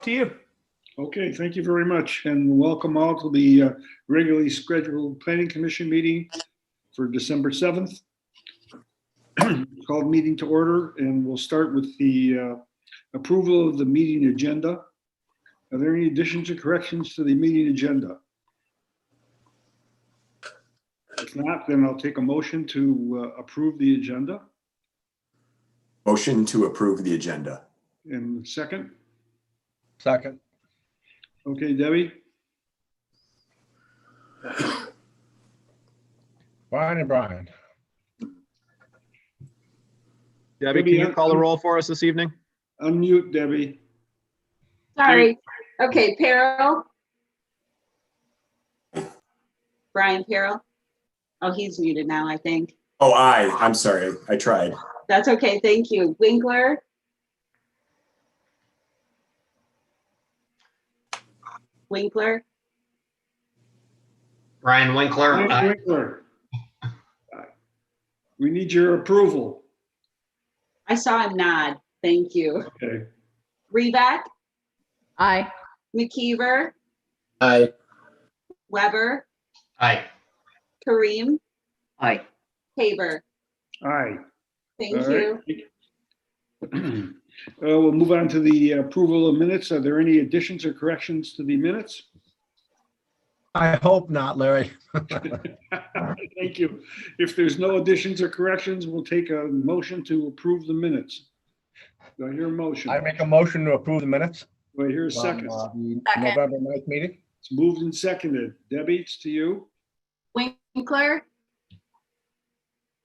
to you. Okay, thank you very much, and welcome all to the regularly scheduled Planning Commission meeting for December 7th. Called meeting to order, and we'll start with the approval of the meeting agenda. Are there any additions or corrections to the meeting agenda? If not, then I'll take a motion to approve the agenda. Motion to approve the agenda. And second? Second. Okay, Debbie? Brian and Brian. Debbie, can you call the roll for us this evening? Unmute, Debbie. Sorry. Okay, Peril. Brian Peril. Oh, he's muted now, I think. Oh, I'm sorry. I tried. That's okay, thank you. Winkler. Winkler. Brian Winkler. Brian Winkler. We need your approval. I saw him nod. Thank you. Okay. Reback. Aye. McKeever. Aye. Weber. Aye. Kareem. Aye. Haber. Aye. Thank All you. right. We'll move on to the approval of minutes. Are there any additions or corrections to the minutes? I hope not, Larry. Thank you. If there's no additions or corrections, we'll take a motion to approve the minutes. Do I hear a motion? I make a motion to approve the minutes. Do I hear a from, second? the Second. November 9th meeting. It's moved and seconded. Debbie, it's to you. Winkler.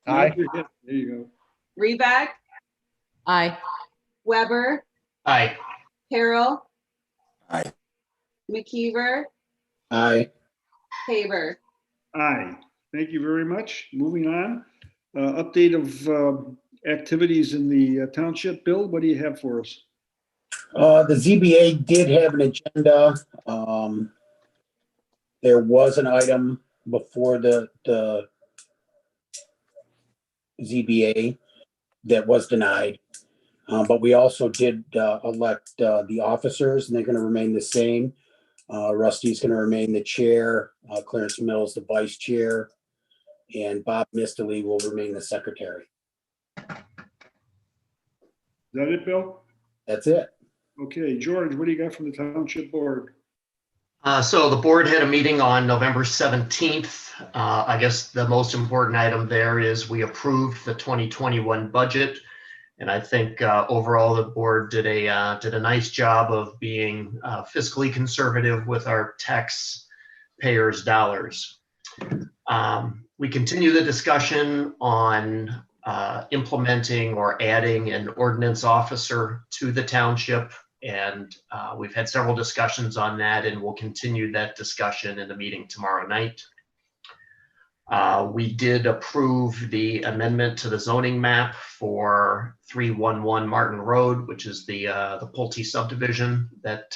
Aye. There you Reback. Aye. Weber. Aye. Peril. Aye. McKeever. Aye. Haber. go. Aye. Thank you very much. Moving on. Update of activities in the township. Bill, what do you have for us? The ZBA did have an agenda. There was an item before the ZBA that was denied. But we also did elect the officers, and they're going to remain the same. Rusty's going to remain the chair, Clarence Mills the vice chair, and Bob Misterly will remain the secretary. Is that it, Bill? That's it. Okay, George, what do you got from the township board? So the board had a meeting on November 17th. I guess the most important item there is we approved the 2021 budget. And I think overall the board did a nice job of being fiscally conservative with our taxpayers' dollars. We continue the discussion on implementing or adding an ordinance officer to the township. And we've had several discussions on that, and we'll continue that discussion in the meeting tomorrow night. We did approve the amendment to the zoning map for 311 Martin Road, which is the Pulte subdivision that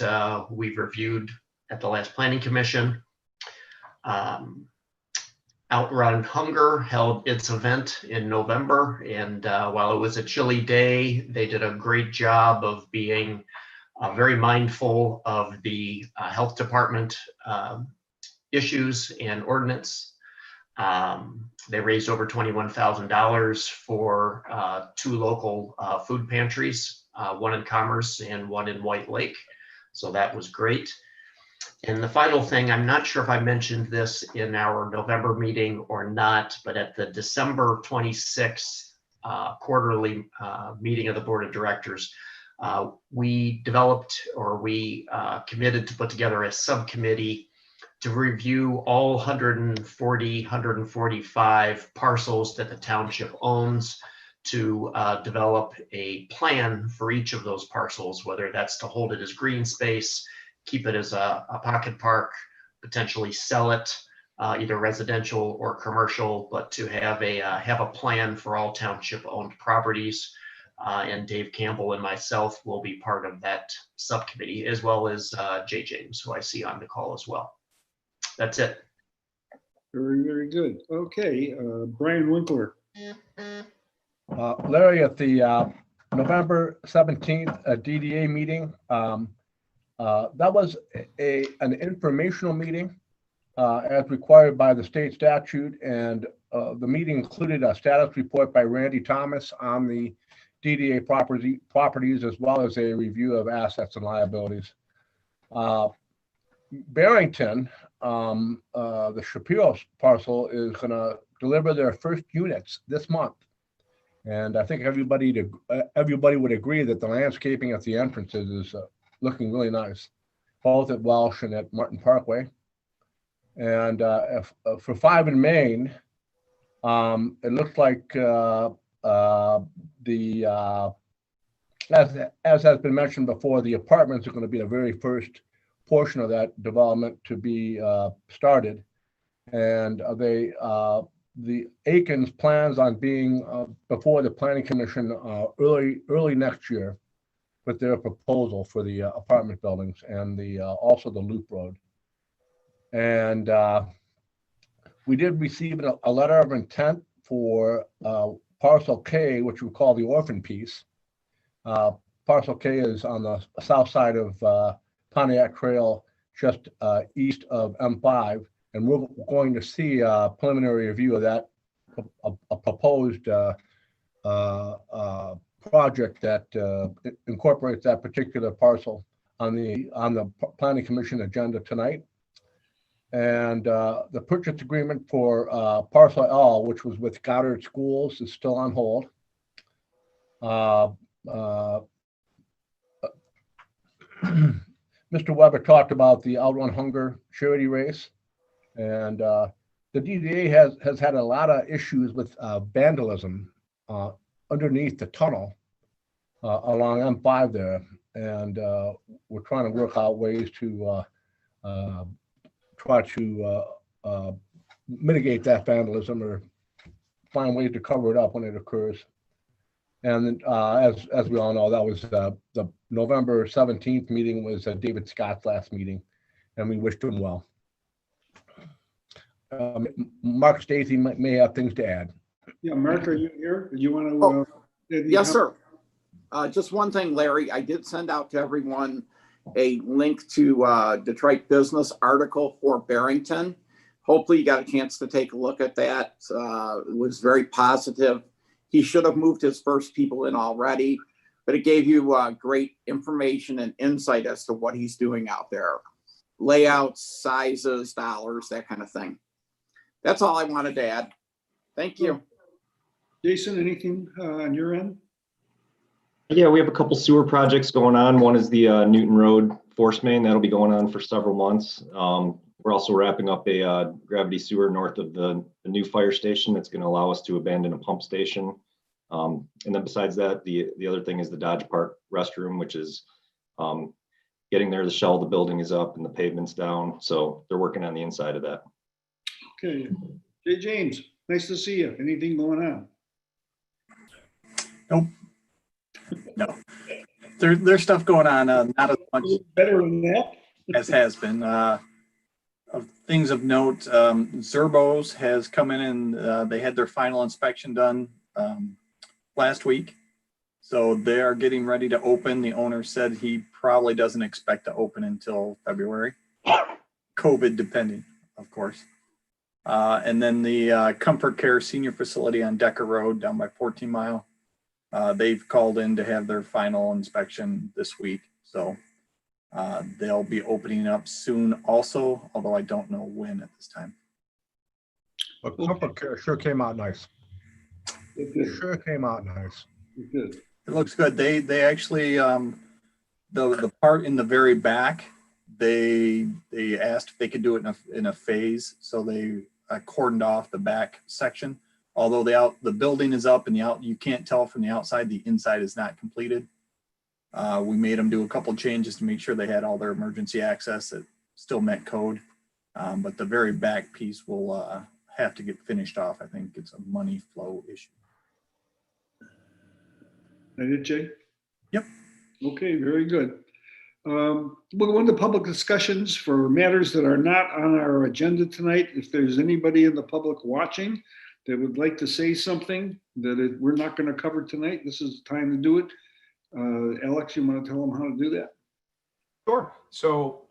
we've reviewed at the last Planning Commission. Outrun Hunger held its event in November, and while it was a chilly day, they did a great job of being very mindful of the health department issues and ordinance. They raised over $21,000 for 2 local food pantries, one in Commerce and one in White Lake. So that was great. And the final thing, I'm not sure if I mentioned this in our November meeting or not, but at the December 26th quarterly meeting of the Board of Directors, we developed or we committed to put together a subcommittee to review all 145 parcels that the township owns, to develop a plan for each of those parcels, whether that's to hold it as green space, keep it as a pocket park, potentially sell it, either residential or commercial, but to have a plan for all township owned properties. And Dave Campbell and myself will be part of that subcommittee, as well as Jay James, who I see on the call as well. That's it. Very, very good. Okay, Brian Winkler. Larry, at the November 17th DDA meeting, That was an informational meeting as required by the state statute, and the meeting included a status report by Randy Thomas on the DDA properties, as well as a review of assets and liabilities. Barrington, the Shapiro parcel, is going to deliver their first units this month. And I think everybody would agree that the landscaping at the entrances is looking really nice, both at Welsh and at Martin Parkway. And for 5 in Main, it looks like as has been mentioned before, the apartments are going to be the very first portion of that development to be started. And the Aikens plans on being before the Planning Commission early next year with their proposal for the apartment buildings and also the Loop Road. And we did receive a letter of intent for Parcel K, which we call the orphan piece. Parcel K is on the south side of Pontiac Trail, just east of M5. And we're going to see a preliminary review of that, a proposed project that incorporates that particular parcel on the Planning Commission agenda tonight. And the purchase agreement for Parcel L, which was with Goddard Schools, is still on hold. Mr. Weber talked about the Outrun Hunger charity race. And the DDA has had a lot of issues with vandalism underneath the tunnel along M5 there. And we're trying to work out ways to try to mitigate that vandalism or find ways to cover it up when it occurs. And as we all know, that was the November 17th meeting was David Scott's last meeting, and we wished him well. Mark Stacy may have things to add. Yeah, Mark, are you here? Do you want to? Yes, sir. Just one thing, Larry, I did send out to everyone a link to Detroit Business article for Barrington. Hopefully you got a chance to take a look at that. It was very positive. He should have moved his first people in already, but it gave you great information and insight as to what he's doing out there. Layouts, sizes, dollars, that kind of thing. That's all I wanted to add. Thank you. Jason, anything on your end? Yeah, we have a couple sewer projects going on. One is the Newton Road force main. That'll be going on for several months. We're also wrapping up a gravity sewer north of the new fire station that's going to allow us to abandon a pump station. And then besides that, the other thing is the Dodge Park restroom, which is getting there. The shell of the building is up and the pavement's down. So they're working on the inside of that. Okay. Jay James, nice to see you. Anything going on? Nope. No. There's stuff going on, not as much Better than that. as has been. Of things of note, Zerbos has come in and they had their final inspection done last week. So they are getting ready to open. The owner said he probably doesn't expect to open until February. COVID depending, of course. And then the Comfort Care Senior Facility on Decker Road down by 14 Mile. They've called in to have their final inspection this week. So they'll be opening up soon also, although I don't know when at this time. But Comfort Care sure came out nice. Good. Sure came out nice. Good. It looks good. They actually, the part in the very back, they asked if they could do it in a phase. So they cordoned off the back section. Although the building is up and you can't tell from the outside, the inside is not completed. We made them do a couple changes to make sure they had all their emergency access that still met code. But the very back piece will have to get finished off. I think it's a money flow issue. That it, Jay? Yep. Okay, very good. We'll go into public discussions for matters that are not on our agenda tonight. If there's anybody in the public watching that would like to say something that we're not going to cover tonight, this is the time to do it. Alex, you want to tell them how to do that? Sure. So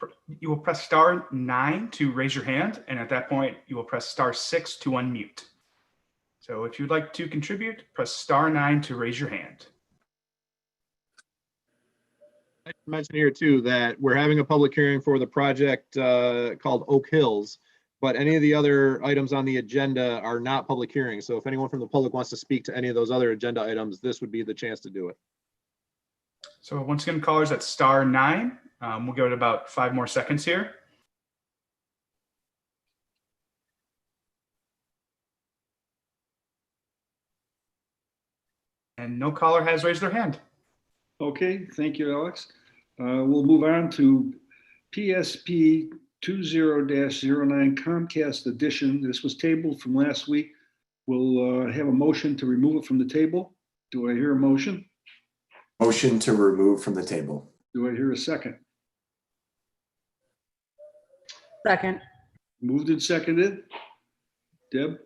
you will press *9 to raise your hand, and at that point, you will press *6 to unmute. So if you'd like to contribute, press *9 to raise your hand. I should mention here too that we're having a public hearing for the project called Oak Hills, but any of the other items on the agenda are not public hearings. So if anyone from the public wants to speak to any of those other agenda items, this would be the chance to do it. So once again, callers at *9. We'll give it about 5 more seconds here. And no caller has raised their hand. Okay, thank you, Alex. We'll move on to PSP 20-09 Comcast edition. This was tabled from last week. We'll have a motion to remove it from the table. Do I hear a motion? Motion to remove from the table. Do I hear a second? Second. Moved and seconded. Deb?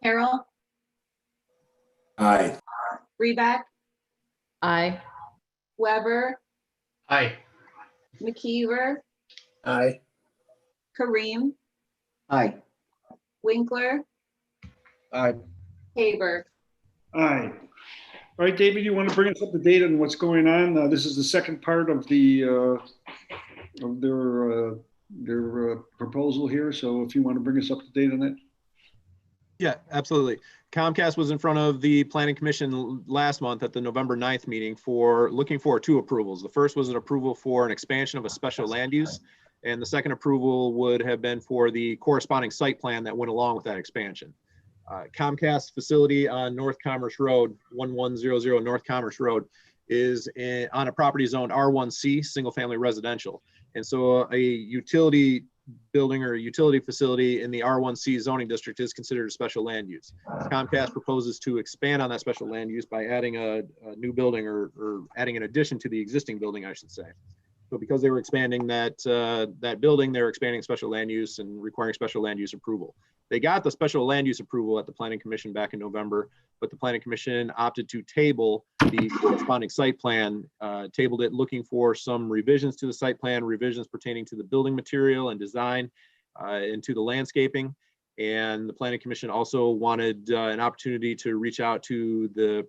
Harrell, Aye. Reback, Aye. Weber, Aye. McKeever, Aye. Kareem, Aye. Winkler, Aye. Haber. Aye. All right, David, you want to bring us up to date on what's going on? This is the second part of their proposal here. So if you want to bring us up to date on that. Yeah, absolutely. Comcast was in front of the Planning Commission last month at the November 9th meeting for looking for 2 approvals. The first was an approval for an expansion of a special land use, and the second approval would have been for the corresponding site plan that went along with that expansion. Comcast facility on North Commerce Road, 1100 North Commerce Road, is on a property zoned R1C, single family residential. And so a utility building or a utility facility in the R1C zoning district is considered a special land use. Comcast proposes to expand on that special land use by adding a new building or adding an addition to the existing building, I should say. So because they were expanding that building, they're expanding special land use and requiring special land use approval. They got the special land use approval at the Planning Commission back in November, but the Planning Commission opted to table the corresponding site plan, tabled it looking for some revisions to the site plan, revisions pertaining to the building material and design, and to the landscaping. And the Planning Commission also wanted an opportunity to reach out to the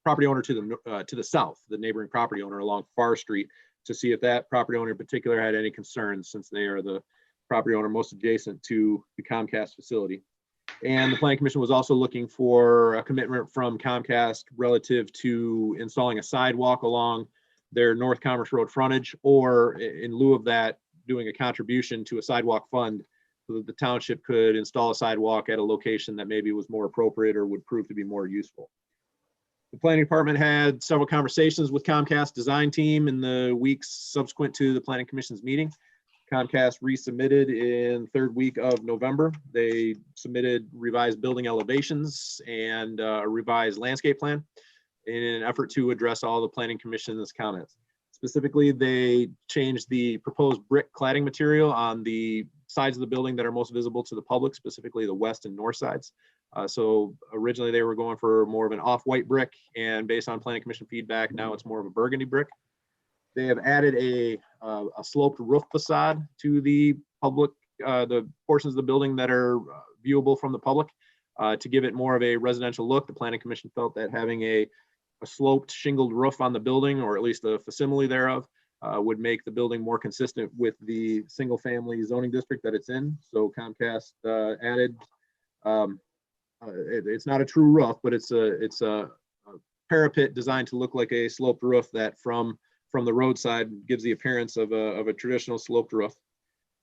property owner to the south, the neighboring property owner along Far Street, to see if that property owner in particular had any concerns, since they are the property owner most adjacent to the Comcast facility. And the Planning Commission was also looking for a commitment from Comcast relative to installing a sidewalk along their North Commerce Road frontage, or in lieu of that, doing a contribution to a sidewalk fund so that the township could install a sidewalk at a location that maybe was more appropriate or would prove to be more useful. The planning department had several conversations with Comcast design team in the weeks subsequent to the Planning Commission's meeting. Comcast resubmitted in third week of November. They submitted revised building elevations and a revised landscape plan in an effort to address all the Planning Commission's comments. Specifically, they changed the proposed brick cladding material on the sides of the building that are most visible to the public, specifically the west and north sides. So originally they were going for more of an off-white brick, and based on Planning Commission feedback, now it's more of a burgundy brick. They have added a sloped roof facade to the public, the portions of the building that are viewable from the public, to give it more of a residential look. The Planning Commission felt that having a sloped shingled roof on the building, or at least a facsimile thereof, would make the building more consistent with the single family zoning district that it's in. So Comcast added, it's not a true roof, but it's a parapet designed to look like a sloped roof that from the roadside gives the appearance of a traditional sloped roof.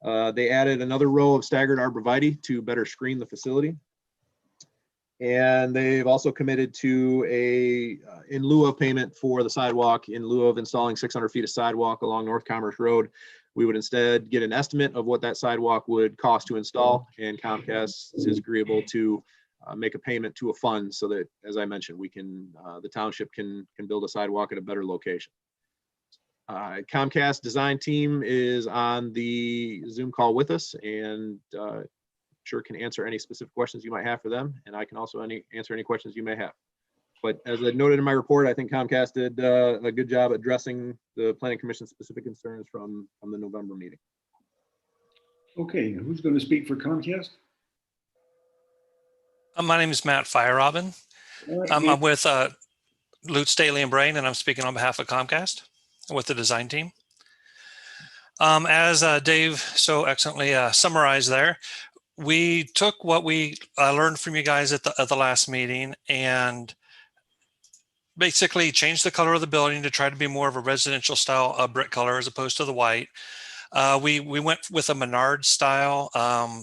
They added another row of staggered arborvitae to better screen the facility. And they've also committed to in lieu of payment for the sidewalk, in lieu of installing 600 feet of sidewalk along North Commerce Road, we would instead get an estimate of what that sidewalk would cost to install, and Comcast is agreeable to make a payment to a fund so that, as I mentioned, we can, the township can build a sidewalk at a better location. Comcast design team is on the Zoom call with us, and sure can answer any specific questions you might have for them, and I can also answer any questions you may have. But as I noted in my report, I think Comcast did a good job addressing the planning commission specific concerns from the November meeting. Okay, who's going to speak for Comcast? My name is Matt Firerobin. All right, I'm with Lutz, Staley, and Brain, and I'm speaking on behalf of Comcast with the design team. As Dave so excellently summarized there, we took what we learned from you guys at the last meeting and basically changed the color of the building to try to be more of a residential style brick color as opposed to the white. We went with a Menard style,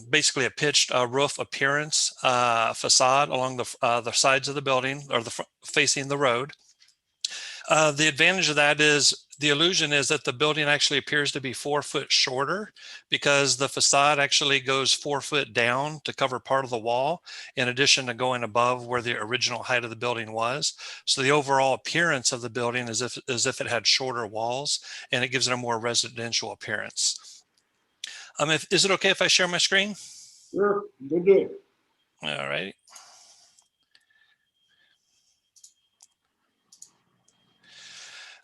basically a pitched roof appearance facade along the sides of the building or facing the road. The advantage of that is the illusion is that the building actually appears to be 4 foot shorter because the facade actually goes 4 foot down to cover part of the wall, in addition to going above where the original height of the building was. So the overall appearance of the building is as if it had shorter walls, and it gives it a more residential appearance. Is it okay if I share my screen? Sure, go do it. All right.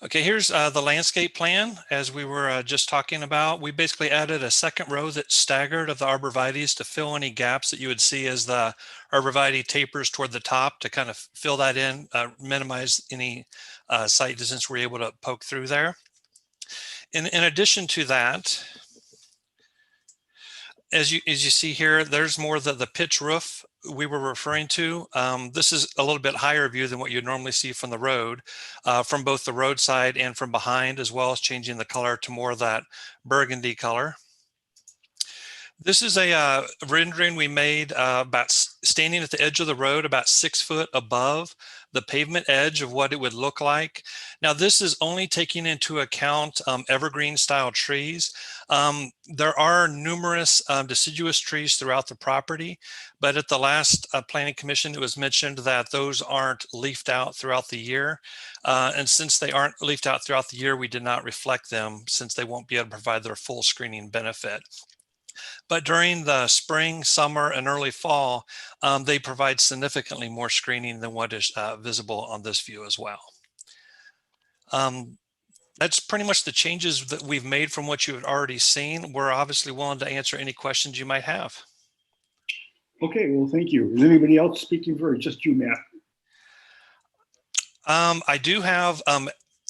Okay, here's the landscape plan as we were just talking about. We basically added a second row that's staggered of the arborvitaes to fill any gaps that you would see as the arborvitae tapers toward the top to kind of fill that in, minimize any sight distance we're able to poke through there. In addition to that, as you see here, there's more the pitch roof we were referring to. This is a little bit higher view than what you'd normally see from the road, from both the roadside and from behind, as well as changing the color to more of that burgundy color. This is a rendering we made about standing at the edge of the road about 6 foot above the pavement edge of what it would look like. Now, this is only taking into account evergreen style trees. There are numerous deciduous trees throughout the property, but at the last planning commission, it was mentioned that those aren't leafed out throughout the year. And since they aren't leafed out throughout the year, we did not reflect them since they won't be able to provide their full screening benefit. But during the spring, summer, and early fall, they provide significantly more screening than what is visible on this view as well. That's pretty much the changes that we've made from what you had already seen. We're obviously willing to answer any questions you might have. Okay, well, thank you. Is anybody else speaking for, or just you, Matt? I do have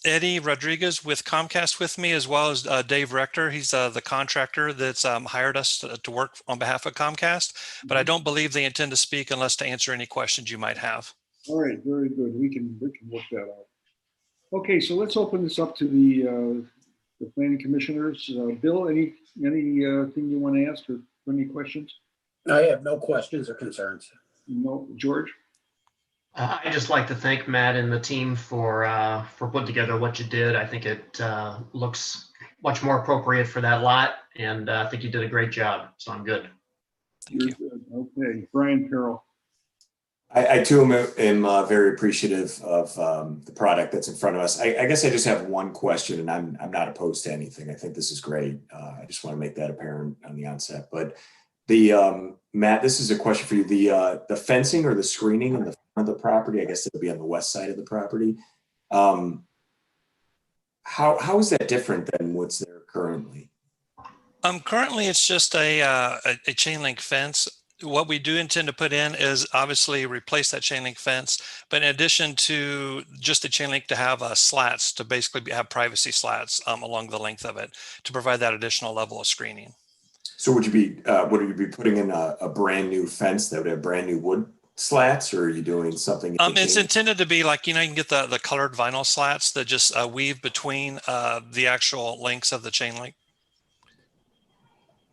Eddie Rodriguez with Comcast with me, as well as Dave Rector. He's the contractor that's hired us to work on behalf of Comcast, but I don't believe they intend to speak unless to answer any questions you might have. All right, very good. We can work that out. Okay, so let's open this up to the planning commissioners. Bill, anything you want to ask or any questions? I have no questions or concerns. No, George? I'd just like to thank Matt and the team for putting together what you did. I think it looks much more appropriate for that lot, and I think you did a great job, so I'm good. You're good. Okay, Brian Peril. I too am very appreciative of the product that's in front of us. I guess I just have one question, and I'm not opposed to anything. I think this is great. I just want to make that apparent on the onset. But the Matt, this is a question for you. The fencing or the screening in the front of the property, I guess it'll be on the west side of the property. How is that different than what's there currently? Currently, it's just a chain link fence. What we do intend to put in is obviously replace that chain link fence, but in addition to just the chain link, to have slats to basically have privacy slats along the length of it to provide that additional level of screening. So would you be putting in a brand new fence that would have brand new wood slats, or are you doing something? It's intended to be like, you can get the colored vinyl slats that just weave between the actual links of the chain link.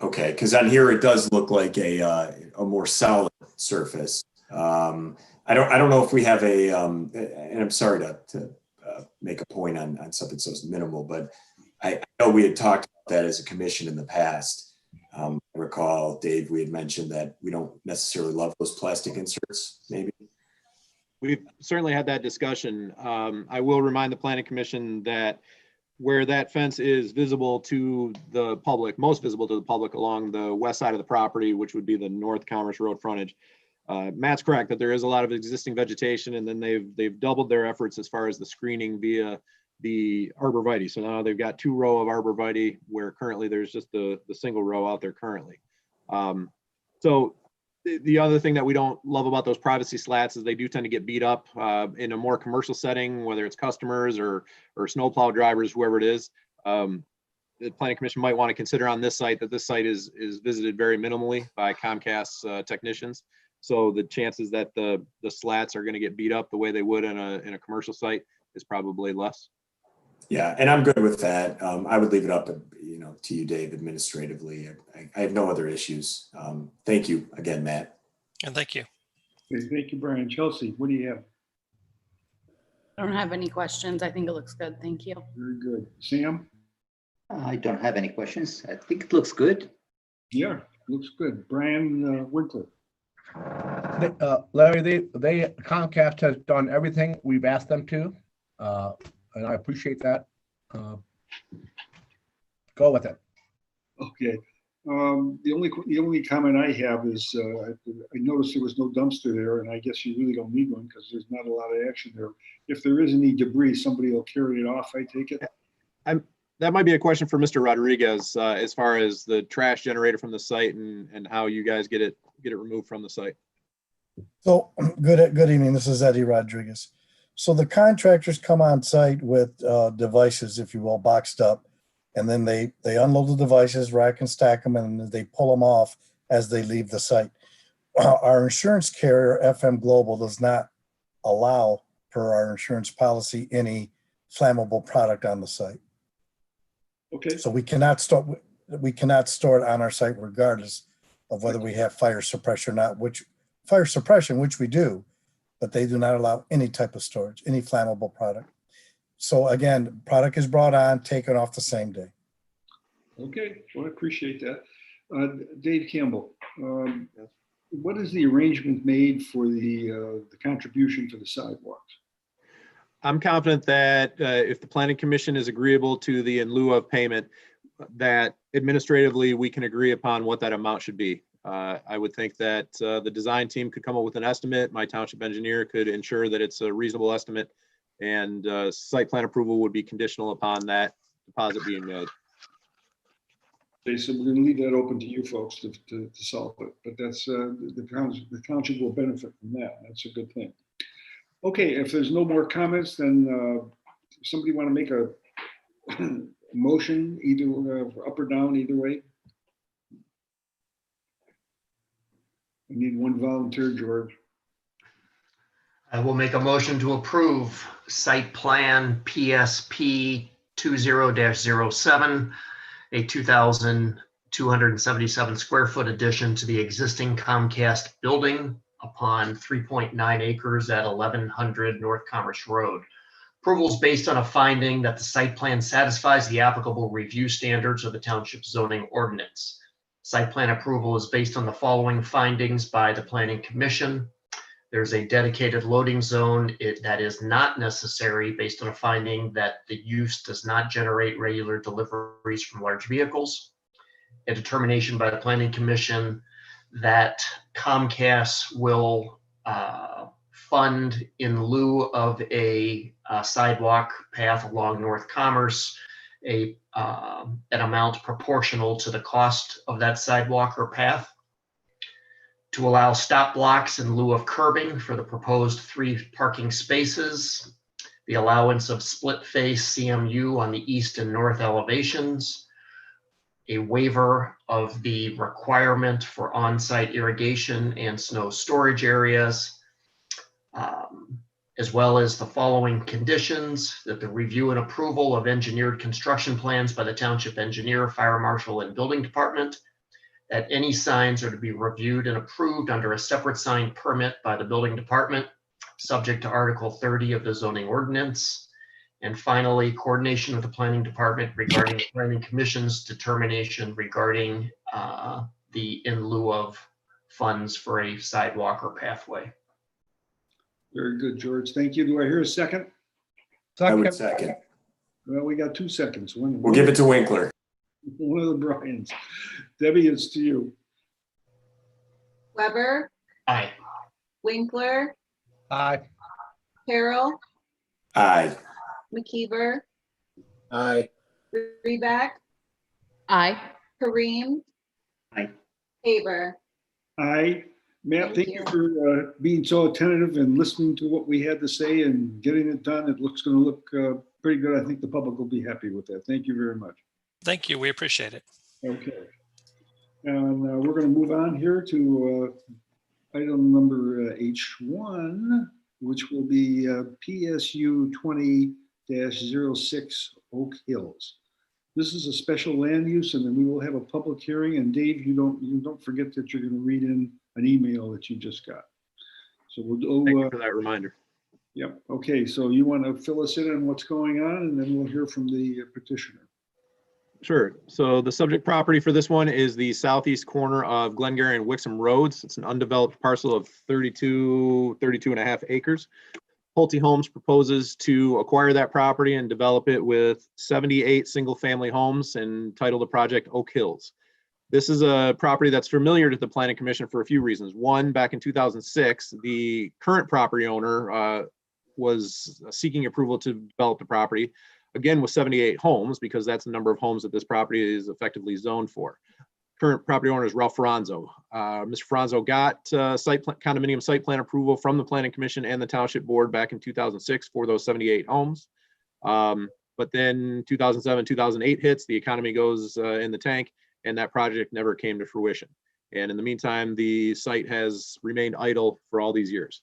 Okay, because on here it does look like a more solid surface. I don't know if we have and I'm sorry to make a point on something so minimal, but I know we had talked about that as a commission in the past. I recall, Dave, we had mentioned that we don't necessarily love those plastic inserts, maybe. We've certainly had that discussion. I will remind the planning commission that where that fence is visible to the public, most visible to the public along the west side of the property, which would be the North Commerce Road frontage, Matt's correct that there is a lot of existing vegetation, and then they've doubled their efforts as far as the screening via the arborvitae. So now they've got 2 row of arborvitae where currently there's just the single row out there currently. So the other thing that we don't love about those privacy slats is they do tend to get beat up in a more commercial setting, whether it's customers or snowplow drivers, whoever it is. The Planning Commission might want to consider on this site that this site is visited very minimally by Comcast technicians. So the chances that the slats are going to get beat up the way they would in a commercial site is probably less. Yeah, and I'm good with that. I would leave it up, to you, Dave, administratively. I have no other issues. Thank you again, Matt. And thank you. Okay, thank you, Brian. Chelsea, what do you have? I don't have any questions. I think it looks good. Thank you. Very good. Sam? I don't have any questions. I think it looks good. Yeah, looks good. Brian Winkler? Larry, Comcast has done everything we've asked them to, and I appreciate that. Go with it. Okay. The only comment I have is I noticed there was no dumpster there, and I guess you really don't need one because there's not a lot of action there. If there is any debris, somebody will carry it off, I take it? That might be a question for Mr. Rodriguez as far as the trash generator from the site and how you guys get it removed from the site. So good evening. This is Eddie Rodriguez. So the contractors come on site with devices, if you will, boxed up, and then they unload the devices, rack and stack them, and they pull them off as they leave the site. Our insurance carrier, FM Global, does not allow, per our insurance policy, any flammable product on the site. Okay. So we cannot store it on our site regardless of whether we have fire suppression or not, which we do, but they do not allow any type of storage, any flammable product. So again, product is brought on, taken off the same day. Okay, well, I appreciate that. Dave Campbell, what is the arrangement made for the contribution to the sidewalks? I'm confident that if the Planning Commission is agreeable to the in lieu of payment, that administratively we can agree upon what that amount should be. I would think that the design team could come up with an estimate. My township engineer could ensure that it's a reasonable estimate, and site plan approval would be conditional upon that deposit being made. Okay, so we're going to leave that open to you folks to solve it, but that's the township will benefit from that. That's a good thing. Okay, if there's no more comments, then somebody want to make a motion, either up or down, either way? I need one volunteer, George. I will make a motion to approve site plan PSP 20-07, a 2,277 square foot addition to the existing Comcast building upon 3.9 acres at 1100 North Commerce Road. Approval is based on a finding that the site plan satisfies the applicable review standards of the township zoning ordinance. Site plan approval is based on the following findings by the Planning Commission. There's a dedicated loading zone that is not necessary based on a finding that the use does not generate regular deliveries from large vehicles. A determination by the Planning Commission that Comcast will fund in lieu of a sidewalk path along North Commerce, an amount proportional to the cost of that sidewalk or path. To allow stop blocks in lieu of curbing for the proposed 3 parking spaces, the allowance of split face CMU on the east and north elevations, a waiver of the requirement for on-site irrigation and snow storage areas, as well as the following conditions: that the review and approval of engineered construction plans by the township engineer, fire marshal, and building department, that any signs are to be reviewed and approved under a separate sign permit by the building department, subject to Article 30 of the zoning ordinance. And finally, coordination with the planning department regarding the Planning Commission's determination regarding the in lieu of funds for a sidewalk or pathway. Very good, George. Thank you. Do I hear a second? I would second. Well, we got 2 seconds. We'll give it to Winkler. One of the Bryans. Debbie, it's to you. Weber, Aye. Winkler, Aye. Carol, Aye. McKeever, Aye. Reback, Aye. Kareem, Aye. Haber. Aye. Matt, Thank thank you for being so attentive and listening to what we had to say and getting it done. It looks going to look pretty good. I think the public will be happy with that. Thank you very much. Thank you. We appreciate it. Okay. And we're going to move on here to item number H1, which will be PSU 20-06 Oak Hills. This is a special land use, and then we will have a public hearing. And Dave, you don't forget that you're going to read in an email that you just got. So we'll do. Thank you for that reminder. Yep. Okay. So you want to fill us in on what's going on, and then we'll hear from the petitioner. Sure. So the subject property for this one is the southeast corner of Glengarry and Wixom Roads. It's an undeveloped parcel of 32 and a half acres. Pulte Homes proposes to acquire that property and develop it with 78 single-family homes and title the project Oak Hills. This is a property that's familiar to the Planning Commission for a few reasons. One, back in 2006, the current property owner was seeking approval to develop the property, again with 78 homes, because that's the number of homes that this property is effectively zoned for. Current property owner is Ralph Franzo. Mr. Franzo got condominium site plan approval from the Planning Commission and the Township Board back in 2006 for those 78 homes. But then 2007, 2008 hits, the economy goes in the tank, and that project never came to fruition. And in the meantime, the site has remained idle for all these years.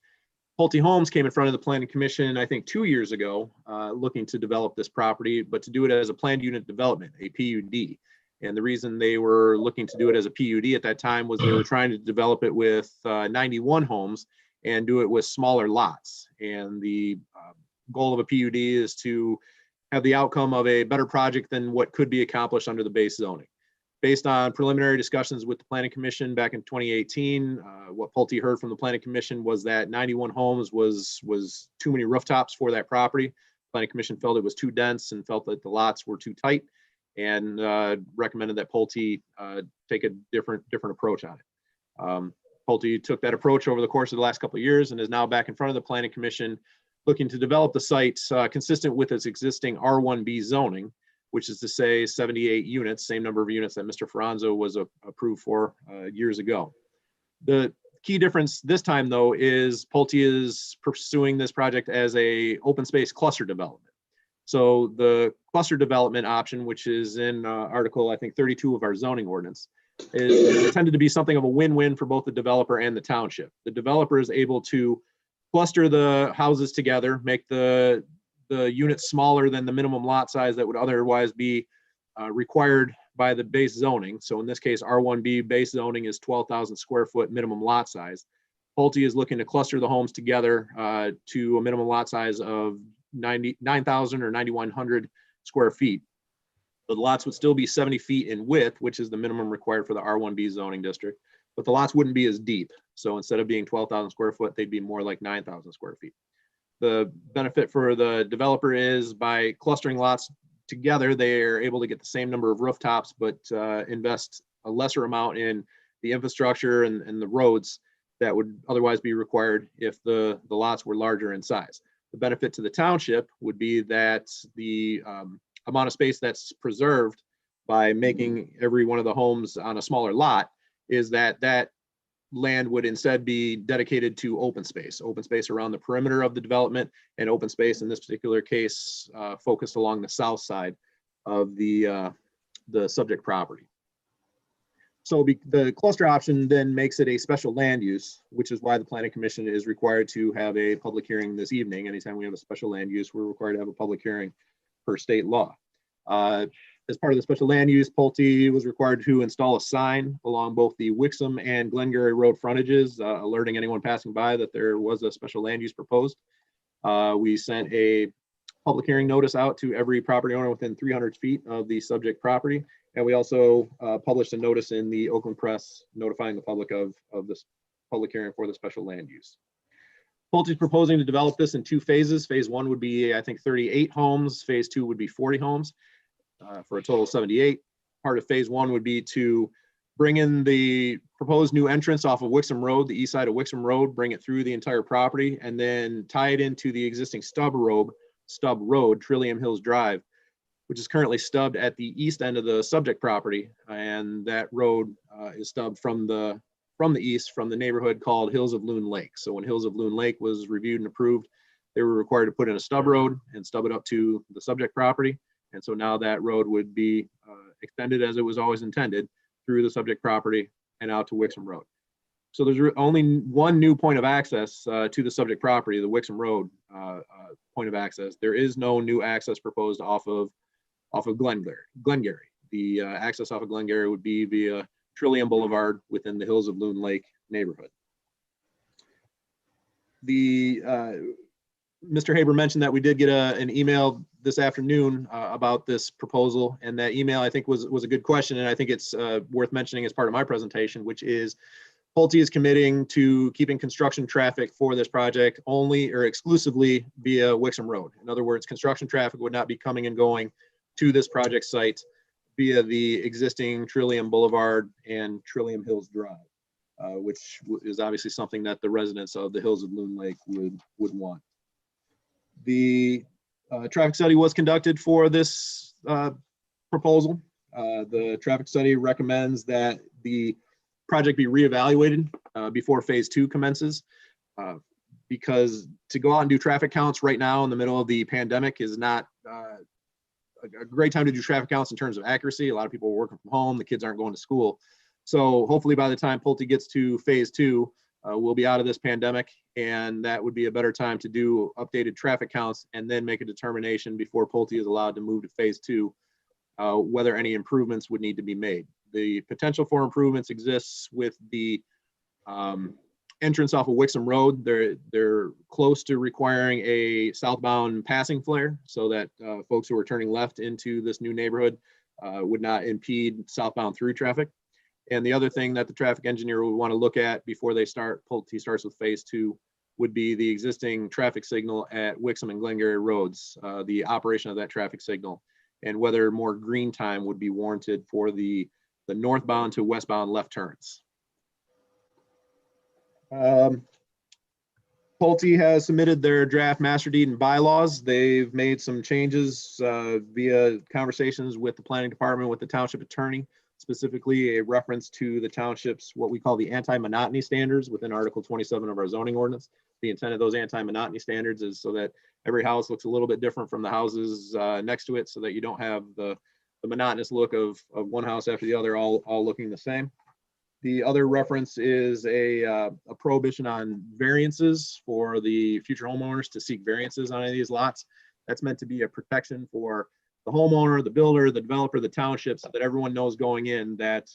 Pulte Homes came in front of the Planning Commission, I think 2 years ago, looking to develop this property, but to do it as a planned unit development, a PUD. And the reason they were looking to do it as a PUD at that time was they were trying to develop it with 91 homes and do it with smaller lots. And the goal of a PUD is to have the outcome of a better project than what could be accomplished under the base zoning. Based on preliminary discussions with the Planning Commission back in 2018, what Pulte heard from the Planning Commission was that 91 homes was too many rooftops for that property. Planning Commission felt it was too dense and felt that the lots were too tight, and recommended that Pulte take a different approach on it. Pulte took that approach over the course of the last couple of years and is now back in front of the Planning Commission looking to develop the site consistent with its existing R1B zoning, which is to say 78 units, same number of units that Mr. Franzo was approved for years ago. The key difference this time, though, is Pulte is pursuing this project as a open space cluster development. So the cluster development option, which is in Article, I think, 32 of our zoning ordinance, is intended to be something of a win-win for both the developer and the township. The developer is able to cluster the houses together, make the units smaller than the minimum lot size that would otherwise be required by the base zoning. So in this case, R1B base zoning is 12,000 square foot minimum lot size. Pulte is looking to cluster the homes together to a minimum lot size of 9,000 or 9,100 square feet. The lots would still be 70 feet in width, which is the minimum required for the R1B zoning district, but the lots wouldn't be as deep. So instead of being 12,000 square foot, they'd be more like 9,000 square feet. The benefit for the developer is by clustering lots together, they're able to get the same number of rooftops, but invest a lesser amount in the infrastructure and the roads that would otherwise be required if the lots were larger in size. The benefit to the township would be that the amount of space that's preserved by making every one of the homes on a smaller lot is that land would instead be dedicated to open space around the perimeter of the development, and open space in this particular case focused along the south side of the subject property. So the cluster option then makes it a special land use, which is why the Planning Commission is required to have a public hearing this evening. Anytime we have a special land use, we're required to have a public hearing per state law. As part of the special land use, Pulte was required to install a sign along both the Wixom and Glengarry Road frontages, alerting anyone passing by that there was a special land use proposed. We sent a public hearing notice out to every property owner within 300 feet of the subject property. And we also published a notice in the Oakland Press notifying the public of this public hearing for the special land use. Pulte is proposing to develop this in two phases. Phase one would be, I think, 38 homes. Phase two would be 40 homes for a total of 78. Part of phase one would be to bring in the proposed new entrance off of Wixom Road, the east side of Wixom Road, bring it through the entire property, and then tie it into the existing stub road, Trillium Hills Drive, which is currently stubbed at the east end of the subject property. And that road is stubbed from the east, from the neighborhood called Hills of Loon Lake. So when Hills of Loon Lake was reviewed and approved, they were required to put in a stub road and stub it up to the subject property. And so now that road would be extended as it was always intended through the subject property and out to Wixom Road. So there's only one new point of access to the subject property, the Wixom Road point of access. There is no new access proposed off of Glengarry. The access off of Glengarry would be via Trillium Boulevard within the Hills of Loon Lake neighborhood. Mr. Haber mentioned that we did get an email this afternoon about this proposal, and that email I think was a good question, and I think it's worth mentioning as part of my presentation, which is Pulte is committing to keeping construction traffic for this project only or exclusively via Wixom Road. In other words, construction traffic would not be coming and going to this project site via the existing Trillium Boulevard and Trillium Hills Drive, which is obviously something that the residents of the Hills of Loon Lake would want. The traffic study was conducted for this proposal. The traffic study recommends that the project be reevaluated before phase 2 commences, because to go out and do traffic counts right now in the middle of the pandemic is not a great time to do traffic counts in terms of accuracy. A lot of people are working from home, the kids aren't going to school. So hopefully by the time Pulte gets to phase 2, we'll be out of this pandemic, and that would be a better time to do updated traffic counts and then make a determination before Pulte is allowed to move to phase 2, whether any improvements would need to be made. The potential for improvements exists with the entrance off of Wixom Road. They're close to requiring a southbound passing flare so that folks who are turning left into this new neighborhood would not impede southbound through traffic. And the other thing that the traffic engineer would want to look at before they Pulte starts with phase 2 would be the existing traffic signal at Wixom and Glengarry roads, the operation of that traffic signal, and whether more green time would be warranted for the northbound to westbound left turns. Pulte has submitted their draft master deed and bylaws. They've made some changes via conversations with the planning department, with the township attorney, specifically a reference to the township's what we call the anti-monotony standards within Article 27 of our zoning ordinance. The intent of those anti-monotony standards is so that every house looks a little bit different from the houses next to it, so that you don't have the monotonous look of one house after the other all looking the same. The other reference is a prohibition on variances for the future homeowners to seek variances on any of these lots. That's meant to be a protection for the homeowner, the builder, the developer, the township, so that everyone knows going in that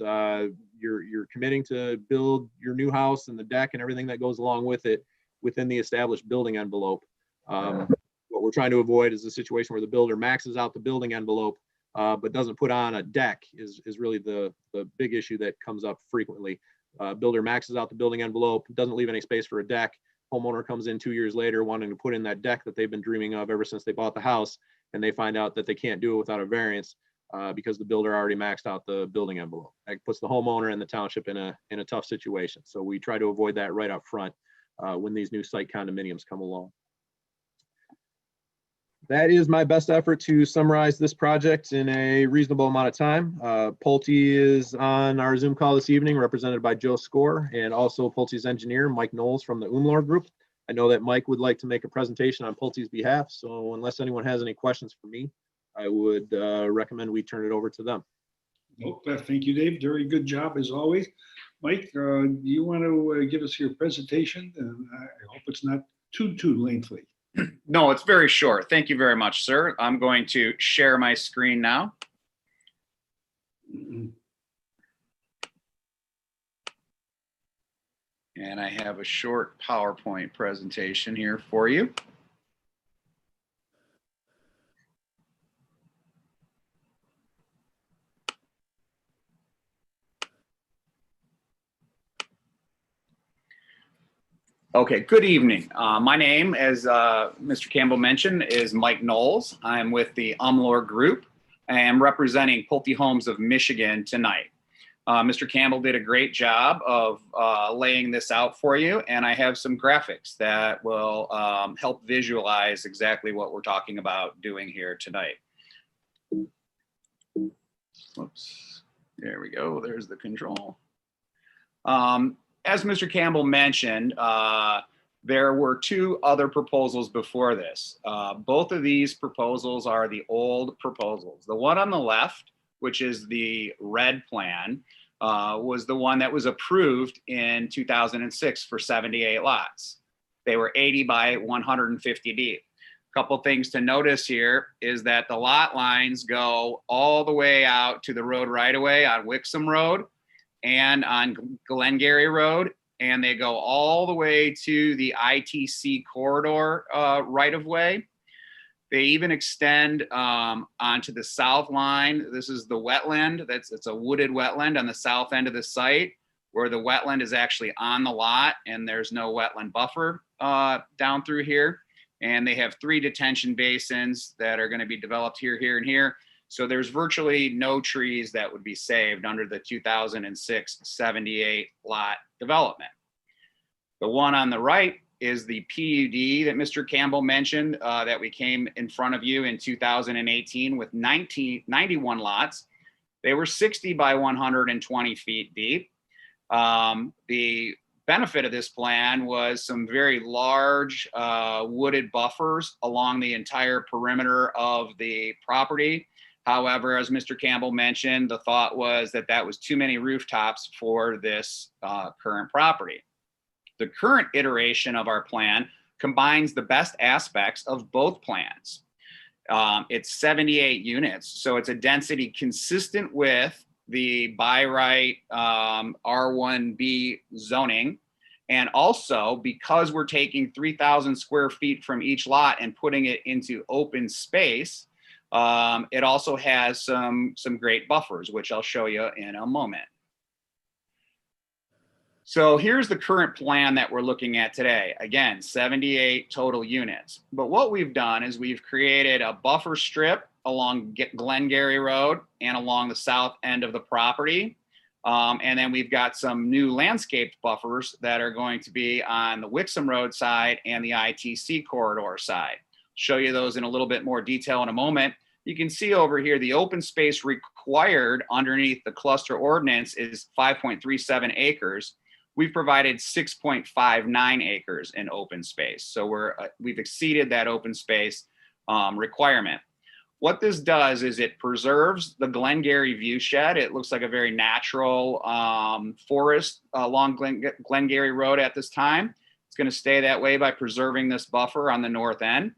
you're committing to build your new house and the deck and everything that goes along with it within the established building envelope. What we're trying to avoid is a situation where the builder maxes out the building envelope but doesn't put on a deck is really the big issue that comes up frequently. Builder maxes out the building envelope, doesn't leave any space for a deck. Homeowner comes in 2 years later wanting to put in that deck that they've been dreaming of ever since they bought the house, and they find out that they can't do it without a variance because the builder already maxed out the building envelope. That puts the homeowner and the township in a tough situation. So we try to avoid that right up front when these new site condominiums come along. That is my best effort to summarize this project in a reasonable amount of time. Pulte is on our Zoom call this evening, represented by Joe Score, and also Pulte's engineer, Mike Knowles from the Umlar Group. I know that Mike would like to make a presentation on Pulte's behalf, so unless anyone has any questions for me, I would recommend we turn it over to them. Nope, thank you, Dave. Very good job as always. Mike, do you want to give us your presentation? And I hope it's not too lengthy. No, it's very short. Thank you very much, sir. I'm going to share my screen now. And I have a short PowerPoint presentation here for you. Okay, good evening. My name, as Mr. Campbell mentioned, is Mike Knowles. I'm with the Umlar Group. I am representing Pulte Homes of Michigan tonight. Mr. Campbell did a great job of laying this out for you, and I have some graphics that will help visualize exactly what we're talking about doing here tonight. Whoops, there we go, there's the control. As Mr. Campbell mentioned, there were two other proposals before this. Both of these proposals are the old proposals. The one on the left, which is the red plan, was the one that was approved in 2006 for 78 lots. They were 80 by 150 deep. Couple things to notice here is that the lot lines go all the way out to the road right away on Wixom Road and on Glengarry Road, and they go all the way to the ITC corridor right of way. They even extend onto the south line. This is the wetland. It's a wooded wetland on the south end of the site, where the wetland is actually on the lot and there's no wetland buffer down through here. And they have 3 detention basins that are going to be developed here, here, and here. So there's virtually no trees that would be saved under the 2006 78 lot development. The one on the right is the PUD that Mr. Campbell mentioned that we came in front of you in 2018 with 91 lots. They were 60 by 120 feet deep. The benefit of this plan was some very large wooded buffers along the entire perimeter of the property. However, as Mr. Campbell mentioned, the thought was that that was too many rooftops for this current property. The current iteration of our plan combines the best aspects of both plans. It's 78 units, so it's a density consistent with the by right R1B zoning. And also, because we're taking 3,000 square feet from each lot and putting it into open space, it also has some great buffers, which I'll show you in a moment. So here's the current plan that we're looking at today. Again, 78 total units. But what we've done is we've created a buffer strip along Glengarry Road and along the south end of the property. And then we've got some new landscaped buffers that are going to be on the Wixom Road side and the ITC corridor side. Show you those in a little bit more detail in a moment. You can see over here, the open space required underneath the cluster ordinance is 5.37 acres. We've provided 6.59 acres in open space. So we've exceeded that open space requirement. What this does is it preserves the Glengarry viewshed. It looks like a very natural forest along Glengarry Road at this time. It's going to stay that way by preserving this buffer on the north end.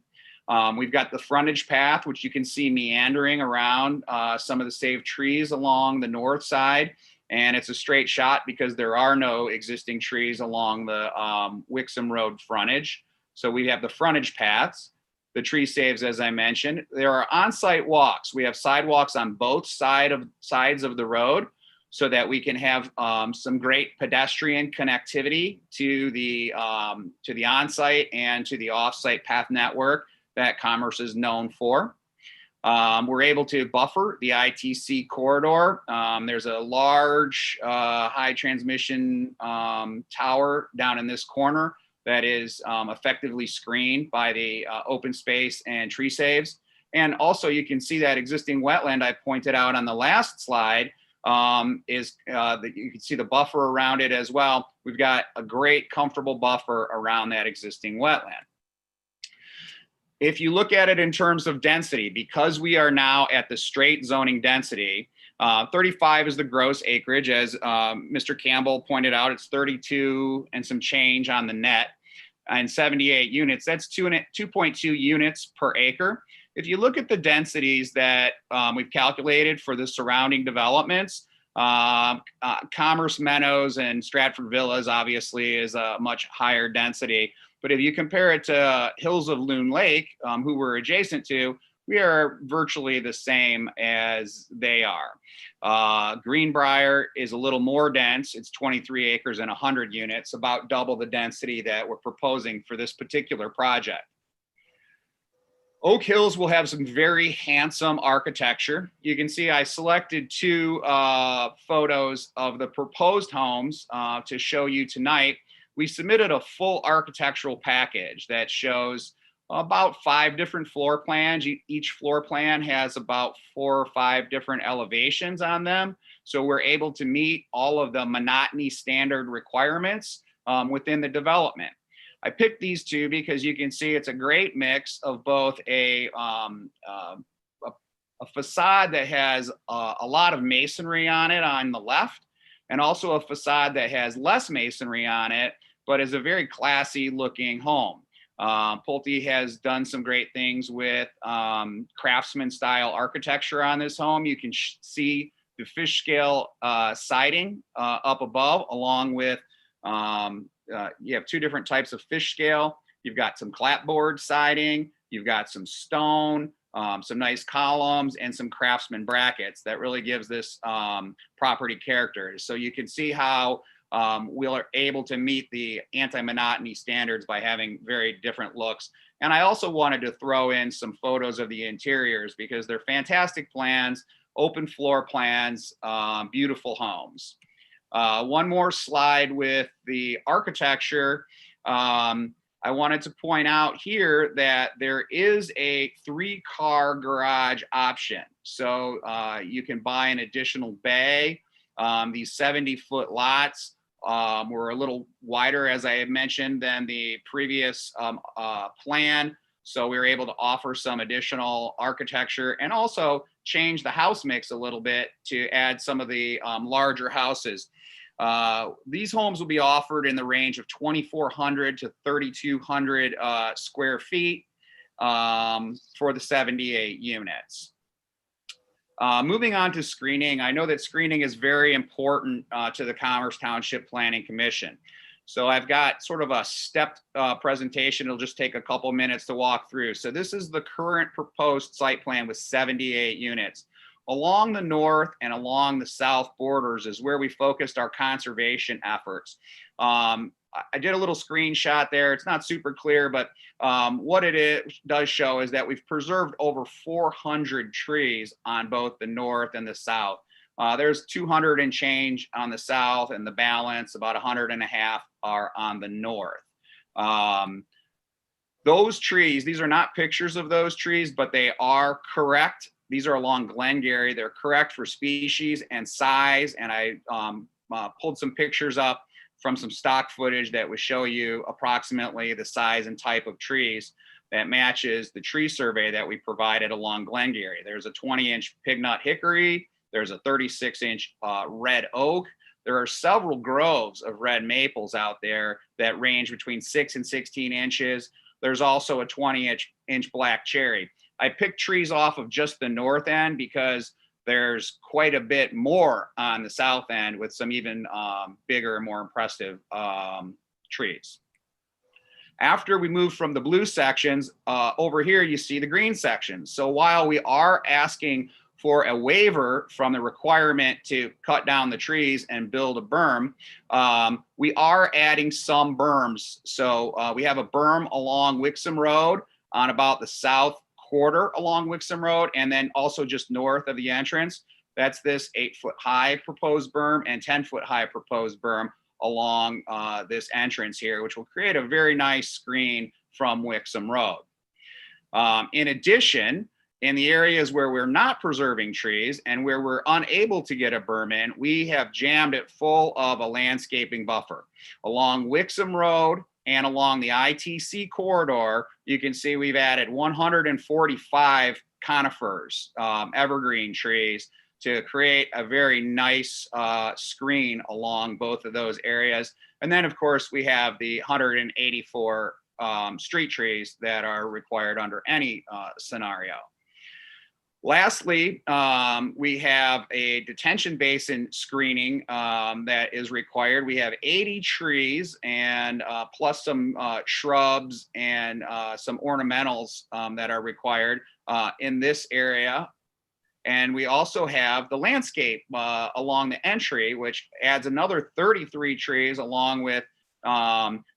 We've got the frontage path, which you can see meandering around some of the saved trees along the north side. And it's a straight shot because there are no existing trees along the Wixom Road frontage. So we have the frontage paths, the tree saves, as I mentioned. There are on-site walks. We have sidewalks on both sides of the road so that we can have some great pedestrian connectivity to the on-site and to the off-site path network that Commerce is known for. We're able to buffer the ITC corridor. There's a large high transmission tower down in this corner that is effectively screened by the open space and tree saves. And also you can see that existing wetland I pointed out on the last slide you can see the buffer around it as well. We've got a great comfortable buffer around that existing wetland. If you look at it in terms of density, because we are now at the straight zoning density, 35 is the gross acreage. As Mr. Campbell pointed out, it's 32 and some change on the net, and 78 units. That's 2.2 units per acre. If you look at the densities that we've calculated for the surrounding developments, Commerce Meadows and Stratford Villas obviously is a much higher density. But if you compare it to Hills of Loon Lake, who we're adjacent to, we are virtually the same as they are. Greenbrier is a little more dense. It's 23 acres and 100 units, about double the density that we're proposing for this particular project. Oak Hills will have some very handsome architecture. You can see I selected two photos of the proposed homes to show you tonight. We submitted a full architectural package that shows about 5 different floor plans. Each floor plan has about 4 or 5 different elevations on them. So we're able to meet all of the monotony standard requirements within the development. I picked these two because you can see it's a great mix of both a facade that has a lot of masonry on it on the left, and also a facade that has less masonry on it, but is a very classy looking home. Pulte has done some great things with craftsman style architecture on this home. You can see the fish scale siding up above, along with you have 2 different types of fish scale. You've got some clapboard siding, you've got some stone, some nice columns, and some craftsman brackets that really gives this property character. So you can see how we are able to meet the anti-monotony standards by having very different looks. And I also wanted to throw in some photos of the interiors because they're fantastic plans, open floor plans, beautiful homes. One more slide with the architecture. I wanted to point out here that there is a 3-car garage option. So you can buy an additional bay. These 70-foot lots were a little wider, as I had mentioned, than the previous plan. So we were able to offer some additional architecture and also change the house mix a little bit to add some of the larger houses. These homes will be offered in the range of 2,400 to 3,200 square feet for the 78 units. Moving on to screening, I know that screening is very important to the Commerce Township Planning Commission. So I've got sort of a stepped presentation. It'll just take a couple minutes to walk through. So this is the current proposed site plan with 78 units. Along the north and along the south borders is where we focused our conservation efforts. I did a little screenshot there. It's not super clear, but what does show is that we've preserved over 400 trees on both the north and the south. There's 200 and change on the south, and the balance, about 150, are on the north. Those trees, these are not pictures of those trees, but they are correct. These are along Glengarry. They're correct for species and size. And I pulled some pictures up from some stock footage that would show you approximately the size and type of trees that matches the tree survey that we provided along Glengarry. There's a 20-inch pignut hickory. There's a 36-inch red oak. There are several groves of red maples out there that range between 6 and 16 inches. There's also a 20-inch black cherry. I picked trees off of just the north end because there's quite a bit more on the south end with some even bigger and more impressive trees. After we move from the blue sections, over here you see the green sections. So while we are asking for a waiver from the requirement to cut down the trees and build a berm, we are adding some berms. So we have a berm along Wixom Road on about the south quarter along Wixom Road, and then also just north of the entrance. That's this 8-foot high proposed berm and 10-foot high proposed berm along this entrance here, which will create a very nice screen from Wixom Road. In addition, in the areas where we're not preserving trees and where we're unable to get a berm in, we have jammed it full of a landscaping buffer. Along Wixom Road and along the ITC corridor, you can see we've added 145 conifers, evergreen trees, to create a very nice screen along both of those areas. And then, of course, we have the 184 street trees that are required under any scenario. Lastly, we have a detention basin screening that is required. We have 80 trees and plus some shrubs and some ornamentals that are required in this area. And we also have the landscape along the entry, which adds another 33 trees along with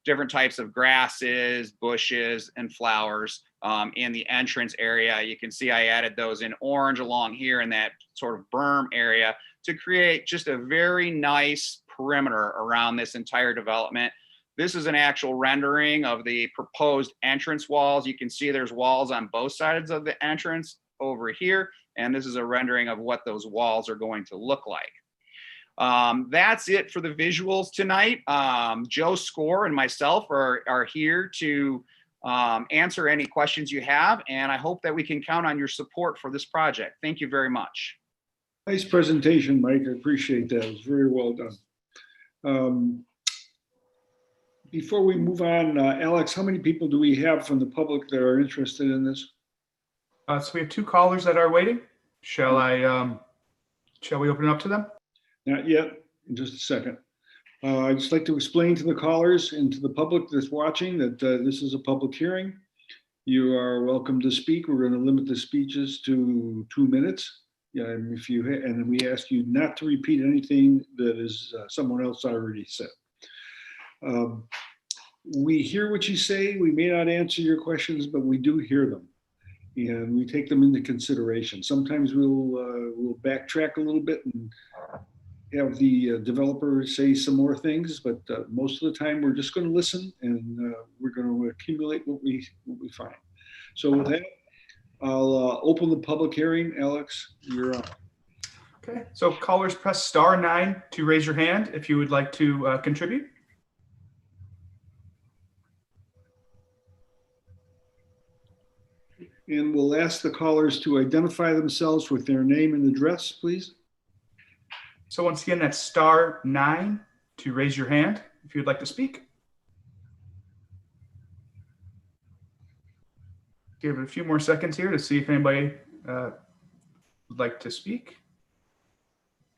different types of grasses, bushes, and flowers in the entrance area. You can see I added those in orange along here in that sort of berm area to create just a very nice perimeter around this entire development. This is an actual rendering of the proposed entrance walls. You can see there's walls on both sides of the entrance over here, and this is a rendering of what those walls are going to look like. That's it for the visuals tonight. Joe Score and myself are here to answer any questions you have, and I hope that we can count on your support for this project. Thank you very much. Nice presentation, Mike. I appreciate that. It was very well done. Before we move on, Alex, how many people do we have from the public that are interested in this? So we have 2 callers that are waiting. Shall we open it up to them? Not yet, in just a second. I'd just like to explain to the callers and to the public that's watching that this is a public hearing. You are welcome to speak. We're going to limit the speeches to 2 minutes. And we ask you not to repeat anything that is someone else already said. We hear what you say. We may not answer your questions, but we do hear them, and we take them into consideration. Sometimes we'll backtrack a little bit and have the developer say some more things, but most of the time we're just going to listen, and we're going to accumulate what we find. So with that, I'll open the public hearing. Alex, you're up. Okay, so callers, press *9 to raise your hand if you would like to contribute. And we'll ask the callers to identify themselves with their name and address, please. So once again, that's *9 to raise your hand if you'd like to speak. Give it a few more seconds here to see if anybody would like to speak.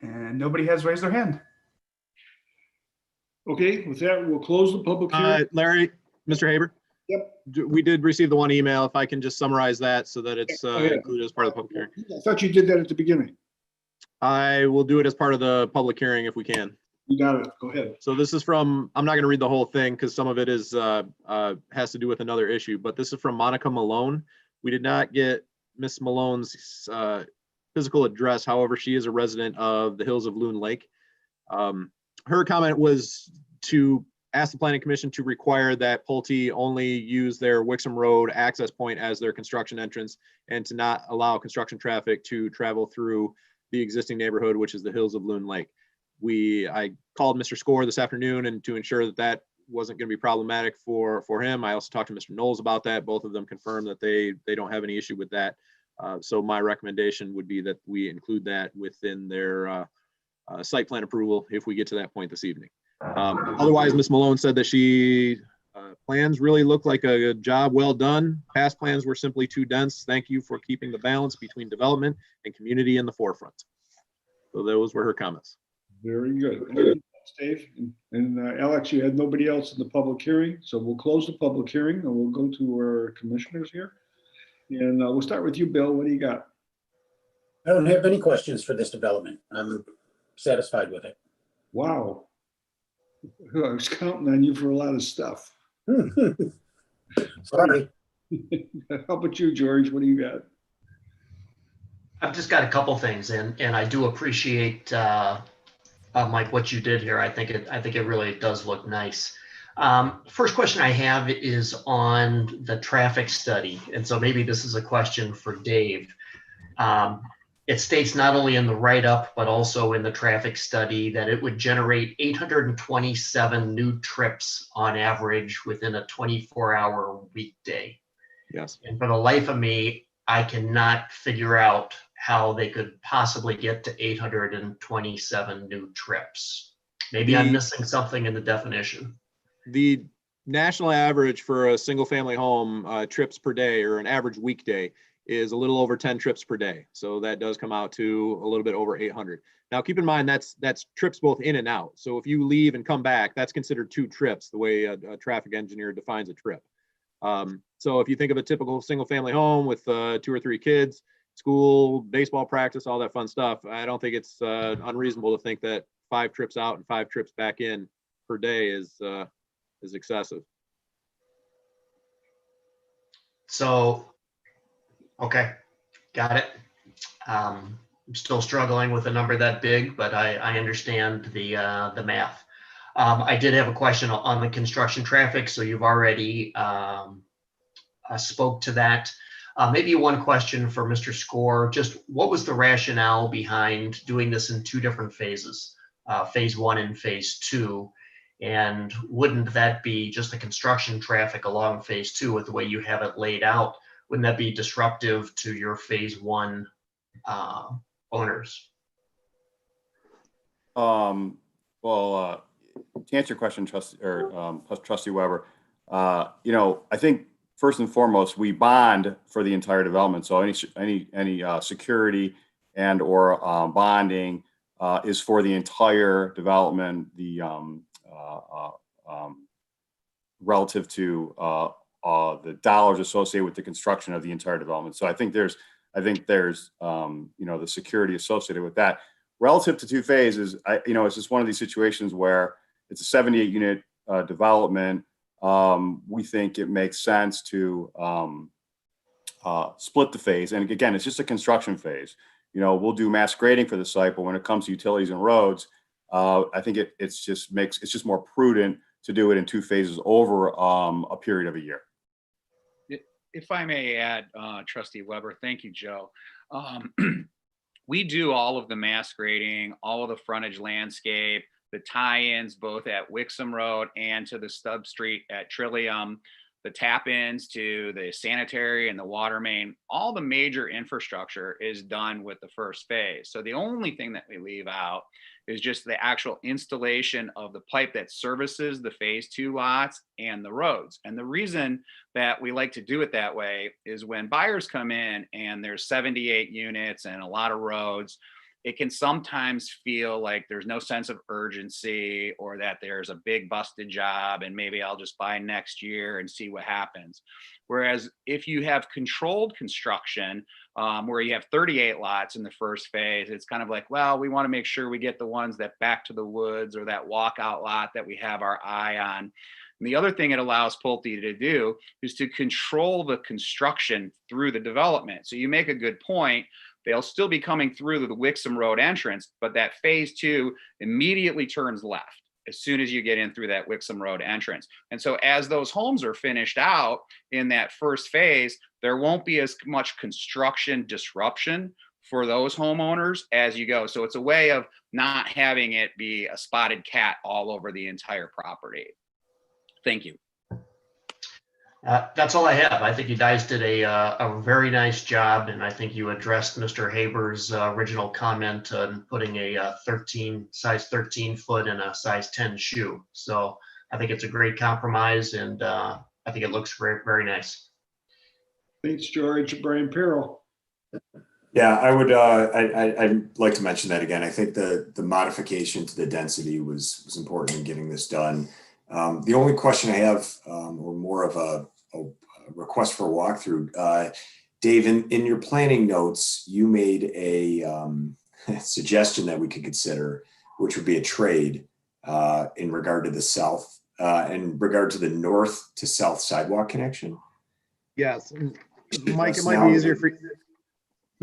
And nobody has raised their hand. Okay, with that, we'll close the public hearing. Larry, Mr. Haber? Yep. We did receive the one email. If I can just summarize that so that it's included as part of the public hearing. I thought you did that at the beginning. I will do it as part of the public hearing if we can. You got it. Go ahead. So this is from, I'm not going to read the whole thing because some of it is has to do with another issue, but this is from Monica Malone. We did not get Miss Malone's physical address. However, she is a resident of the Hills of Loon Lake. Her comment was to ask the Planning Commission to require that Pulte only use their Wixom Road access point as their construction entrance and to not allow construction traffic to travel through the existing neighborhood, which is the Hills of Loon Lake. I called Mr. Score this afternoon and to ensure that that wasn't going to be problematic for him. I also talked to Mr. Knowles about that. Both of them confirmed that they don't have any issue with that. So my recommendation would be that we include that within their site plan approval if we get to that point this evening. Otherwise, Ms. Malone said that she plans really look like a job well done. Past plans were simply too dense. Thank you for keeping the balance between development and community in the forefront. So those were her comments. Very good. Thanks, Dave. And Alex, you had nobody else in the public hearing, so we'll close the public hearing and we'll go to our commissioners here. And we'll start with you, Bill. What do you got? I don't have any questions for this development. I'm satisfied with it. Wow. I was counting on you for a lot of stuff. Sorry. How about you, George? What do you got? I've just got a couple things, and I do appreciate Mike, what you did here. I think it really does look nice. First question I have is on the traffic study, and so maybe this is a question for Dave. It states not only in the write-up, but also in the traffic study that it would generate 827 new trips on average within a 24-hour weekday. Yes. And for the life of me, I cannot figure out how they could possibly get to 827 new trips. Maybe I'm missing something in the definition. The national average for a single family home trips per day, or an average weekday, is a little over 10 trips per day. So that does come out to a little bit over 800. Now, keep in mind, that's trips both in and out. So if you leave and come back, that's considered 2 trips, the way a traffic engineer defines a trip. So if you think of a typical single family home with 2 or 3 kids, school, baseball practice, all that fun stuff, I don't think it's unreasonable to think that 5 trips out and 5 trips back in per day is excessive. So, okay, got it. I'm still struggling with a number that big, but I understand the math. I did have a question on the construction traffic, so you've already spoke to that. Maybe one question for Mr. Score, just what was the rationale behind doing this in two different phases, phase 1 and phase 2? And wouldn't that be just the construction traffic along phase 2 with the way you have it laid out? Wouldn't that be disruptive to your phase 1 owners? Well, to answer your question, Trustee Weber, I think first and foremost, we bond for the entire development. So any security and or bonding is for the entire development. Relative to the dollars associated with the construction of the entire development. So I think there's the security associated with that. Relative to two phases, it's just one of these situations where it's a 78 unit development. We think it makes sense to split the phase. And again, it's just a construction phase. We'll do mass grading for the site, but when it comes to utilities and roads, I think it's just more prudent to do it in two phases over a period of a year. If I may add, Trustee Weber, thank you, Joe. We do all of the mass grading, all of the frontage landscape, the tie-ins both at Wixom Road and to the stub street at Trillium, the tap-ins to the sanitary and the water main. All the major infrastructure is done with the first phase. So the only thing that we leave out is just the actual installation of the pipe that services the phase 2 lots and the roads. And the reason that we like to do it that way is when buyers come in and there's 78 units and a lot of roads, it can sometimes feel like there's no sense of urgency or that there's a big busted job and maybe I'll just buy next year and see what happens. Whereas if you have controlled construction, where you have 38 lots in the first phase, it's kind of like, well, we want to make sure we get the ones that back to the woods or that walkout lot that we have our eye on. And the other thing it allows Pulte to do is to control the construction through the development. So you make a good point. They'll still be coming through the Wixom Road entrance, but that phase 2 immediately turns left as soon as you get in through that Wixom Road entrance. And so as those homes are finished out in that first phase, there won't be as much construction disruption for those homeowners as you go. So it's a way of not having it be a spotted cat all over the entire property. Thank you. That's all I have. I think you guys did a very nice job, and I think you addressed Mr. Haber's original comment on putting a size 13 foot in a size 10 shoe. So I think it's a great compromise, and I think it looks very, very nice. Thanks, George. Brian Peril. Yeah, I would. I'd like to mention that again. I think the modification to the density was important in getting this done. The only question I have, or more of a request for a walkthrough, Dave, in your planning notes, you made a suggestion that we could consider, which would be a trade in regard to the south, in regard to the north to south sidewalk connection. Yes, Mike, it might be easier for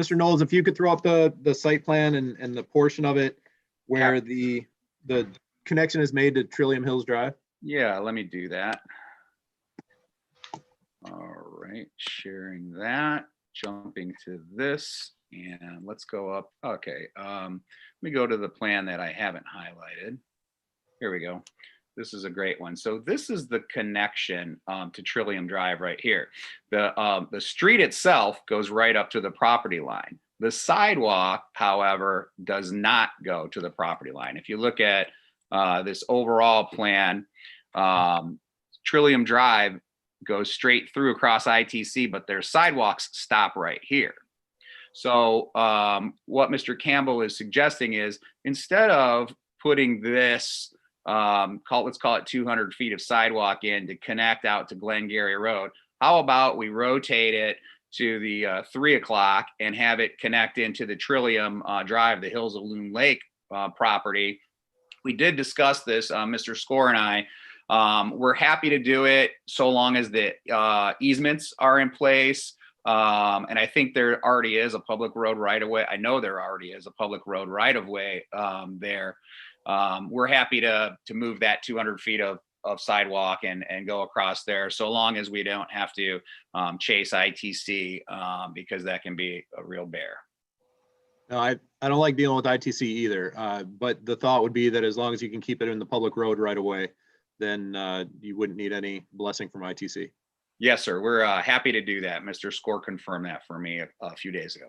Mr. Knowles, if you could throw up the site plan and the portion of it where the connection is made to Trillium Hills Drive. Yeah, let me do that. All right, sharing that, jumping to this, and let's go up. Okay, let me go to the plan that I haven't highlighted. Here we go. This is a great one. So this is the connection to Trillium Drive right here. The street itself goes right up to the property line. The sidewalk, however, does not go to the property line. If you look at this overall plan, Trillium Drive goes straight through across ITC, but their sidewalks stop right here. So what Mr. Campbell is suggesting is instead of putting this, let's call it 200 feet of sidewalk in to connect out to Glengarry Road, how about we rotate it to the 3 o'clock and have it connect into the Trillium Drive, the Hills of Loon Lake property. We did discuss this, Mr. Score and I, We're happy to do it so long as the easements are in place. And I think there already is a public road right of way. I know there already is a public road right of way there. We're happy to move that 200 feet of sidewalk and go across there, so long as we don't have to chase ITC because that can be a real bear. No, I don't like dealing with ITC either, but the thought would be that as long as you can keep it in the public road right away, then you wouldn't need any blessing from ITC. Yes, sir. We're happy to do that. Mr. Score confirmed that for me a few days ago.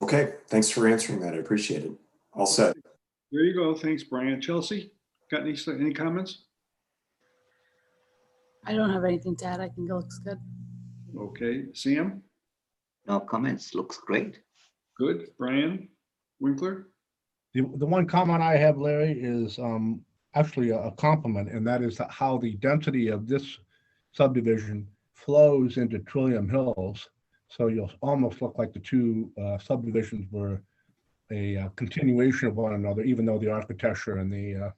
Okay, thanks for answering that. I appreciate it. All set. There you go. Thanks, Brian. Chelsea, got any comments? I don't have anything to add. I think it looks good. Okay, Sam? No comments. Looks great. Good. Brian Winkler? The one comment I have, Larry, is actually a compliment, and that is how the density of this subdivision flows into Trillium Hills. So you'll almost look like the two subdivisions were a continuation of one another, even though the architecture and the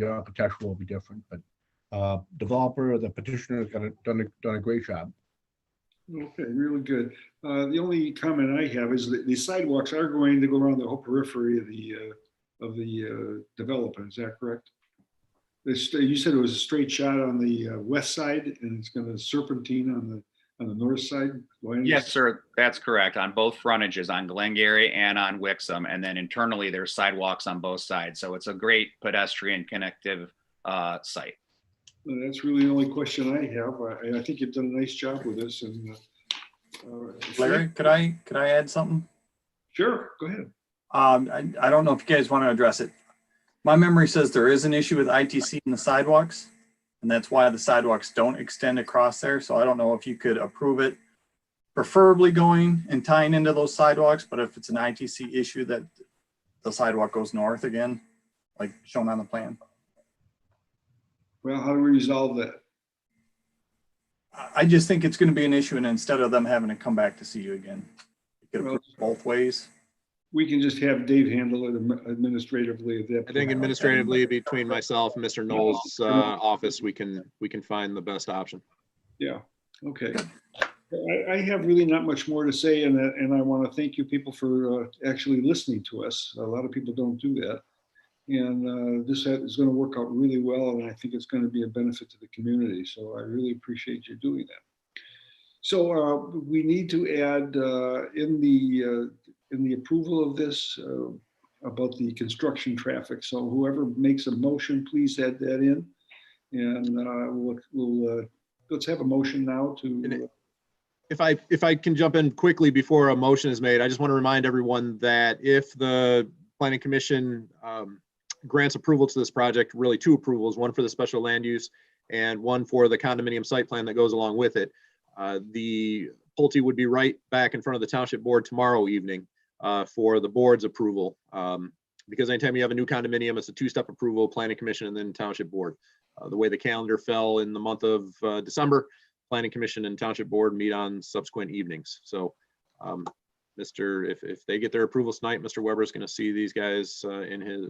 architecture will be different. But developer, the petitioner, has done a great job. Okay, really good. The only comment I have is that the sidewalks are going to go around the whole periphery of the development. Is that correct? You said it was a straight shot on the west side, and it's going to serpentine on the north side. Yes, sir. That's correct. On both frontages, on Glengarry and on Wixom, and then internally there's sidewalks on both sides. So it's a great pedestrian connective site. That's really the only question I have. I think you've done a nice job with this. And Larry, could I add something? Sure, go ahead. I don't know if you guys want to address it. My memory says there is an issue with ITC in the sidewalks, and that's why the sidewalks don't extend across there. So I don't know if you could approve it, preferably going and tying into those sidewalks, but if it's an ITC issue that the sidewalk goes north again, like shown on the plan. Well, how do we resolve that? I just think it's going to be an issue, and instead of them having to come back to see you again, you could approve both ways. We can just have Dave handle it administratively at that point. I think administratively, between myself and Mr. Knoll's office, we can find the best option. Yeah. Okay. I have really not much more to say, and I want to thank you people for actually listening to us. A lot of people don't do that, and this is going to work out really well, and I think it's going to be a benefit to the community. So I really appreciate you doing that. So we need to add in the approval of this about the construction traffic. So whoever makes a motion, please add that in, and we'll let's have a motion now to. If I can jump in quickly before a motion is made, I just want to remind everyone that if the Planning Commission grants approval to this project, really two approvals, one for the special land use and one for the condominium site plan that goes along with it, the Pulte would be right back in front of the Township Board tomorrow evening for the board's approval. Because anytime you have a new condominium, it's a two-step approval, Planning Commission and then Township Board. The way the calendar fell in the month of December, Planning Commission and Township Board meet on subsequent evenings. So if they get their approvals tonight, Mr. Weber is going to see these guys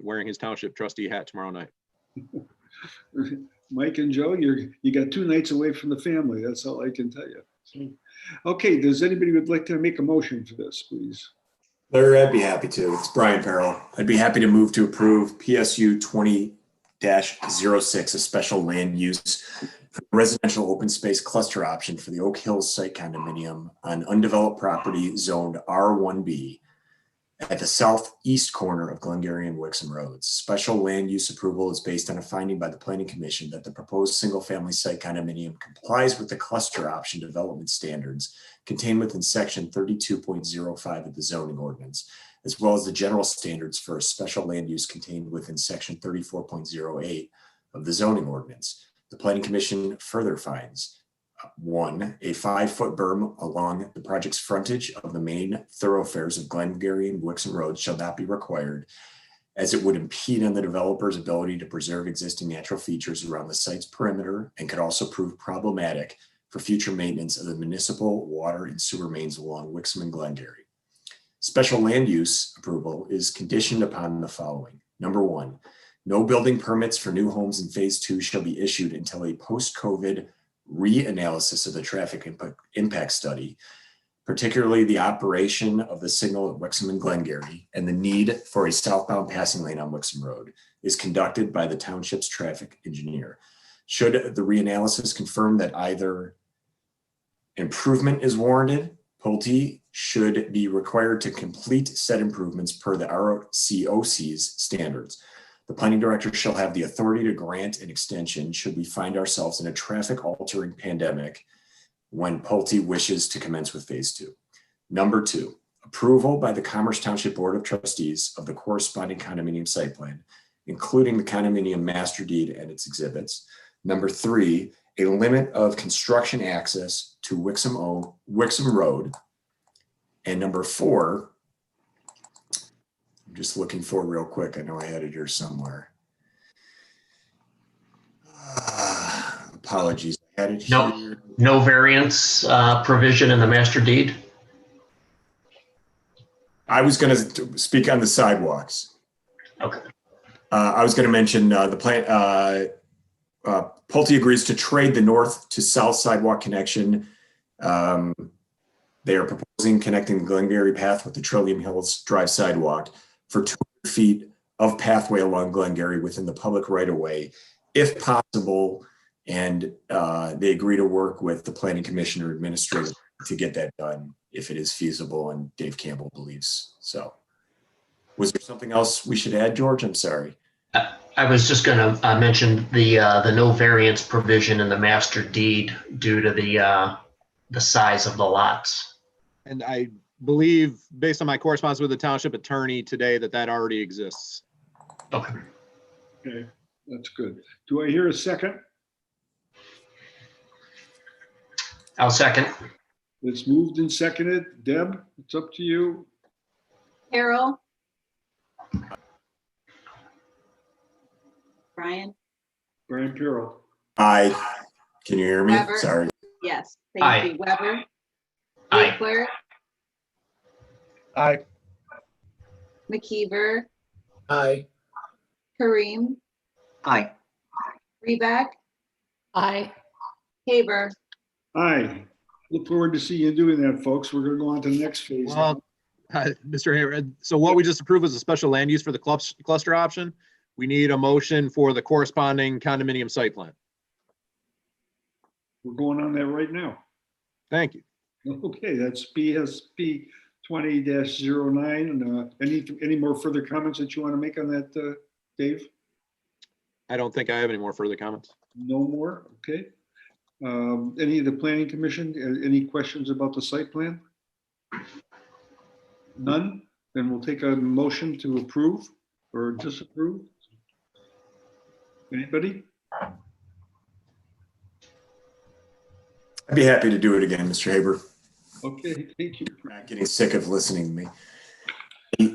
wearing his township trustee hat tomorrow night. Mike and Joe, you got 2 nights away from the family. That's all I can tell you. So, okay, does anybody would like to make a motion for this, please? Larry, I'd be happy to. It's Brian Farrell. I'd be happy to move to approve PSU 20-06, a special land use for residential open space cluster option for the Oak Hills site condominium on undeveloped property zoned R1B at the southeast corner of Glengarry and Wixom Roads. Special land use approval is based on a finding by the Planning Commission that the proposed single-family site condominium complies with the cluster option development standards contained within section 32.05 of the zoning ordinance, as well as the general standards for a special land use contained within section 34.08 of the zoning ordinance. The Planning Commission further finds 1, a 5-foot berm along the project's frontage of the main thoroughfares of Glengarry and Wixom Road shall not be required, as it would impede on the developer's ability to preserve existing natural features around the site's perimeter and could also prove problematic for future maintenance of the municipal water and sewer mains along Wixom and Glengarry. Special land use approval is conditioned upon the following. Number 1, No building permits for new homes in phase 2 shall be issued until a post-COVID reanalysis of the traffic impact study, particularly the operation of the signal at Wixom and Glengarry and the need for a southbound passing lane on Wixom Road, is conducted by the township's traffic engineer. Should the reanalysis confirm that either improvement is warranted, Pulte should be required to complete said improvements per the RCOC's standards. The planning director shall have the authority to grant an extension should we find ourselves in a traffic altering pandemic when Pulte wishes to commence with phase 2. Number 2, approval by the Commerce Township Board of Trustees of the corresponding condominium site plan, including the condominium master deed and its exhibits. Number 3, a limit of construction access to Wixom Road. And number 4, I'm just looking for real quick. I know I had it here somewhere. Apologies. I had it here. No variance provision in the master deed? I was going to speak on the sidewalks. Okay. I was going to mention the plan. Pulte agrees to trade the north to south sidewalk connection. They are proposing connecting the Glengarry path with the Trillium Hills Drive sidewalk for 200 feet of pathway along Glengarry within the public right of way, if possible. And they agree to work with the planning commission or administrator to get that done if it is feasible, and Dave Campbell believes so. Was there something else we should add, George? I'm sorry. I was just going to mention the no variance provision in the master deed due to the size of the lots. And I believe, based on my correspondence with the township attorney today, that already exists. Okay. Okay, that's good. Do I hear a second? I'll second. It's moved and seconded. Deb, it's up to you. Harold? Brian? Brian Pirro. Aye. Can you hear me? Weber? Sorry. Yes, Aye. thank you. Weber? Aye. Winkler? Aye. McKeever? Aye. Kareem? Aye. Reback? Aye. Haber? Aye. Look forward to seeing you doing that, folks. We're gonna go on to the next phase. Well, Mr. Hayward, so what we just approved is a special land use for the cluster option. We need a motion for the corresponding condominium site plan. We're going on that right now. Thank you. Okay, that's BSP 20-09. And any more further comments that you want to make on that, Dave? I don't think I have any more further comments. No more? Okay. Any of the planning commission, any questions about the site plan? None? Then we'll take a motion to approve or disapprove. Anybody? I'd be happy to do it again, Mr. Haber. Okay, thank you. Not getting sick of listening to me.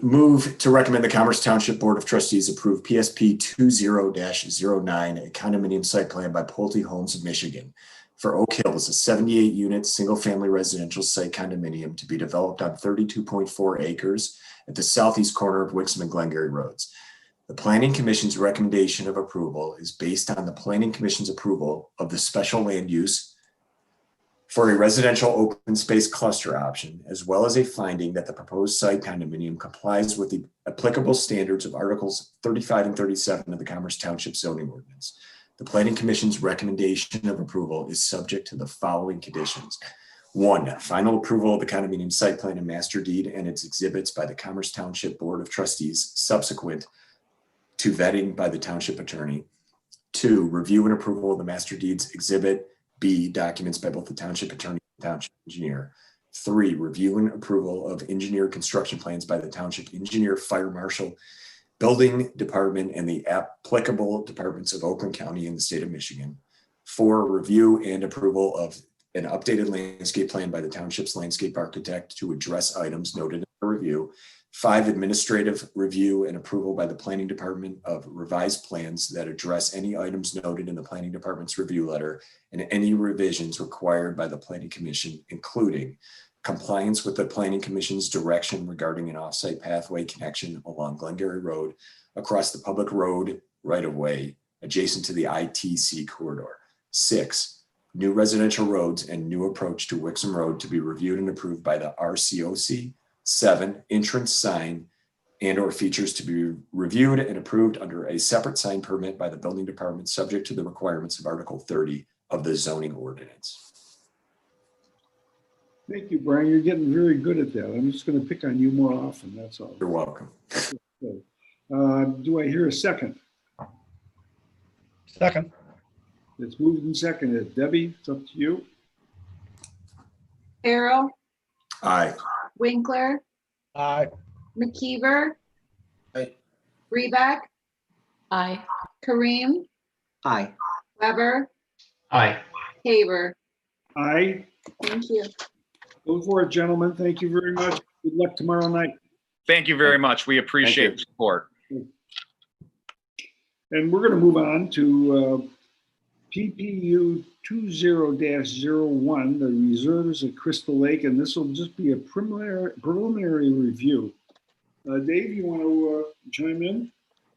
Move to recommend the Commerce Township Board of Trustees approve PSP 20-09, a condominium site plan by Pulte Homes of Michigan for Oak Hills, a 78-unit single-family residential site condominium to be developed on 32.4 acres at the southeast corner of Wixom and Glengarry Roads. The Planning Commission's recommendation of approval is based on the Planning Commission's approval of the special land use for a residential open space cluster option, as well as a finding that the proposed site condominium complies with the applicable standards of Articles 35 and 37 of the Commerce Township zoning ordinance. The Planning Commission's recommendation of approval is subject to the following conditions. 1, final approval of the condominium site plan and master deed and its exhibits by the Commerce Township Board of Trustees subsequent to vetting by the township attorney. 2, review and approval of the master deeds exhibit B, documents by both the township attorney and township engineer. 3, review and approval of engineer construction plans by the township engineer, fire marshal, building department, and the applicable departments of Oakland County in the state of Michigan. 4, review and approval of an updated landscape plan by the township's landscape architect to address items noted in the review. 5, administrative review and approval by the planning department of revised plans that address any items noted in the planning department's review letter and any revisions required by the planning commission, including compliance with the planning commission's direction regarding an offsite pathway connection along Glengarry Road across the public road right-of-way adjacent to the ITC corridor. 6, new residential roads and new approach to Wixom Road to be reviewed and approved by the RCOC. 7, entrance sign and or features to be reviewed and approved under a separate sign permit by the building department, subject to the requirements of Article 30 of the zoning ordinance. Thank you, Brian. You're getting very good at that. I'm just going to pick on you more often, that's all. You're welcome. Do I hear a second? Second. It's moved and seconded. Debbie, it's up to you. Farrell, Aye. Winkler, Aye. McKeever, Aye. Reback, Aye. Kareem, Aye. Weber, Aye. Haver. Aye. Thank you. Go for it, gentlemen. Thank you very much. Good luck tomorrow night. Thank you very much. We appreciate the support. And we're going to move on to PPU 20-01, the reserves at Crystal Lake, and this will just be a preliminary review. Dave, you want to chime in?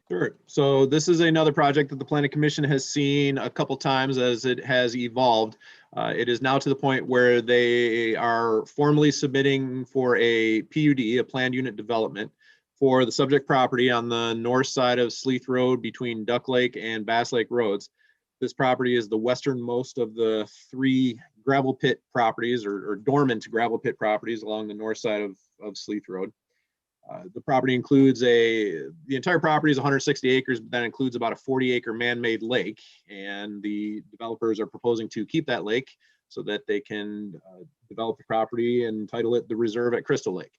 Sure. So this is another project that the Planning Commission has seen a couple times as it has evolved. It is now to the point where they are formally submitting for a PUD, a planned unit development, for the subject property on the north side of Sleeth Road between Duck Lake and Bass Lake Roads. This property is the westernmost of the 3 gravel pit properties or dormant gravel pit properties along the north side of Sleeth Road. The property includes the entire property is 160 acres, but that includes about a 40-acre man-made lake. And the developers are proposing to keep that lake so that they can develop the property and title it the Reserve at Crystal Lake.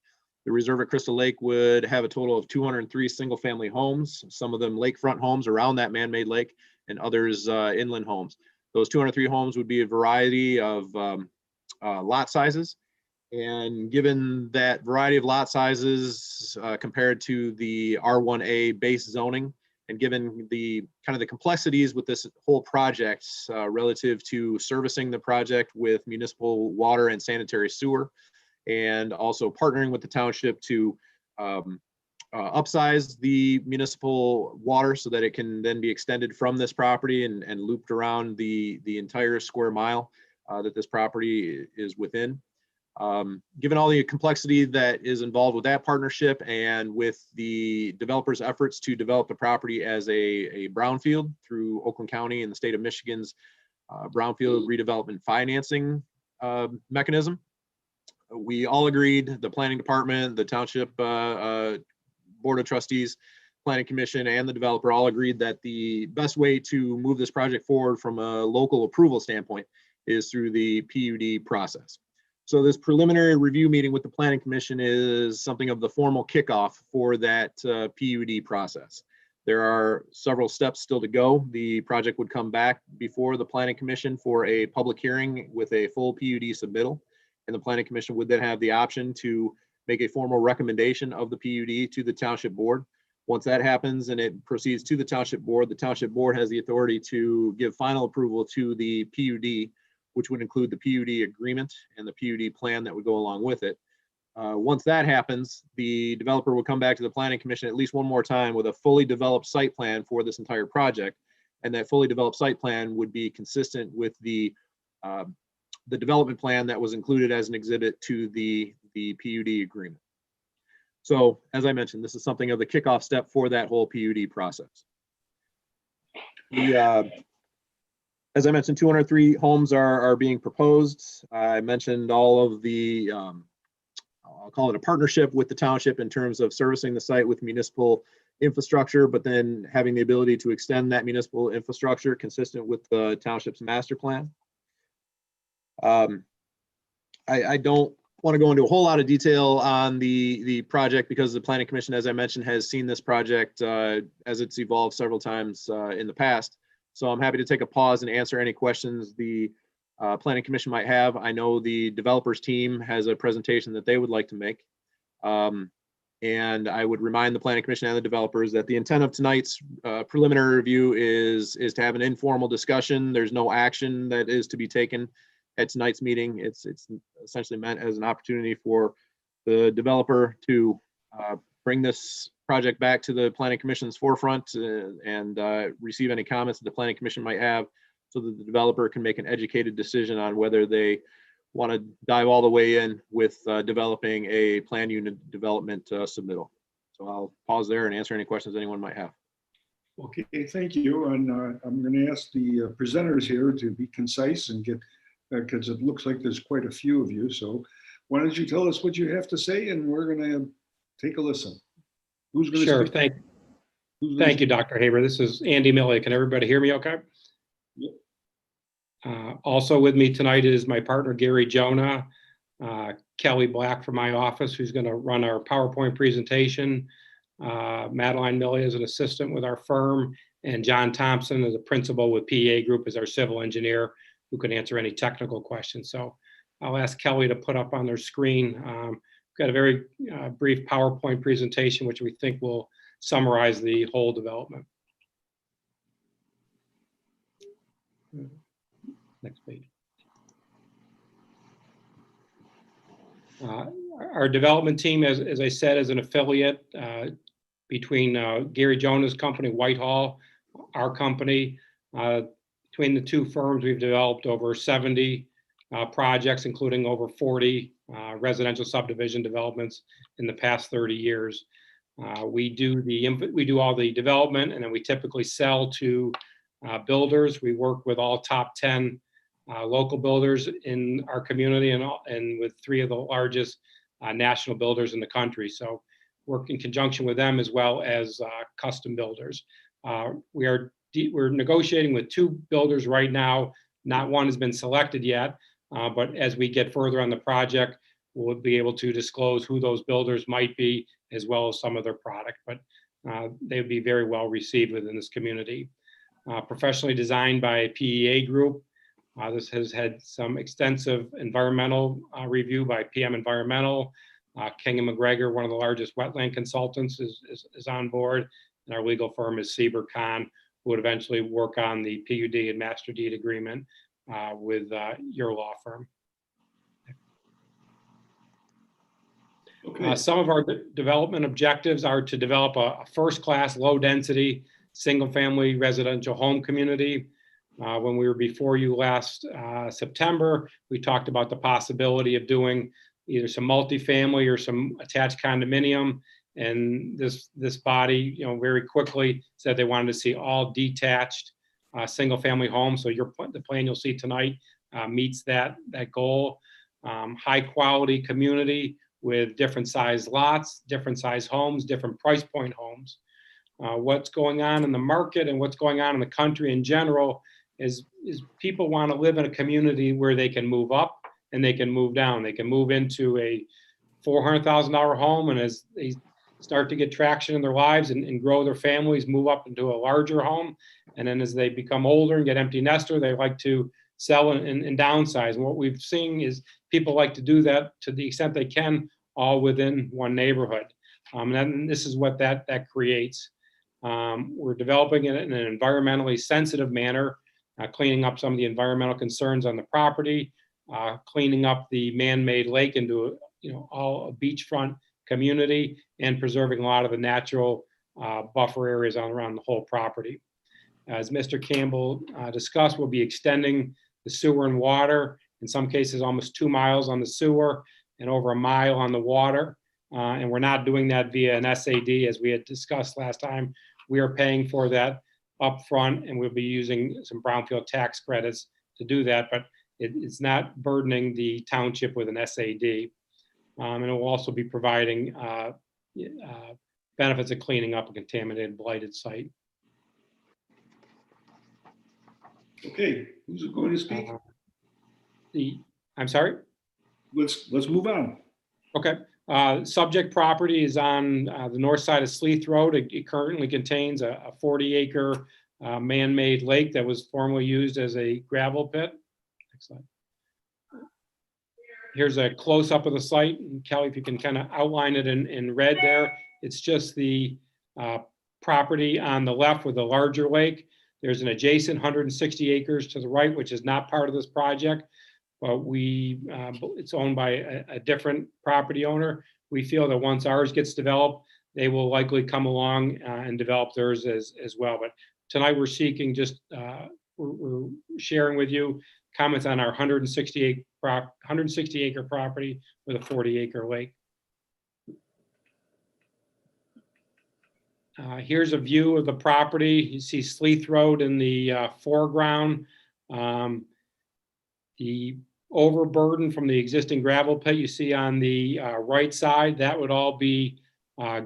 The Reserve at Crystal Lake would have a total of 203 single-family homes, some of them lakefront homes around that man-made lake, and others inland homes. Those 203 homes would be a variety of lot sizes. And given that variety of lot sizes compared to the R1A base zoning, and given the kind of the complexities with this whole project relative to servicing the project with municipal water and sanitary sewer, and also partnering with the township to upsize the municipal water so that it can then be extended from this property and looped around the entire square mile that this property is within. Given all the complexity that is involved with that partnership and with the developers' efforts to develop the property as a brownfield through Oakland County and the state of Michigan's brownfield redevelopment financing mechanism, we all agreed, the planning department, the township board of trustees, planning commission, and the developer all agreed that the best way to move this project forward from a local approval standpoint is through the PUD process. So this preliminary review meeting with the planning commission is something of the formal kickoff for that PUD process. There are several steps still to go. The project would come back before the planning commission for a public hearing with a full PUD submittal. And the planning commission would then have the option to make a formal recommendation of the PUD to the township board. Once that happens and it proceeds to the township board has the authority to give final approval to the PUD, which would include the PUD agreement and the PUD plan that would go along with it. Once that happens, the developer will come back to the planning commission at least one more time with a fully developed site plan for this entire project. And that fully developed site plan would be consistent with the development plan that was included as an exhibit to the PUD agreement. So as I mentioned, this is something of the kickoff step for that whole PUD process. As I mentioned, 203 homes are being proposed. I mentioned all of the, I'll call it a partnership with the township in terms of servicing the site with municipal infrastructure, but then having the ability to extend that municipal infrastructure consistent with the township's master plan. I don't want to go into a whole lot of detail on the project because the planning commission, as I mentioned, has seen this project as it's evolved several times in the past. So I'm happy to take a pause and answer any questions the planning commission might have. I know the developers team has a presentation that they would like to make. And I would remind the planning commission and the developers that the intent of tonight's preliminary review is to have an informal discussion. There's no action that is to be taken at tonight's meeting. It's essentially meant as an opportunity for the developer to bring this project back to the planning commission's forefront and receive any comments that the planning commission might have so that the developer can make an educated decision on whether they want to dive all the way in with developing a plan unit development submittal. So I'll pause there and answer any questions anyone might have. Okay, thank you. And I'm going to ask the presenters here to be concise and get, because it looks like there's quite a few of you. So why don't you tell us what you have to say and we're going to take a listen. Who's going to Sure, speak? thank you, Dr. Haber. This is Andy Milley. Can everybody hear me okay? Yep. Also with me tonight is my partner, Gary Jonah, Kelly Black from my office, who's going to run our PowerPoint presentation, Madeline Milley is an assistant with our firm, and John Thompson is a principal with PEA Group as our civil engineer who can answer any technical questions. So I'll ask Kelly to put up on their screen. We've got a very brief PowerPoint presentation, which we think will summarize the whole development. Next page. Our development team, as I said, is an affiliate between Gary Jonah's company, Whitehall, our company. Between the two firms, we've developed over 70 projects, including over 40 residential subdivision developments in the past 30 years. We do all the development, and then we typically sell to builders. We work with all top 10 local builders in our community and with 3 of the largest national builders in the country. So work in conjunction with them as well as custom builders. We're negotiating with 2 builders right now. Not one has been selected yet, but as we get further on the project, we'll be able to disclose who those builders might be as well as some of their product, but they would be very well received within this community. Professionally designed by PEA Group. This has had some extensive environmental review by PM Environmental. King and McGregor, one of the largest wetland consultants, is on board. And our legal firm is Sieber Kahn, who would eventually work on the PUD and master deed agreement with your law firm. Okay. Some of our development objectives are to develop a first-class, low-density, single-family residential home community. When we were before you last September, we talked about the possibility of doing either some multifamily or some attached condominium. And this body, very quickly said they wanted to see all detached single-family homes. So the plan you'll see tonight meets that goal. High-quality community with different size lots, different size homes, different price point homes. What's going on in the market and what's going on in the country in general is people want to live in a community where they can move up and they can move down. They can move into a $400,000 home, and as they start to get traction in their lives and grow their families, move up into a larger home. And then as they become older and get empty nester, they like to sell and downsize. And what we've seen is people like to do that to the extent they can, all within one neighborhood. And this is what that creates. We're developing it in an environmentally sensitive manner, cleaning up some of the environmental concerns on the property, cleaning up the man-made lake into all a beachfront community, and preserving a lot of the natural buffer areas around the whole property. As Mr. Campbell discussed, we'll be extending the sewer and water, in some cases almost 2 miles on the sewer and over 1 mile on the water. And we're not doing that via an SAD as we had discussed last time. We are paying for that upfront, and we'll be using some brownfield tax credits to do that, but it's not burdening the township with an SAD. And it will also be providing benefits of cleaning up a contaminated, blighted site. Okay, who's going to speak? I'm sorry? Let's move on. Okay. Subject property is on the north side of Sleeth Road. It currently contains a 40-acre man-made lake that was formerly used as a gravel pit. Next slide. Here's a close-up of the site. And Kelly, if you can kind of outline it in red there. It's just the property on the left with the larger lake. There's an adjacent 160 acres to the right, which is not part of this project, but it's owned by a different property owner. We feel that once ours gets developed, they will likely come along and develop theirs as well. But tonight we're seeking just, we're sharing with you comments on our 160 acre property with a 40-acre lake. Here's a view of the property. You see Sleeth Road in the foreground. The overburden from the existing gravel pit you see on the right side, that would all be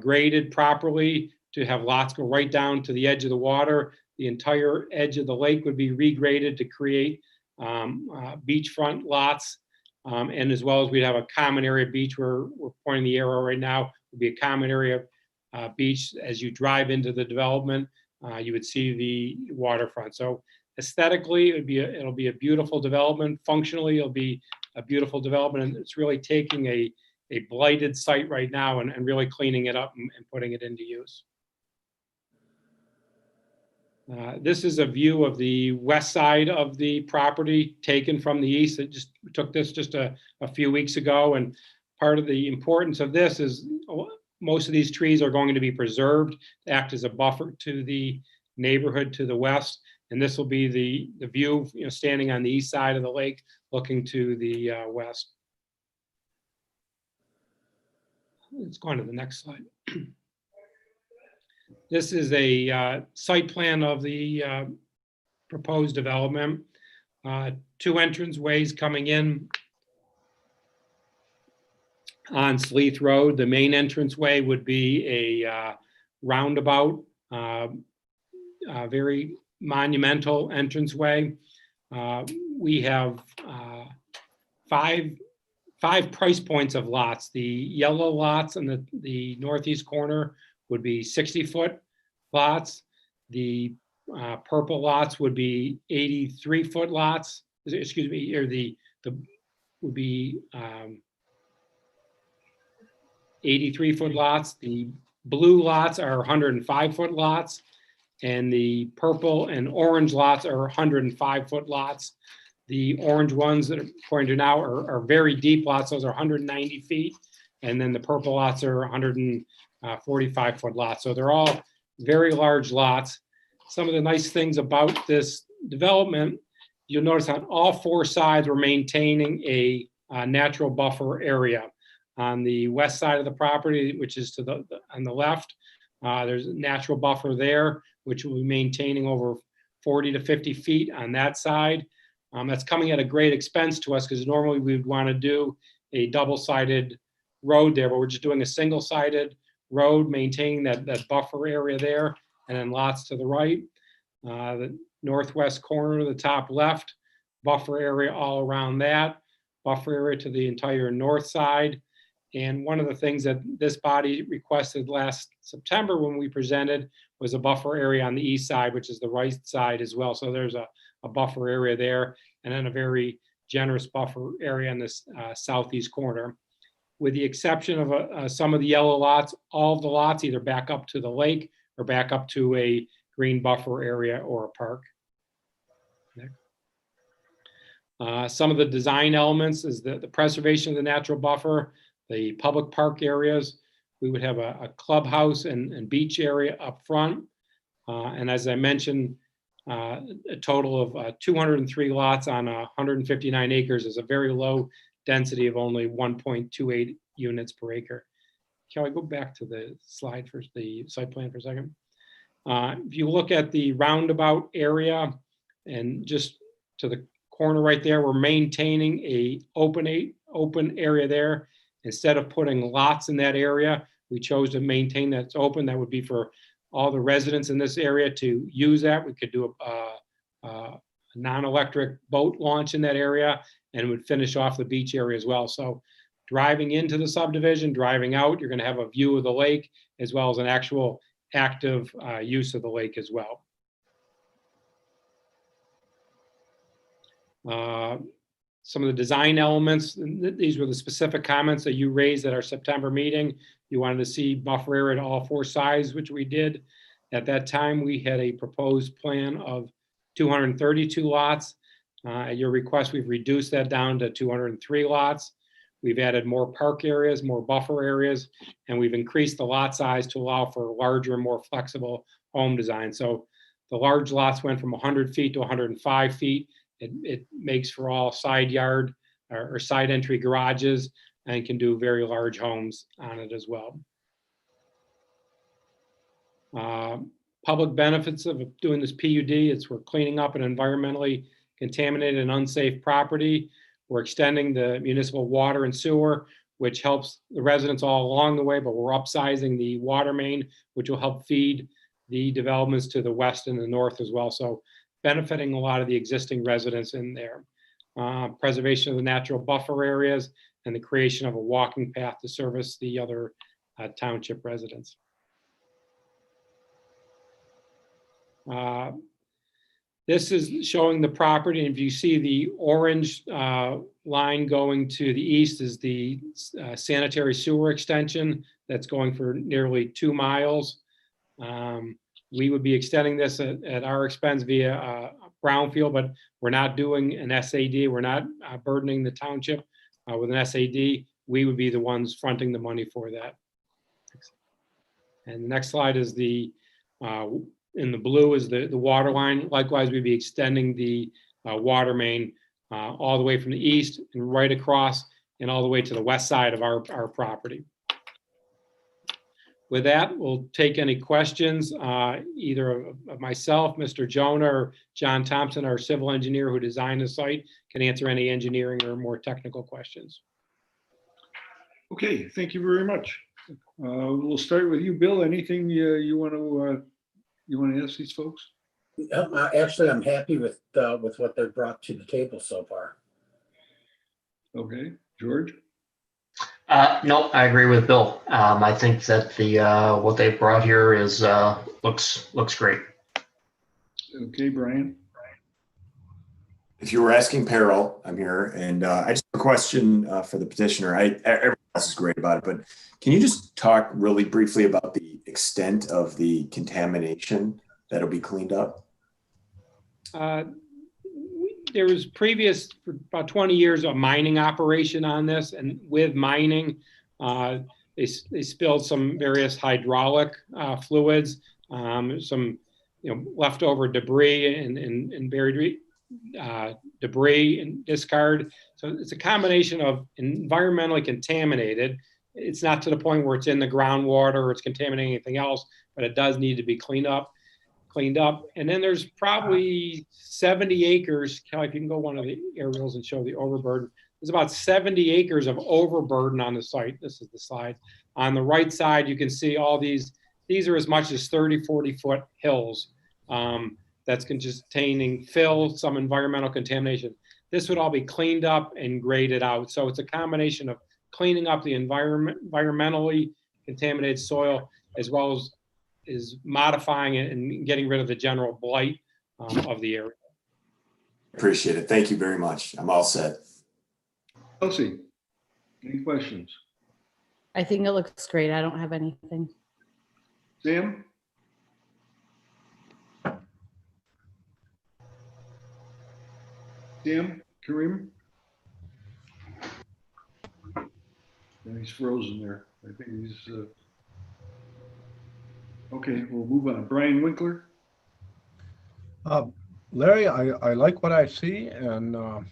graded properly to have lots go right down to the edge of the water. The entire edge of the lake would be regraded to create beachfront lots. And as well as we'd have a common area beach where we're pointing the arrow right now, would be a common area beach. As you drive into the development, you would see the waterfront. So aesthetically, it'll be a beautiful development. Functionally, it'll be a beautiful development, and it's really taking a blighted site right now and really cleaning it up and putting it into use. This is a view of the west side of the property taken from the east. It just took this just a few weeks ago, and part of the importance of this is most of these trees are going to be preserved to act as a buffer to the neighborhood to the west. And this will be the view, standing on the east side of the lake, looking to the west. Let's go on to the next slide. This is a site plan of the proposed development. 2 entrance ways coming in on Sleeth Road. The main entranceway would be a roundabout, very monumental entranceway. We have 5 price points of lots. The yellow lots in the northeast corner would be 60-foot lots. The purple lots would be 83-foot lots. Excuse me, or the would be 83-foot lots. The blue lots are 105-foot lots, and the purple and orange lots are 105-foot lots. The orange ones that are pointed now are very deep lots. Those are 190 feet. And then the purple lots are 145-foot lots. So they're all very large lots. Some of the nice things about this development, you'll notice on all 4 sides, we're maintaining a natural buffer area. On the west side of the property, which is on the left, there's a natural buffer there, which we'll be maintaining over 40 to 50 feet on that side. That's coming at a great expense to us because normally we'd want to do a double-sided road there, but we're just doing a single-sided road, maintaining that buffer area there, and then lots to the right. The northwest corner, the top left, buffer area all around that, buffer area to the entire north side. And one of the things that this body requested last September when we presented was a buffer area on the east side, which is the right side as well. So there's a buffer area there, and then a very generous buffer area in this southeast corner. With the exception of some of the yellow lots, all of the lots either back up to the lake or back up to a green buffer area or a park. Some of the design elements is the preservation of the natural buffer, the public park areas. We would have a clubhouse and beach area up front. And as I mentioned, a total of 203 lots on 159 acres is a very low density of only 1.28 units per acre. Can I go back to the slide for the site plan for a second? If you look at the roundabout area and just to the corner right there, we're maintaining a open area there. Instead of putting lots in that area, we chose to maintain that's open. That would be for all the residents in this area to use that. We could do a non-electric boat launch in that area, and it would finish off the beach area as well. So driving into the subdivision, driving out, you're going to have a view of the lake as well as an actual active use of the lake as well. Some of the design elements, these were the specific comments that you raised at our September meeting. You wanted to see buffer area at all 4 sides, which we did. At that time, we had a proposed plan of 232 lots. At your request, we've reduced that down to 203 lots. We've added more park areas, more buffer areas, and we've increased the lot size to allow for larger, more flexible home design. So the large lots went from 100 feet to 105 feet. It makes for all side yard or side entry garages and can do very large homes on it as well. Public benefits of doing this PUD, we're cleaning up an environmentally contaminated and unsafe property. We're extending the municipal water and sewer, which helps the residents all along the way, but we're upsizing the water main, which will help feed the developments to the west and the north as well. So benefiting a lot of the existing residents in there. Preservation of the natural buffer areas and the creation of a walking path to service the other township residents. This is showing the property. And if you see the orange line going to the east is the sanitary sewer extension that's going for nearly 2 miles. We would be extending this at our expense via brownfield, but we're not doing an SAD. We're not burdening the township with an SAD. We would be the ones fronting the money for that. And the next slide is the, in the blue is the water line. Likewise, we'd be extending the water main all the way from the east and right across and all the way to the west side of our property. With that, we'll take any questions, either of myself, Mr. Jonah, or John Thompson, our civil engineer who designed the site, can answer any engineering or more technical questions. Okay, thank you very much. We'll start with you, Bill. Anything you want to ask these folks? Actually, I'm happy with what they've brought to the table so far. Okay, George? No, I agree with Bill. I think that the what they brought here is looks great. Okay, Brian. If you were asking Peril, I'm here, and I just have a question for the petitioner. Everyone else is great about it, but can you just talk really briefly about the extent of the contamination that'll be cleaned up? There was previous, for about 20 years, a mining operation on this, and with mining, they spilled some various hydraulic fluids, some leftover debris and buried debris and discard. So it's a combination of environmentally contaminated. It's not to the point where it's in the groundwater or it's contaminating anything else, but it does need to be cleaned up. And then there's probably 70 acres. Kelly, if you can go one of the aerials and show the overburden. There's about 70 acres of overburden on the site. This is the slide. On the right side, you can see all these are as much as 30, 40-foot hills that's containing fill, some environmental contamination. This would all be cleaned up and graded out. So it's a combination of cleaning up the environmentally contaminated soil, as well as modifying it and getting rid of the general blight of the area. Appreciate it. Thank you very much. I'm all set. Elsie, any questions? I think it looks great. I don't have anything. Sam? Sam? Kareem? Yeah, he's frozen there. I think he's... Okay, we'll move on. Brian Winkler? Larry, I like what I see, and I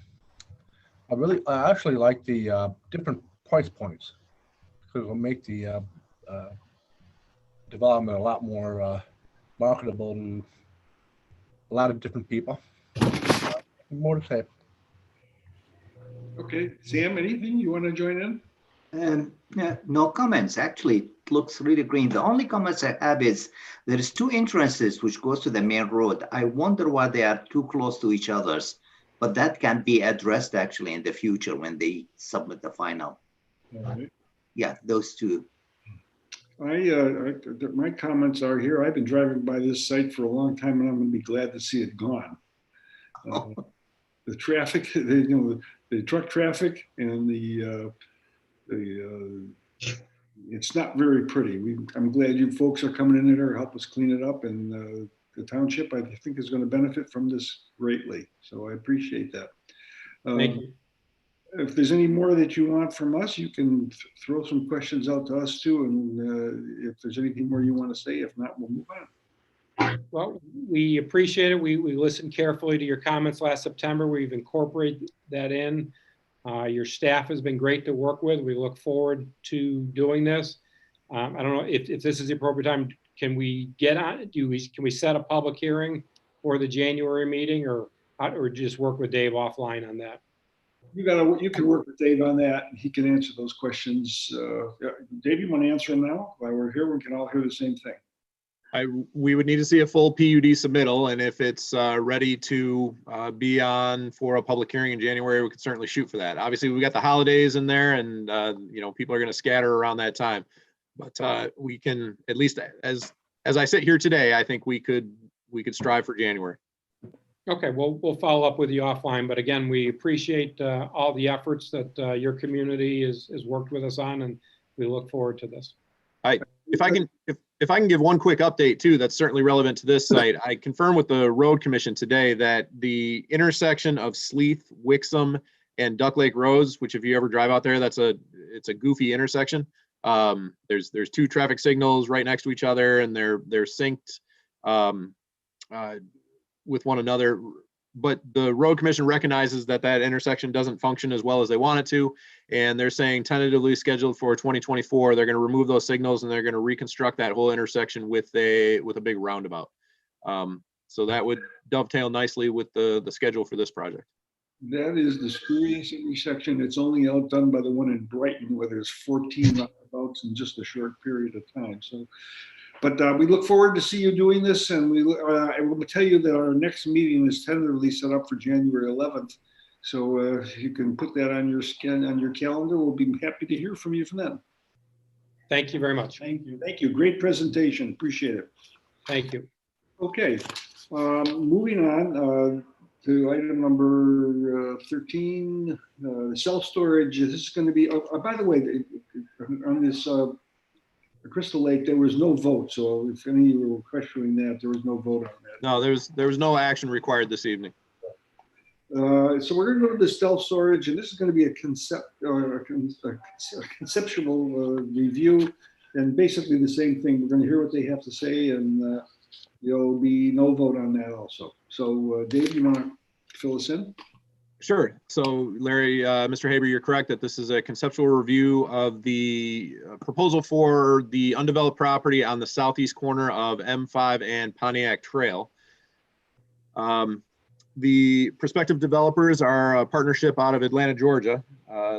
actually like the different price points, because it'll make the development a lot more marketable to a lot of different people. More to say. Okay, Sam, anything you want to join in? No comments. Actually, it looks really green. The only comments I have is there is 2 entrances which goes to the main road. I wonder why they are too close to each other's, but that can be addressed actually in the future when they submit the final. All right. Yeah, those 2. My comments are here. I've been driving by this site for a long time, and I'm going to be glad to see it gone. The traffic, the truck traffic, and it's not very pretty. I'm glad you folks are coming in there to help us clean it up, and the township, I think, is going to benefit from this greatly. So I appreciate that. Thank you. If there's any more that you want from us, you can throw some questions out to us too. And if there's anything more you want to say, if not, we'll move on. Well, we appreciate it. We listened carefully to your comments last September. We've incorporated that in. Your staff has been great to work with. We look forward to doing this. I don't know if this is the appropriate time. Can we get on? Can we set a public hearing for the January meeting, or just work with Dave offline on that? You can work with Dave on that. He can answer those questions. Dave, you want to answer them now? While we're here, we can all hear the same thing. We would need to see a full PUD submittal, and if it's ready to be on for a public hearing in January, we could certainly shoot for that. Obviously, we got the holidays in there, and people are going to scatter around that time. But we can, at least as I sit here today, I think we could strive for January. Okay, we'll follow up with you offline. But again, we appreciate all the efforts that your community has worked with us on, and we look forward to this. If I can give one quick update too, that's certainly relevant to this site. I confirmed with the road commission today that the intersection of Sleeth, Wixom, and Duck Lake Roads, which if you ever drive out there, it's a goofy intersection. There's two traffic signals right next to each other, and they're synced with one another. But the road commission recognizes that intersection doesn't function as well as they want it to, and they're saying tentatively scheduled for 2024. They're going to remove those signals, and they're going to reconstruct that whole intersection with a big roundabout. So that would dovetail nicely with the schedule for this project. That is the screwiest intersection. It's only outdone by the one in Brighton, where there's 14 roundabouts in just a short period of time. So, but we look forward to see you doing this, and I will tell you that our next meeting is tentatively set up for January 11th. So you can put that on your calendar. We'll be happy to hear from you from then. Thank you very much. Thank you. Thank you. Great presentation. Appreciate it. Thank you. Okay, moving on to item number 13, self-storage. This is going to be, by the way, on this Crystal Lake, there was no vote. So if any of you were questioning that, there was no vote on that. No, there was no action required this evening. So we're going to go to the self-storage, and this is going to be a conceptual review, and basically the same thing. We're going to hear what they have to say, and there'll be no vote on that also. So Dave, you want to fill us in? Sure. So Larry, Mr. Haber, you're correct that this is a conceptual review of the proposal for the undeveloped property on the southeast corner of M5 and Pontiac Trail. The prospective developers are a partnership out of Atlanta, Georgia,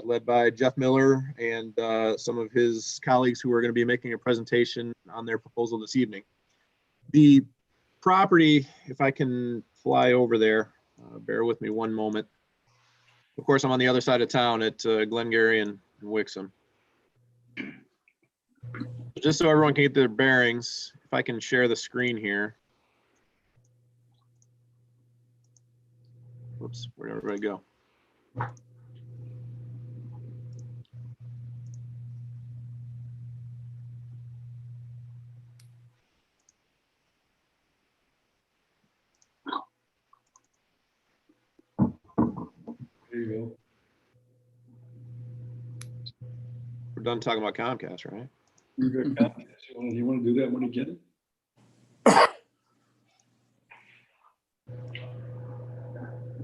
led by Jeff Miller and some of his colleagues who are going to be making a presentation on their proposal this evening. The property, if I can fly over there, bear with me one moment. Of course, I'm on the other side of town at Glengarry and Wixom. Just so everyone can get their bearings, if I can share the screen here. Whoops, where'd everybody go? There you go. We're done talking about Comcast, right? You want to do that one again?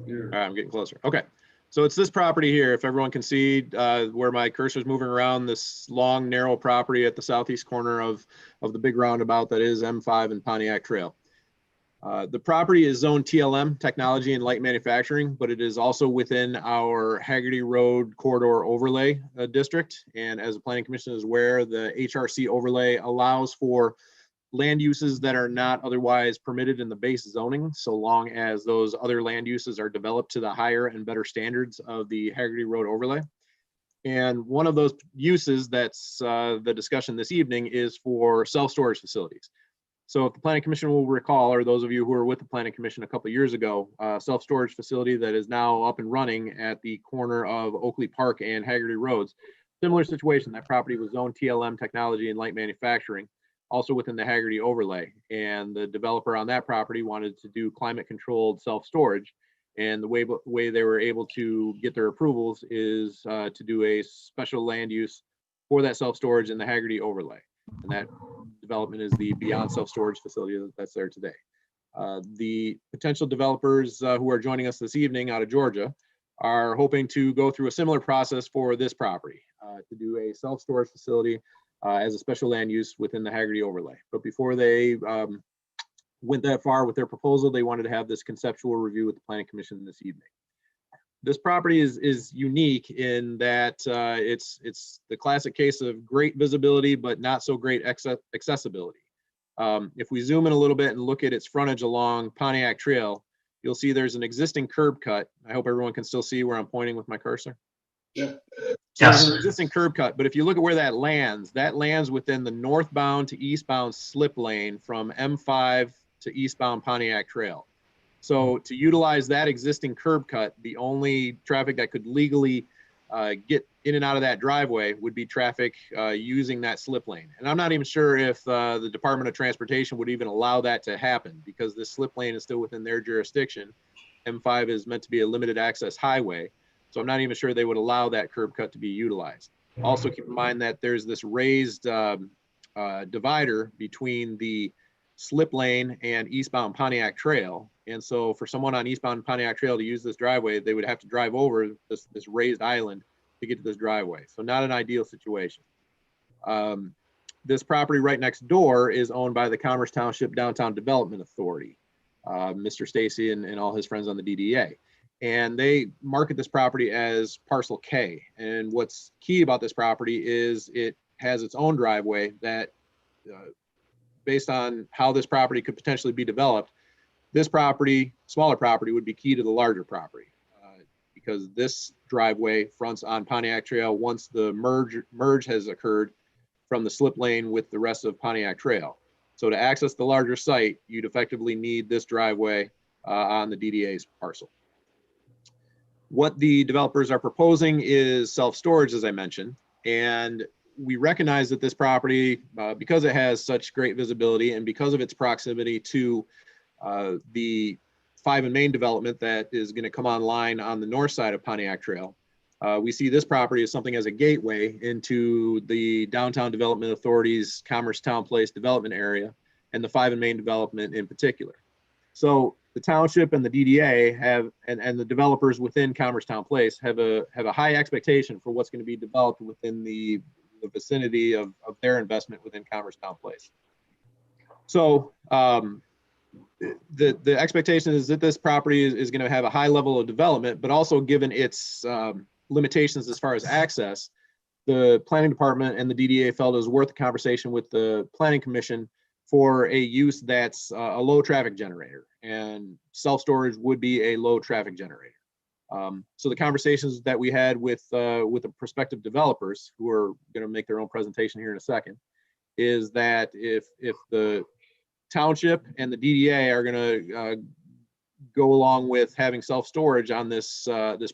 All right, I'm getting closer. Okay, so it's this property here. If everyone can see where my cursor is moving around, this long, narrow property at the southeast corner of the big roundabout that is M5 and Pontiac Trail. The property is zoned TLM, Technology and Light Manufacturing, but it is also within our Haggerty Road Corridor Overlay District. And as the Planning Commission is aware, the HRC overlay allows for land uses that are not otherwise permitted in the base zoning, so long as those other land uses are developed to the higher and better standards of the Haggerty Road overlay. And one of those uses that's the discussion this evening is for self-storage facilities. So if the Planning Commission will recall, or those of you who were with the Planning Commission a couple of years ago, self-storage facility that is now up and running at the corner of Oakley Park and Haggerty Roads. Similar situation, that property was zoned TLM, Technology and Light Manufacturing, also within the Haggerty overlay. And the developer on that property wanted to do climate controlled self-storage. And the way they were able to get their approvals is to do a special land use for that self-storage in the Haggerty overlay. And that development is the Beyond Self-Storage facility that's there today. The potential developers who are joining us this evening out of Georgia are hoping to go through a similar process for this property, to do a self-storage facility as a special land use within the Haggerty overlay. But before they went that far with their proposal, they wanted to have this conceptual review with the Planning Commission this evening. This property is unique in that it's the classic case of great visibility, but not so great accessibility. If we zoom in a little bit and look at its frontage along Pontiac Trail, you'll see there's an existing curb cut. I hope everyone can still see where I'm pointing with my cursor. Yeah. So there's an existing curb cut, but if you look at where that lands within the northbound to eastbound slip lane from M5 to eastbound Pontiac Trail. So to utilize that existing curb cut, the only traffic that could legally get in and out of that driveway would be traffic using that slip lane. And I'm not even sure if the Department of Transportation would even allow that to happen, because this slip lane is still within their jurisdiction. M5 is meant to be a limited access highway. So I'm not even sure they would allow that curb cut to be utilized. Also keep in mind that there's this raised divider between the slip lane and eastbound Pontiac Trail. And so for someone on eastbound Pontiac Trail to use this driveway, they would have to drive over this raised island to get to this driveway. So not an ideal situation. This property right next door is owned by the Commerce Township Downtown Development Authority, Mr. Stacy and all his friends on the DDA. And they market this property as Parcel K. And what's key about this property is it has its own driveway that, based on how this property could potentially be developed, this property, smaller property, would be key to the larger property, because this driveway fronts on Pontiac Trail once the merge has occurred from the slip lane with the rest of Pontiac Trail. So to access the larger site, you'd effectively need this driveway on the DDA's parcel. What the developers are proposing is self-storage, as I mentioned, and we recognize that this property, because it has such great visibility and because of its proximity to the 5 and Main development that is going to come online on the north side of Pontiac Trail, we see this property as something as a gateway into the Downtown Development Authority's Commerce Town Place development area, and the 5 and Main development in particular. So the township and the DDA have, and the developers within Commerce Town Place have a high expectation for what's going to be developed within the vicinity of their investment within Commerce Town Place. So the expectation is that this property is going to have a high level of development, but also given its limitations as far as access, the planning department and the DDA felt it was worth a conversation with the planning commission for a use that's a low traffic generator, and self-storage would be a low traffic generator. So the conversations that we had with the prospective developers, who are going to make their own presentation here in a second, is that if the township and the DDA are going to go along with having self-storage on this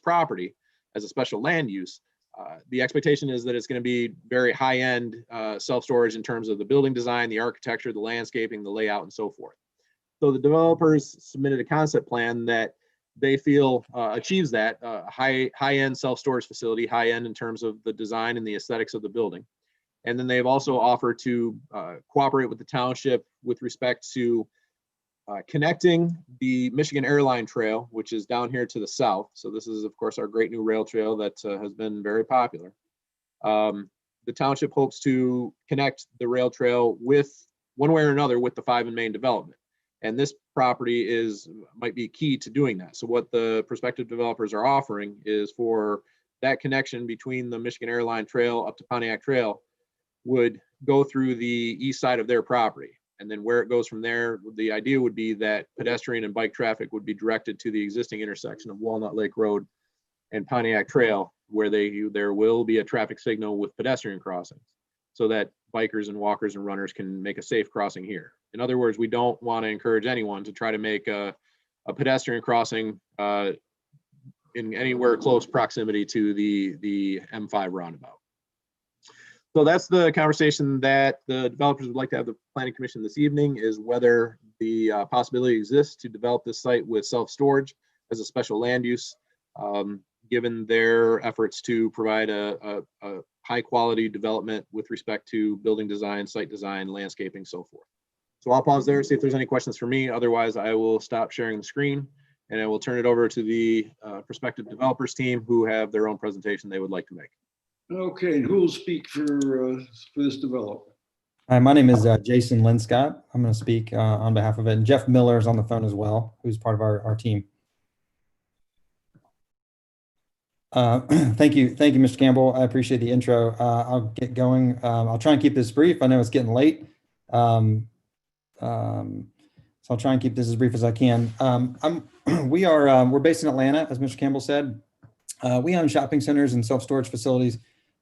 property as a special land use, the expectation is that it's going to be very high-end self-storage in terms of the building design, the architecture, the landscaping, the layout, and so forth. So the developers submitted a concept plan that they feel achieves that high-end self-storage facility, high-end in terms of the design and the aesthetics of the building. And then they've also offered to cooperate with the township with respect to connecting the Michigan Airline Trail, which is down here to the south. So this is, of course, our great new rail trail that has been very popular. The township hopes to connect the rail trail with, one way or another, with the 5 and Main development. And this property might be key to doing that. So what the prospective developers are offering is for that connection between the Michigan Airline Trail up to Pontiac Trail would go through the east side of their property. And then where it goes from there, the idea would be that pedestrian and bike traffic would be directed to the existing intersection of Walnut Lake Road and Pontiac Trail, where there will be a traffic signal with pedestrian crossings, so that bikers and walkers and runners can make a safe crossing here. In other words, we don't want to encourage anyone to try to make a pedestrian crossing in anywhere close proximity to the M5 roundabout. So that's the conversation that the developers would like to have the Planning Commission this evening, is whether the possibility exists to develop this site with self-storage as a special land use, given their efforts to provide a high quality development with respect to building design, site design, landscaping, so forth. So I'll pause there, see if there's any questions for me. Otherwise, I will stop sharing the screen and I will turn it over to the prospective developers team who have their own presentation they would like to make. Okay, and who will speak for this development? Hi, my name is Jason Linscott. I'm going to speak on behalf of it. And Jeff Miller is on the phone as well, who's part of our team. Thank you, Mr. Campbell. I appreciate the intro. I'll get going. I'll try and keep this brief. I know it's getting late. So I'll try and keep this as brief as I can. We're based in Atlanta, as Mr. Campbell said. We own shopping centers and self-storage facilities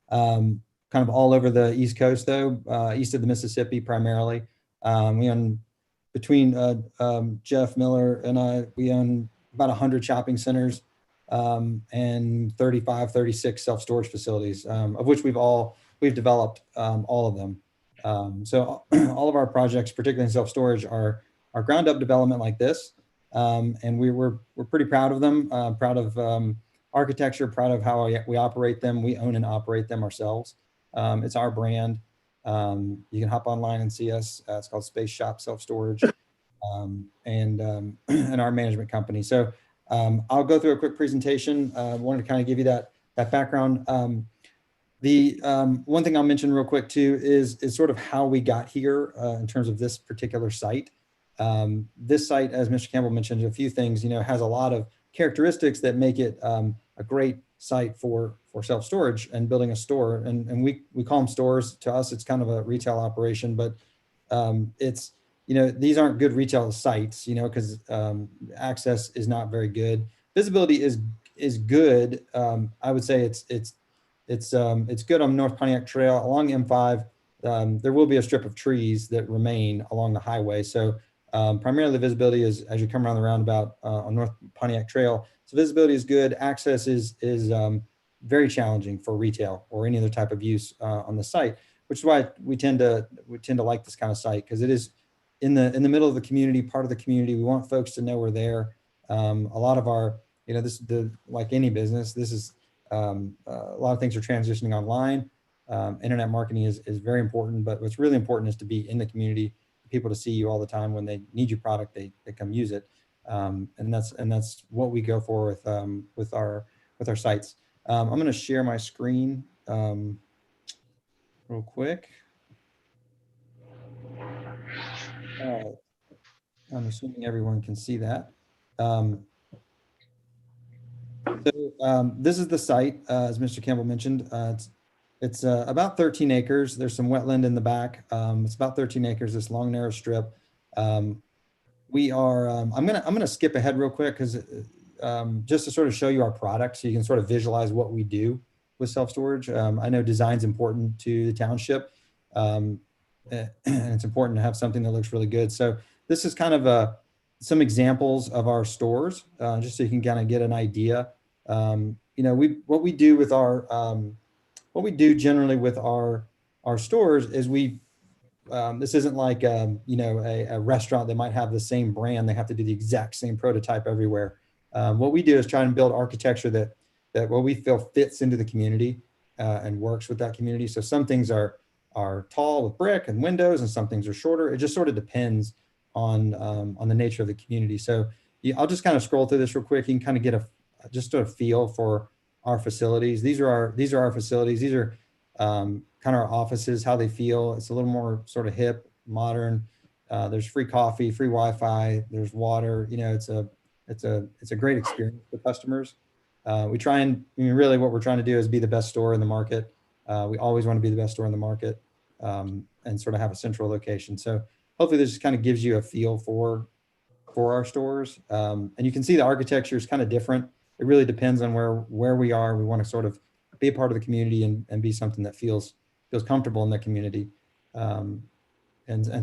kind of all over the East Coast, though, east of the Mississippi primarily. We own, between Jeff Miller and I, we own about 100 shopping centers and 36 self-storage facilities, of which we've developed all of them. So all of our projects, particularly in self-storage, are ground up development like this. And we're pretty proud of them, proud of architecture, proud of how we operate them. We own and operate them ourselves. It's our brand. You can hop online and see us. It's called Space Shop Self-Storage and our management company. So I'll go through a quick presentation. Wanted to kind of give you that background. The one thing I'll mention real quick too is sort of how we got here in terms of this particular site. This site, as Mr. Campbell mentioned, a few things, has a lot of characteristics that make it a great site for self-storage and building a store. And we call them stores. To us, it's kind of a retail operation, but it's, these aren't good retail sites, because access is not very good. Visibility is good. I would say it's good on North Pontiac Trail along M5. There will be a strip of trees that remain along the highway. So primarily the visibility is as you come around the roundabout on North Pontiac Trail. So visibility is good. Access is very challenging for retail or any other type of use on the site, which is why we tend to like this kind of site, because it is in the middle of the community, part of the community. We want folks to know we're there. A lot of our, like any business, this is a lot of things are transitioning online. Internet marketing is very important, but what's really important is to be in the community, people to see you all the time. When they need your product, they come use it. And that's what we go for with our sites. I'm going to share my screen real quick. I'm assuming everyone can see that. This is the site, as Mr. Campbell mentioned. It's about 13 acres. There's some wetland in the back. It's about 13 acres, this long, narrow strip. We are, I'm gonna skip ahead real quick because just to sort of show you our product so you can sort of visualize what we do with self-storage. I know design's important to the township, and it's important to have something that looks really good. So this is kind of some examples of our stores, just so you can kind of get an idea. What we do with what we do generally with our stores is this isn't like a restaurant that might have the same brand. They have to do the exact same prototype everywhere. What we do is try and build architecture that what we feel fits into the community and works with that community. So some things are tall with brick and windows, and some things are shorter. It just sort of depends on the nature of the community. So I'll just kind of scroll through this real quick. You can kind of get just a feel for our facilities. These are our facilities. These are kind of our offices, how they feel. It's a little more sort of hip, modern. There's free coffee, free Wi-Fi. There's water. It's a great experience for customers. We try and really what we're trying to do is be the best store in the market. We always want to be the best store in the market and sort of have a central location. So hopefully this just kind of gives you a feel for our stores. And you can see the architecture is kind of different. It really depends on where we are. We want to sort of be a part of the community and be something that feels comfortable in the community. And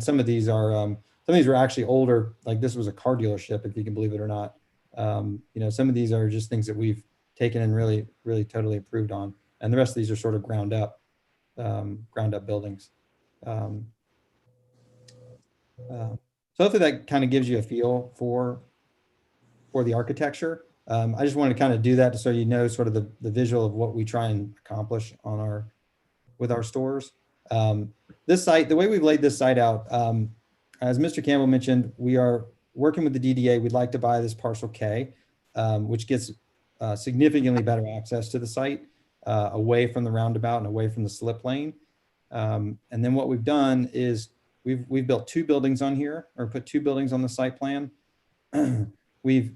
some of these were actually older. Like this was a car dealership, if you can believe it or not. Some of these are just things that we've taken and really, really totally improved on. And the rest of these are sort of ground up buildings. So hopefully that kind of gives you a feel for the architecture. I just wanted to kind of do that so you know sort of the visual of what we try and accomplish on with our stores. This site, the way we've laid this site out, as Mr. Campbell mentioned, we are working with the DDA. We'd like to buy this parcel K, which gets significantly better access to the site, away from the roundabout and away from the slip lane. And then what we've done is we've built 2 buildings on here, or put 2 buildings on the site plan. We've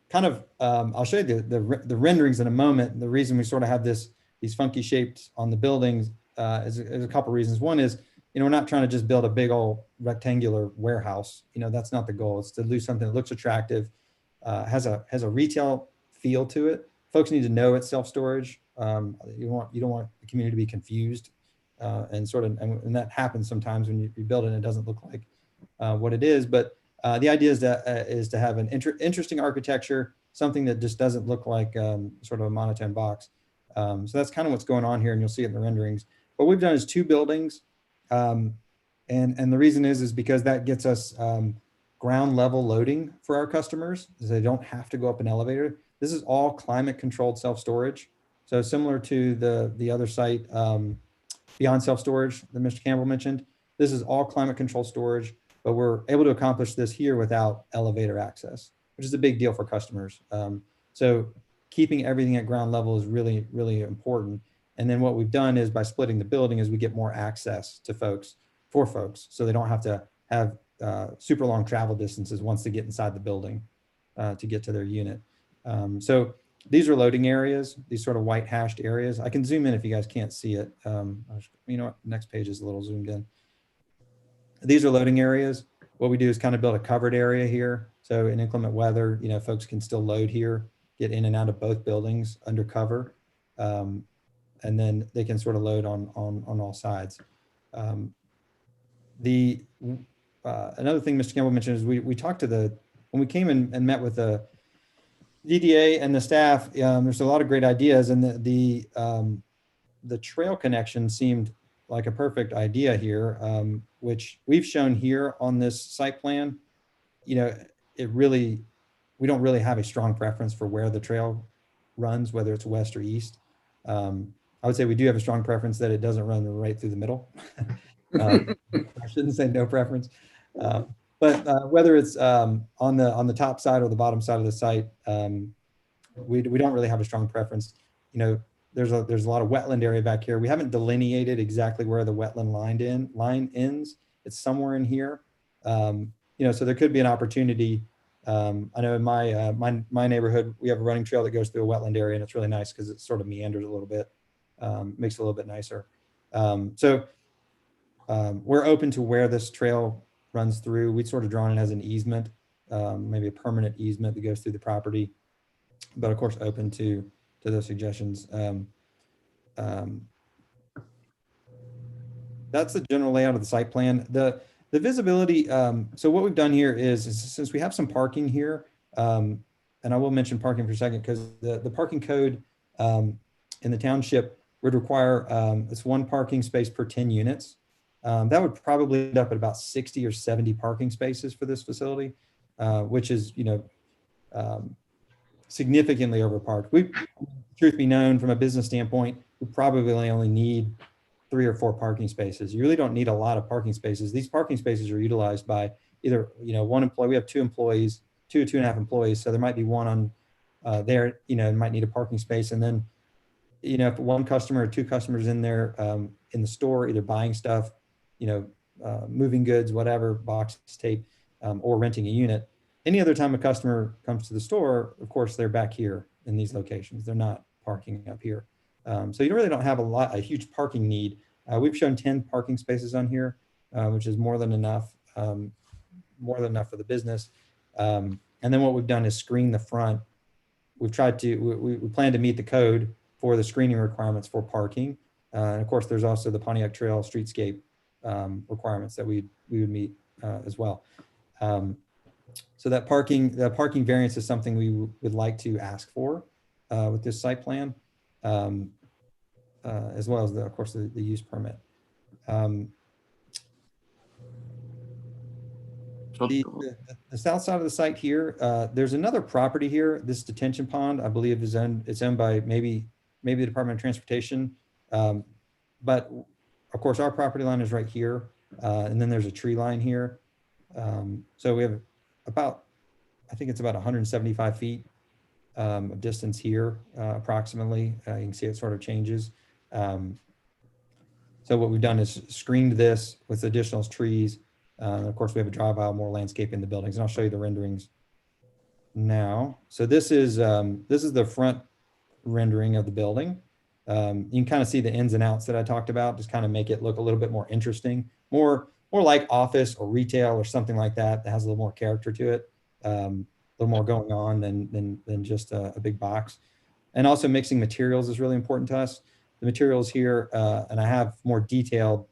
kind of, I'll show you the renderings in a moment. The reason we sort of have these funky shapes on the buildings is a couple reasons. One is, we're not trying to just build a big old rectangular warehouse. That's not the goal. It's to do something that looks attractive, has a retail feel to it. Folks need to know it's self-storage. You don't want the community to be confused, and that happens sometimes when you build it and it doesn't look like what it is. But the idea is to have an interesting architecture, something that just doesn't look like sort of a monotone box. So that's kind of what's going on here, and you'll see it in the renderings. What we've done is 2 buildings, and the reason is because that gets us ground level loading for our customers, so they don't have to go up an elevator. This is all climate controlled self-storage. So similar to the other site, Beyond Self-Storage that Mr. Campbell mentioned, this is all climate controlled storage, but we're able to accomplish this here without elevator access, which is a big deal for customers. So keeping everything at ground level is really, really important. And then what we've done is by splitting the building is we get more access to folks, so they don't have to have super long travel distances once they get inside the building to get to their unit. So these are loading areas, these sort of white hashed areas. I can zoom in if you guys can't see it. You know what, next page is a little zoomed in. These are loading areas. What we do is kind of build a covered area here. So in inclement weather, folks can still load here, get in and out of both buildings under cover. And then they can sort of load on all sides. Another thing Mr. Campbell mentioned is we talked to when we came and met with the DDA and the staff, there's a lot of great ideas, and the trail connection seemed like a perfect idea here, which we've shown here on this site plan. We don't really have a strong preference for where the trail runs, whether it's west or east. I would say we do have a strong preference that it doesn't run right through the middle. I shouldn't say no preference. But whether it's on the top side or the bottom side of the site, we don't really have a strong preference. There's a lot of wetland area back here. We haven't delineated exactly where the wetland line ends. It's somewhere in here. So there could be an opportunity. I know in my neighborhood, we have a running trail that goes through a wetland area, and it's really nice because it sort of meanders a little bit, makes it a little bit nicer. So we're open to where this trail runs through. We'd sort of drawn it as an easement, maybe a permanent easement that goes through the property, but of course open to those suggestions. That's the general layout of the site plan. The visibility, so what we've done here is since we have some parking here, and I will mention parking for a second because the parking code in the township would require it's 1 parking space per 10 units. That would probably end up at about 60 or 70 parking spaces for this facility, which is, significantly overparked. Truth be known, from a business standpoint, we probably only need 3 or 4 parking spaces. You really don't need a lot of parking spaces. These parking spaces are utilized by either, 1 employee. We have 2 employees, 2.5 employees. So there might be 1 on there, might need a parking space. And then, if 1 customer or 2 customers in there in the store, either buying stuff, moving goods, whatever, boxes, tape, or renting a unit. Any other time a customer comes to the store, of course, they're back here in these locations. They're not parking up here. So you really don't have a huge parking need. We've shown 10 parking spaces on here, which is more than enough for the business. And then what we've done is screen the front. We plan to meet the code for the screening requirements for parking. And of course, there's also the Pontiac Trail streetscape requirements that we would meet as well. So that parking variance is something we would like to ask for with this site plan, as well as of course the use permit. The south side of the site here, there's another property here. This detention pond, I believe, it's owned by maybe the Department of Transportation. But of course, our property line is right here, and then there's a tree line here. So we have I think it's about 175 feet of distance here, approximately. You can see it sort of changes. So what we've done is screened this with additional trees. Of course, we have a drive aisle, more landscape in the buildings, and I'll show you the renderings now. So this is the front rendering of the building. You can kind of see the ins and outs that I talked about, just kind of make it look a little bit more interesting, more like office or retail or something like that has a little more character to it, a little more going on than just a big box. And also mixing materials is really important to us. The materials here, and I have more detailed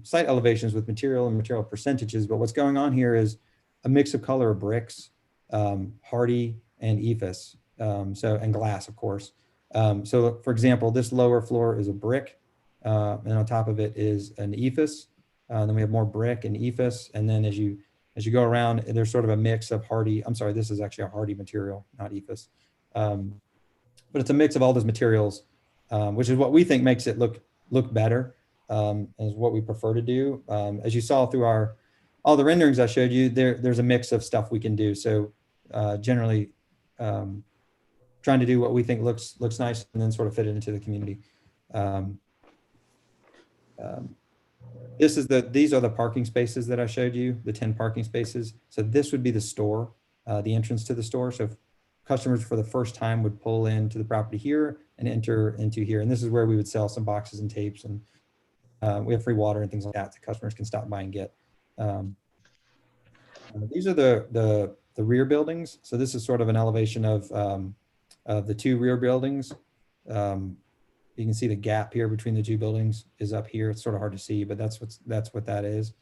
site elevations with material and material percentages, but what's going on here is a mix of color of bricks, hardy and ephes, and glass, of course. So for example, this lower floor is a brick, and on top of it is an ephes. Then we have more brick and ephes, and then as you go around, there's sort of a mix of hardy. I'm sorry, this is actually a hardy material, not ephes, but it's a mix of all those materials, which is what we think makes it look better. Is what we prefer to do. As you saw through all the renderings I showed you, there's a mix of stuff we can do. So generally trying to do what we think looks nice and then sort of fit it into the community. These are the parking spaces that I showed you, the 10 parking spaces. So this would be the store, the entrance to the store. So if customers for the first time would pull into the property here and enter into here. And this is where we would sell some boxes and tapes, and we have free water and things like that customers can stop by and get. These are the rear buildings. So this is sort of an elevation of the two rear buildings. You can see the gap here between the two buildings is up here. It's sort of hard to see, but that's what that is.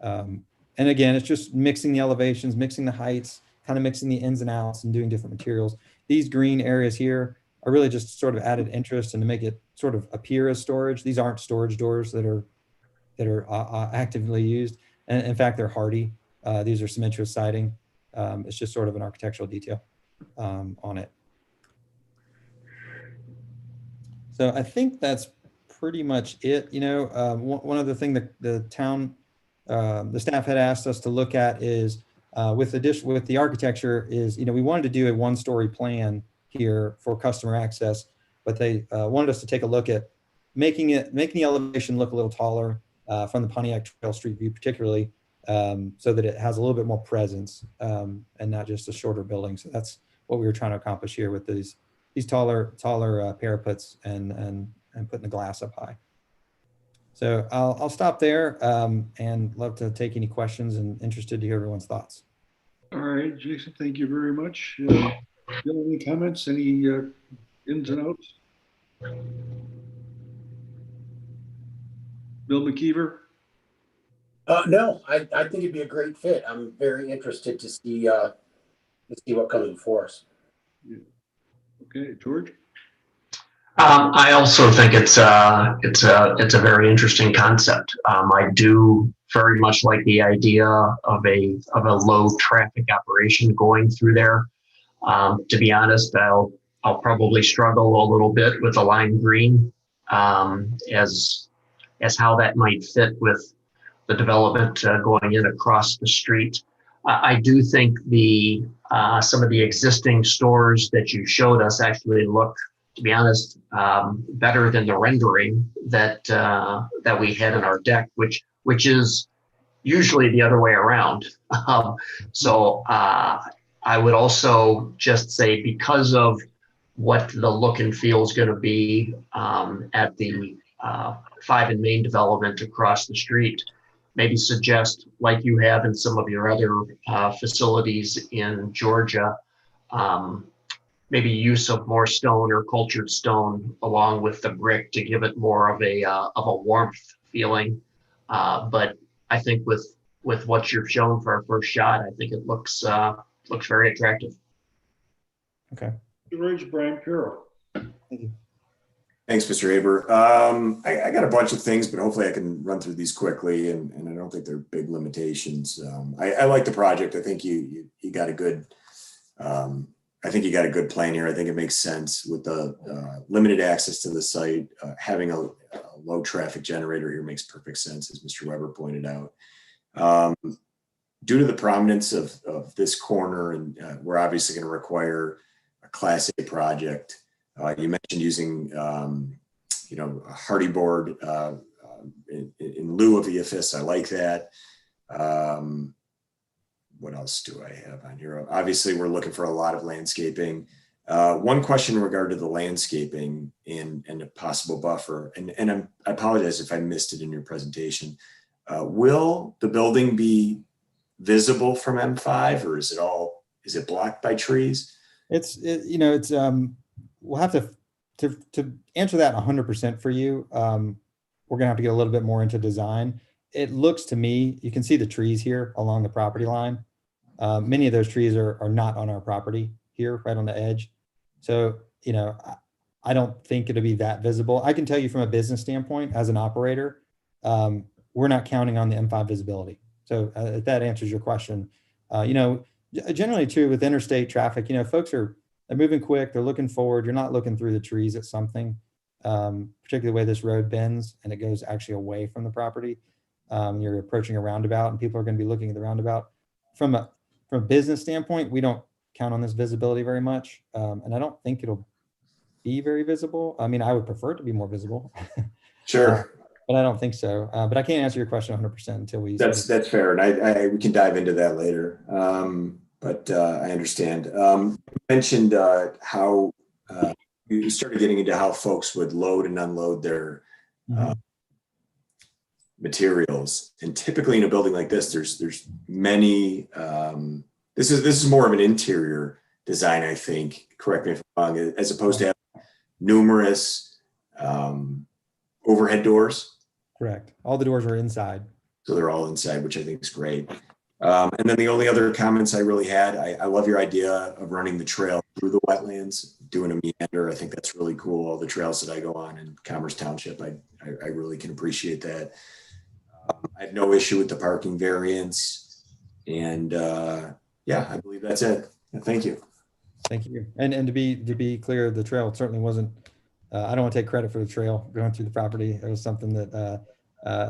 And again, it's just mixing the elevations, mixing the heights, kind of mixing the ins and outs and doing different materials. These green areas here are really just sort of added interest and to make it sort of appear as storage. These aren't storage doors that are actively used. And in fact, they're hardy. These are cementitious siding. It's just sort of an architectural detail on it. So I think that's pretty much it. You know, one other thing that the staff had asked us to look at is with the architecture is, you know, we wanted to do a one-story plan here for customer access, but they wanted us to take a look at making the elevation look a little taller from the Pontiac Trail Street view, particularly, so that it has a little bit more presence and not just a shorter building. So that's what we were trying to accomplish here with these taller parapets and putting the glass up high. So I'll stop there and love to take any questions and interested to hear everyone's thoughts. All right, Jason, thank you very much. Bill, any comments, any ins and outs? Bill McKeever? No, I think it'd be a great fit. I'm very interested to see what comes before us. Yeah. Okay, George? I also think it's a very interesting concept. I do very much like the idea of a low traffic operation going through there. To be honest, I'll probably struggle a little bit with the lime green as how that might fit with the development going in across the street. I do think some of the existing stores that you showed us actually look, to be honest, better than the rendering that we had in our deck, which is usually the other way around. So I would also just say, because of what the look and feel is going to be at the 5 and Main development across the street, maybe suggest, like you have in some of your other facilities in Georgia, maybe use of more stone or cultured stone along with the brick to give it more of a warmth feeling. But I think with what you've shown for our first shot, I think it looks very attractive. Okay. George, Brian Carroll. Thank you. Thanks, Mr. Aber. I got a bunch of things, but hopefully I can run through these quickly, and I don't think they're big limitations. I like the project. I think you got a good. I think you got a good plan here. I think it makes sense with the limited access to the site. Having a low traffic generator here makes perfect sense, as Mr. Weber pointed out. Due to the prominence of this corner, and we're obviously going to require a Class A project. You mentioned using, a hardy board in lieu of EFS. I like that. What else do I have on here? Obviously, we're looking for a lot of landscaping. One question in regard to the landscaping and a possible buffer, and I apologize if I missed it in your presentation. Will the building be visible from M5, or is it blocked by trees? We'll have to answer that 100% for you. We're gonna have to get a little bit more into design. It looks to me, you can see the trees here along the property line. Many of those trees are not on our property here, right on the edge. So, I don't think it'll be that visible. I can tell you from a business standpoint, as an operator, we're not counting on the M5 visibility. So if that answers your question, generally too with interstate traffic, folks they're moving quick, they're looking forward. You're not looking through the trees at something, particularly the way this road bends and it goes actually away from the property. You're approaching a roundabout and people are going to be looking at the roundabout. From a business standpoint, we don't count on this visibility very much. And I don't think it'll be very visible. I mean, I would prefer it to be more visible. Sure. But I don't think so. But I can't answer your question 100% until we. That's fair, and we can dive into that later. But I understand. You mentioned how you started getting into how folks would load and unload their materials, and typically in a building like this, there's many. This is more of an interior design, I think. Correct me if I'm wrong, as opposed to having numerous overhead doors. Correct. All the doors are inside. So they're all inside, which I think is great. And then the only other comments I really had, I love your idea of running the trail through the wetlands, doing a meander. I think that's really cool. All the trails that I go on in Commerce Township, I really can appreciate that. I have no issue with the parking variance. And yeah, I believe that's it. Thank you. Thank you. And to be clear, the trail certainly wasn't, I don't want to take credit for the trail going through the property. It was something that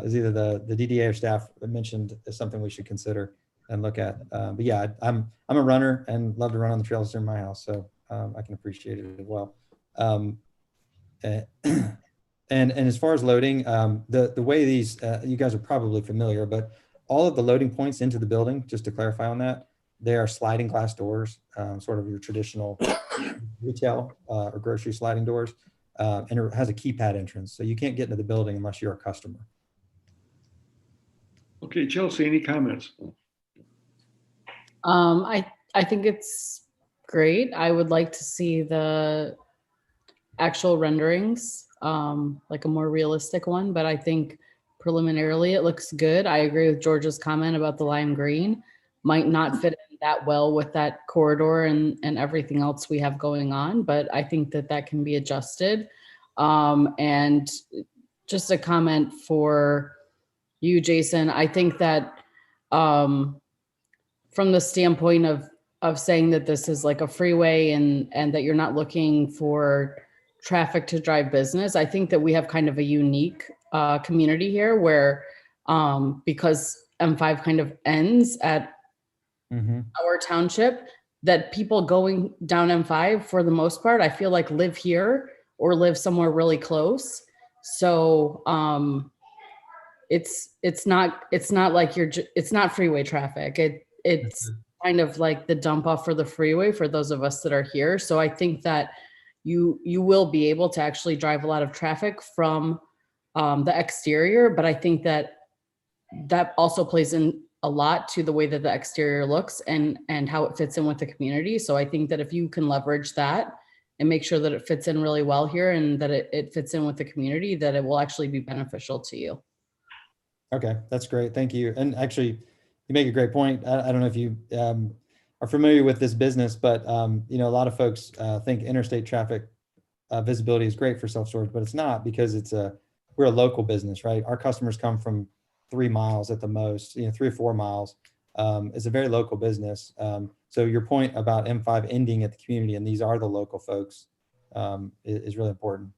is either the DDA or staff mentioned as something we should consider and look at. But yeah, I'm a runner and love to run on the trails near my house, so I can appreciate it as well. And as far as loading, the way these, you guys are probably familiar, but all of the loading points into the building, just to clarify on that, they are sliding glass doors, sort of your traditional retail or grocery sliding doors. And it has a keypad entrance, so you can't get into the building unless you're a customer. Okay, Chelsea, any comments? I think it's great. I would like to see the actual renderings, like a more realistic one, but I think preliminarily it looks good. I agree with George's comment about the lime green. Might not fit in that well with that corridor and everything else we have going on, but I think that can be adjusted. And just a comment for you, Jason, I think that from the standpoint of saying that this is like a freeway and that you're not looking for traffic to drive business, I think that we have kind of a unique community here where because M5 kind of ends at our township, that people going down M5 for the most part, I feel like live here or live somewhere really close. So it's not like it's not freeway traffic. It's kind of like the dump off for the freeway for those of us that are here. So I think that you will be able to actually drive a lot of traffic from the exterior, but I think that also plays in a lot to the way that the exterior looks and how it fits in with the community. So I think that if you can leverage that and make sure that it fits in really well here and that it fits in with the community, that it will actually be beneficial to you. Okay, that's great. Thank you. And actually, you make a great point. I don't know if you are familiar with this business, but a lot of folks think interstate traffic visibility is great for self-storage, but it's not because we're a local business, right? Our customers come from 3 miles at the most, 3 or 4 miles. It's a very local business. So your point about M5 ending at the community, and these are the local folks, is really important.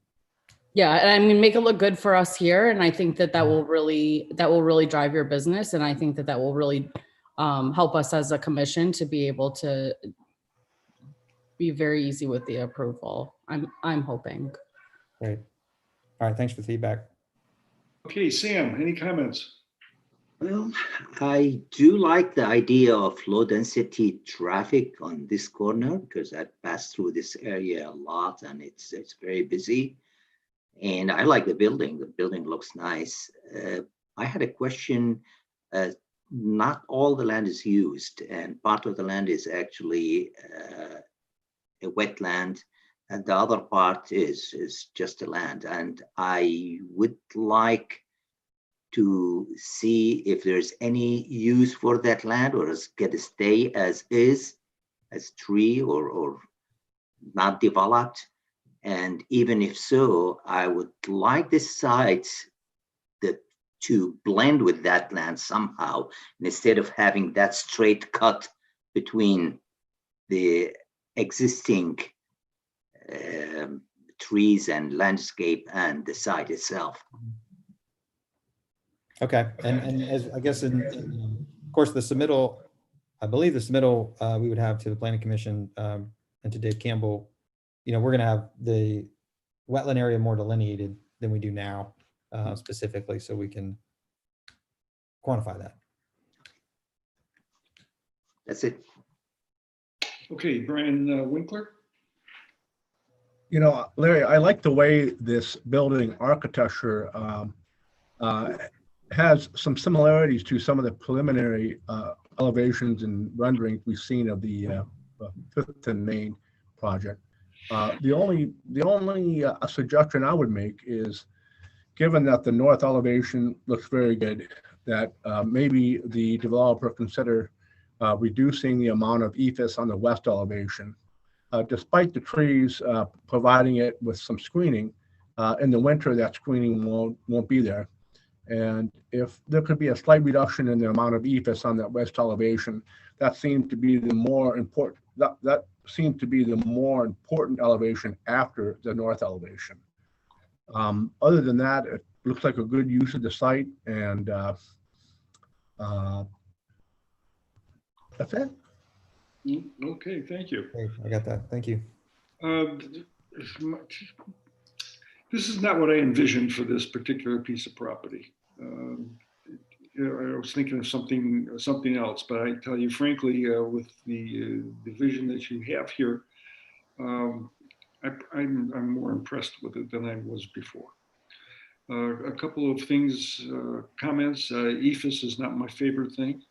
Yeah, and I mean, make it look good for us here, and I think that will really drive your business, and I think that will really help us as a commission to be able to be very easy with the approval. I'm hoping. Great. All right, thanks for the feedback. Okay, Sam, any comments? Well, I do like the idea of low density traffic on this corner because I pass through this area a lot and it's very busy. And I like the building. The building looks nice. I had a question. Not all the land is used, and part of the land is actually a wetland, and the other part is just the land. And I would like to see if there's any use for that land, or is it gonna stay as is, as tree or not developed. And even if so, I would like this site to blend with that land somehow, instead of having that straight cut between the existing trees and landscape and the site itself. Okay, and as I guess of course the submittal, I believe the submittal we would have to the Planning Commission and to Dave Campbell, we're going to have the wetland area more delineated than we do now, specifically, so we can quantify that. That's it. Okay, Brian Winkler. Larry, I like the way this building architecture has some similarities to some of the preliminary elevations and renderings we've seen of the Fifth and Main project. The only suggestion I would make is, given that the north elevation looks very good, that maybe the developer consider reducing the amount of ephes on the west elevation. Despite the trees providing it with some screening, in the winter that screening won't be there. And if there could be a slight reduction in the amount of ephes on that west elevation, that seemed to be the more important. That seemed to be the more important elevation after the north elevation. Other than that, it looks like a good use of the site, and that's it. Okay, thank you. Okay, I got that. Thank you. This is not what I envisioned for this particular piece of property. I was thinking of something else, but I tell you frankly, with the vision that you have here, I'm more impressed with it than I was before. A couple of things, comments. EFS is not my favorite thing.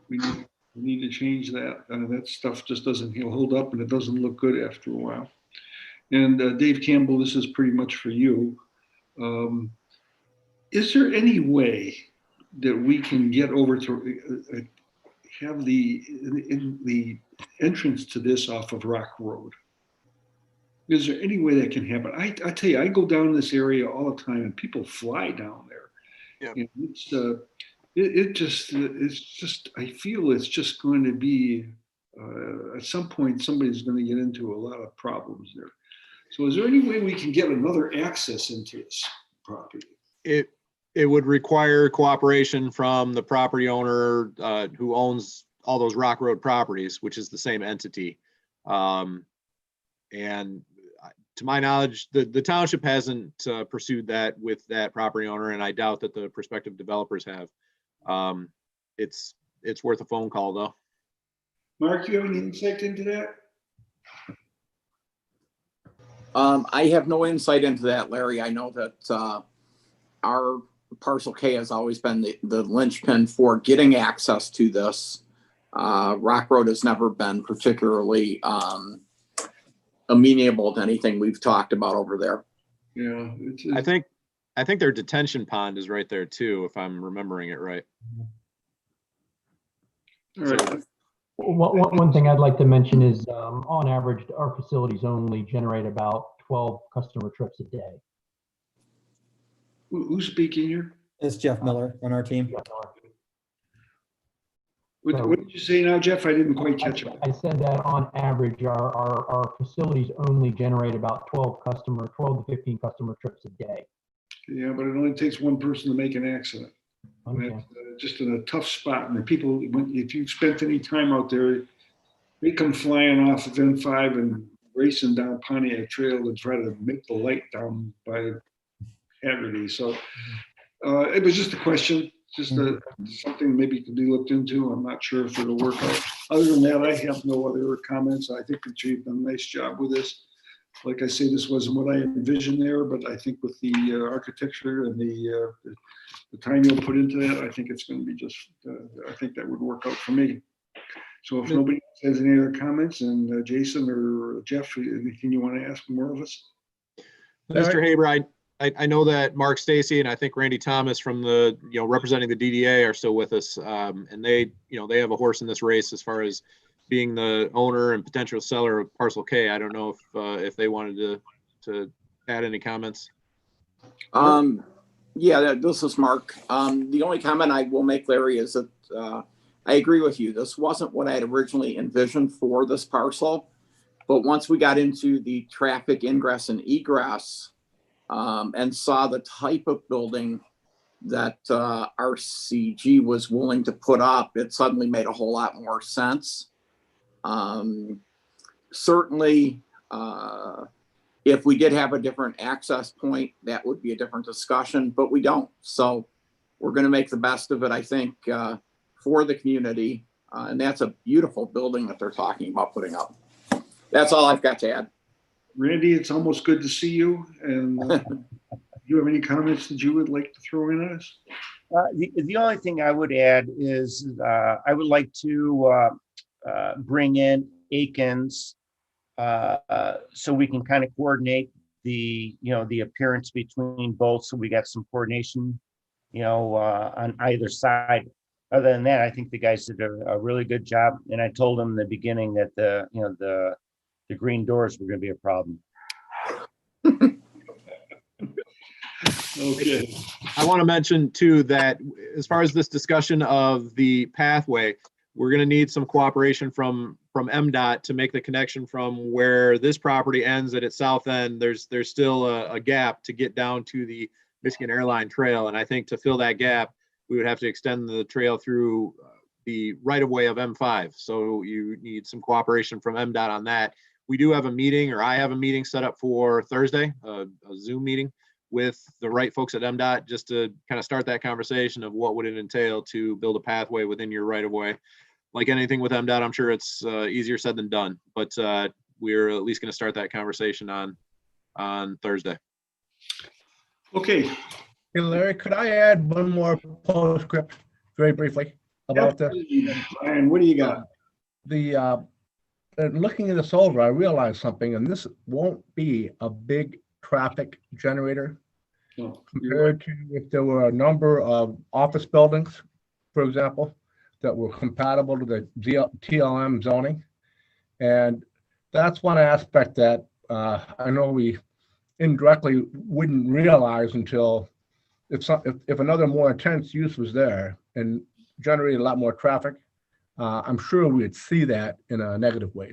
We need to change that. That stuff just doesn't hold up, and it doesn't look good after a while. And Dave Campbell, this is pretty much for you. Is there any way that we can get over to have the entrance to this off of Rock Road? Is there any way that can happen? I tell you, I go down this area all the time, and people fly down there. Yeah. It's just. I feel it's just going to be at some point somebody's going to get into a lot of problems there. So, is there any way we can get another access into this property? It would require cooperation from the property owner who owns all those Rock Road properties, which is the same entity. And to my knowledge, the township hasn't pursued that with that property owner, and I doubt that the prospective developers have. It's worth a phone call, though. Mark, do you have any insight into that? I have no insight into that, Larry. I know that our parcel K has always been the linchpin for getting access to this. Rock Road has never been particularly amenable to anything we've talked about over there. Yeah, I think their detention pond is right there too, if I'm remembering it right. All right. One thing I'd like to mention is, on average, our facilities only generate about 12 customer trips a day. Who's speaking here? It's Jeff Miller on our team. What did you say now, Jeff? I didn't quite catch it. I said that on average, our facilities only generate about 12 to 15 customer trips a day. Yeah, but it only takes one person to make an accident. Okay. And that's, just in a tough spot. And the people, if you've spent any time out there, they come flying off of N5 and racing down Pontiac Trail to try to make the light down by Haggerty. So it was just a question, just something maybe could be looked into. I'm not sure if it'll work out. Other than that, I have no other comments. I think the chief done a nice job with this. Like I say, this wasn't what I envisioned there, but I think with the architecture and the time you'll put into that, I think it's going to be just, I think that would work out for me. So if nobody has any other comments, and Jason or Jeff, anything you want to ask more of us? Mr. Haber, I know that Mark Stacy and I think Randy Thomas from the, representing the DDA are still with us. And they have a horse in this race as far as being the owner and potential seller of Parcel K. I don't know if they wanted to add any comments. Yeah, this is Mark. The only comment I will make, Larry, is that I agree with you. This wasn't what I had originally envisioned for this parcel. But once we got into the traffic ingress and egress and saw the type of building that RCG was willing to put up, it suddenly made a whole lot more sense. Certainly, if we did have a different access point, that would be a different discussion, but we don't. So we're going to make the best of it, I think, for the community. And that's a beautiful building that they're talking about putting up. That's all I've got to add. Randy, it's almost good to see you. And do you have any comments that you would like to throw in on us? The only thing I would add is I would like to bring in Akins so we can kind of coordinate the appearance between both, so we got some coordination on either side. Other than that, I think the guys did a really good job, and I told them in the beginning that the green doors were going to be a problem. Okay. I want to mention too that as far as this discussion of the pathway, we're going to need some cooperation from MDOT to make the connection from where this property ends at its south end. There's still a gap to get down to the Michigan Airline Trail, and I think to fill that gap, we would have to extend the trail through the right-of-way of M5. So you need some cooperation from MDOT on that. We do have a meeting, or I have a meeting set up for Thursday, a Zoom meeting with the right folks at MDOT, just to kind of start that conversation of what would it entail to build a pathway within your right-of-way. Like anything with MDOT, I'm sure it's easier said than done, but we're at least going to start that conversation on Thursday. Okay. Hey, Larry, could I add one more postscript very briefly about this? And what do you got? Looking at this over, I realized something, and this won't be a big traffic generator compared to if there were a number of office buildings, for example, that were compatible to the TLM zoning. And that's one aspect that I know we indirectly wouldn't realize until if another more intense use was there and generated a lot more traffic, I'm sure we'd see that in a negative way.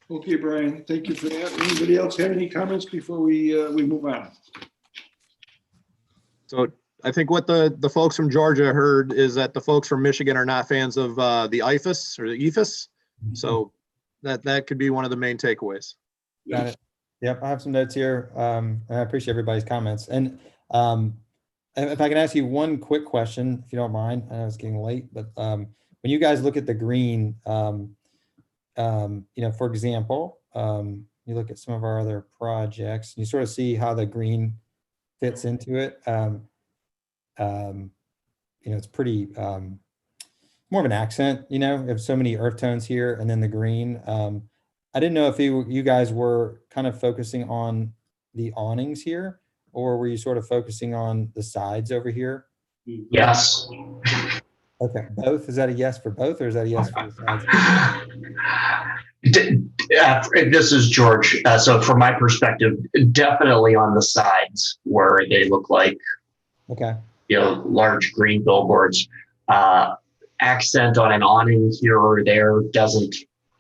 Okay, Brian, thank you for that. Anybody else have any comments before we move on? So I think what the folks from Georgia heard is that the folks from Michigan are not fans of the IFAS or the EFAS. So that could be one of the main takeaways. Got it. Yep, I have some notes here. And I appreciate everybody's comments. And if I can ask you one quick question, if you don't mind, I know it's getting late, but when you guys look at the green, for example, you look at some of our other projects, you sort of see how the green fits into it. It's pretty more of an accent, you have so many earth tones here, and then the green. I didn't know if you guys were kind of focusing on the awnings here, or were you sort of focusing on the sides over here? Yes. Okay, both, is that a yes for both, or is that a yes for the sides? This is George. So from my perspective, definitely on the sides where they look like, Okay, large green billboards. Accent on an awning here or there doesn't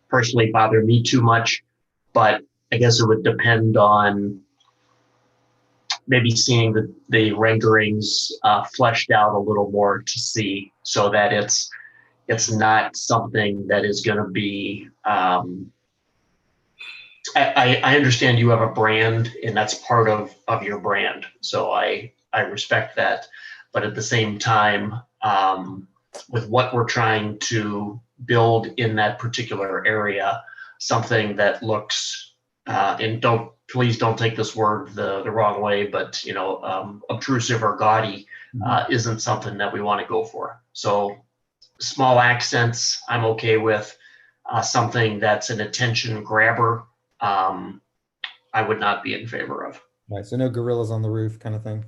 personally bother me too much, but I guess it would depend on maybe seeing the renderings fleshed out a little more to see, so that it's not something that is going to be. I understand you have a brand, and that's part of your brand, so I respect that, but at the same time, with what we're trying to build in that particular area, something that looks and please don't take this word the wrong way, but obtrusive or gaudy isn't something that we want to go for. So small accents I'm okay with. Something that's an attention grabber, I would not be in favor of. right, so no gorillas on the roof kind of thing.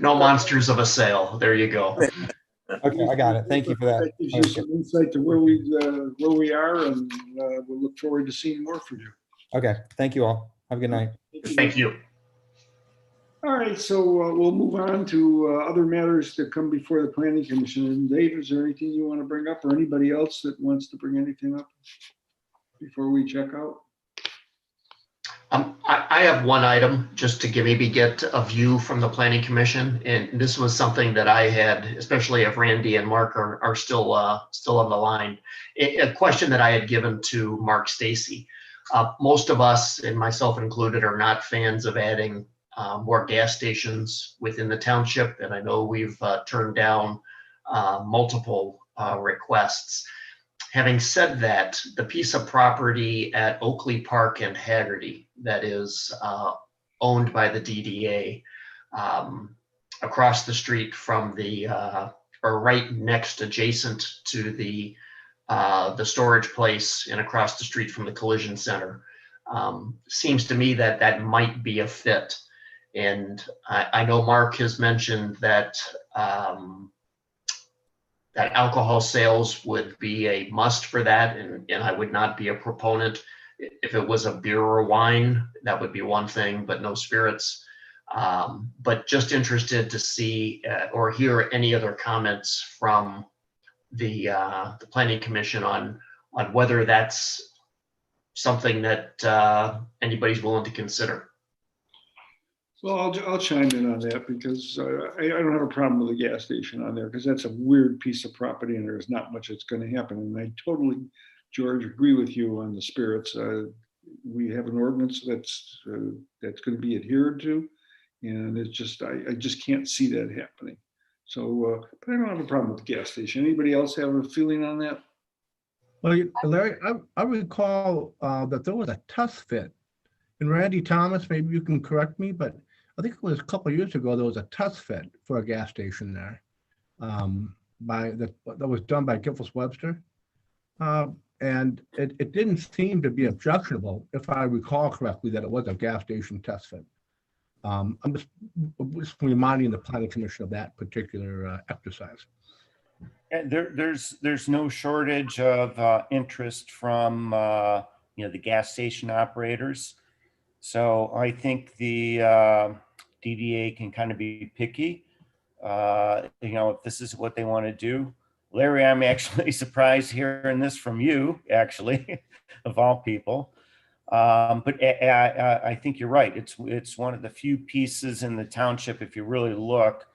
No monsters of a sale. There you go. Okay, I got it. Thank you for that. That gives you some insight to where we are, and we'll look forward to seeing more from you. Okay, thank you all. Have a good night. Thank you. All right, so we'll move on to other matters that come before the Planning Commission. And Dave, is there anything you want to bring up, or anybody else that wants to bring anything up before we check out? I have one item just to maybe get a view from the Planning Commission, and this was something that I had, especially if Randy and Mark are still on the line. A question that I had given to Mark Stacy. Most of us, and myself included, are not fans of adding more gas stations within the township, and I know we've turned down multiple requests. Having said that, the piece of property at Oakley Park and Haggerty that is owned by the DDA, across the street from or right next adjacent to the storage place and across the street from the collision center, seems to me that might be a fit. And I know Mark has mentioned that that alcohol sales would be a must for that, and I would not be a proponent. If it was a beer or wine, that would be one thing, but no spirits. But just interested to see or hear any other comments from the Planning Commission on whether that's something that anybody's willing to consider. Well, I'll chime in on that, because I don't have a problem with a gas station on there, because that's a weird piece of property and there's not much that's going to happen. And I totally, George, agree with you on the spirits. We have an ordinance that's going to be adhered to, and it's just I just can't see that happening. So, but I don't have a problem with the gas station. Anybody else have a feeling on that? Well, Larry, I recall that there was a test fit. And Randy Thomas, maybe you can correct me, but I think it was a couple of years ago, there was a test fit for a gas station there that was done by Giffords Webster. And it didn't seem to be objectionable, if I recall correctly, that it was a gas station test fit. I'm just reminding the Planning Commission of that particular exercise. And there's no shortage of interest from the gas station operators. So I think the DDA can kind of be picky. If this is what they want to do. Larry, I'm actually surprised hearing this from you, actually, of all people. But I think you're right. It's one of the few pieces in the township, if you really look,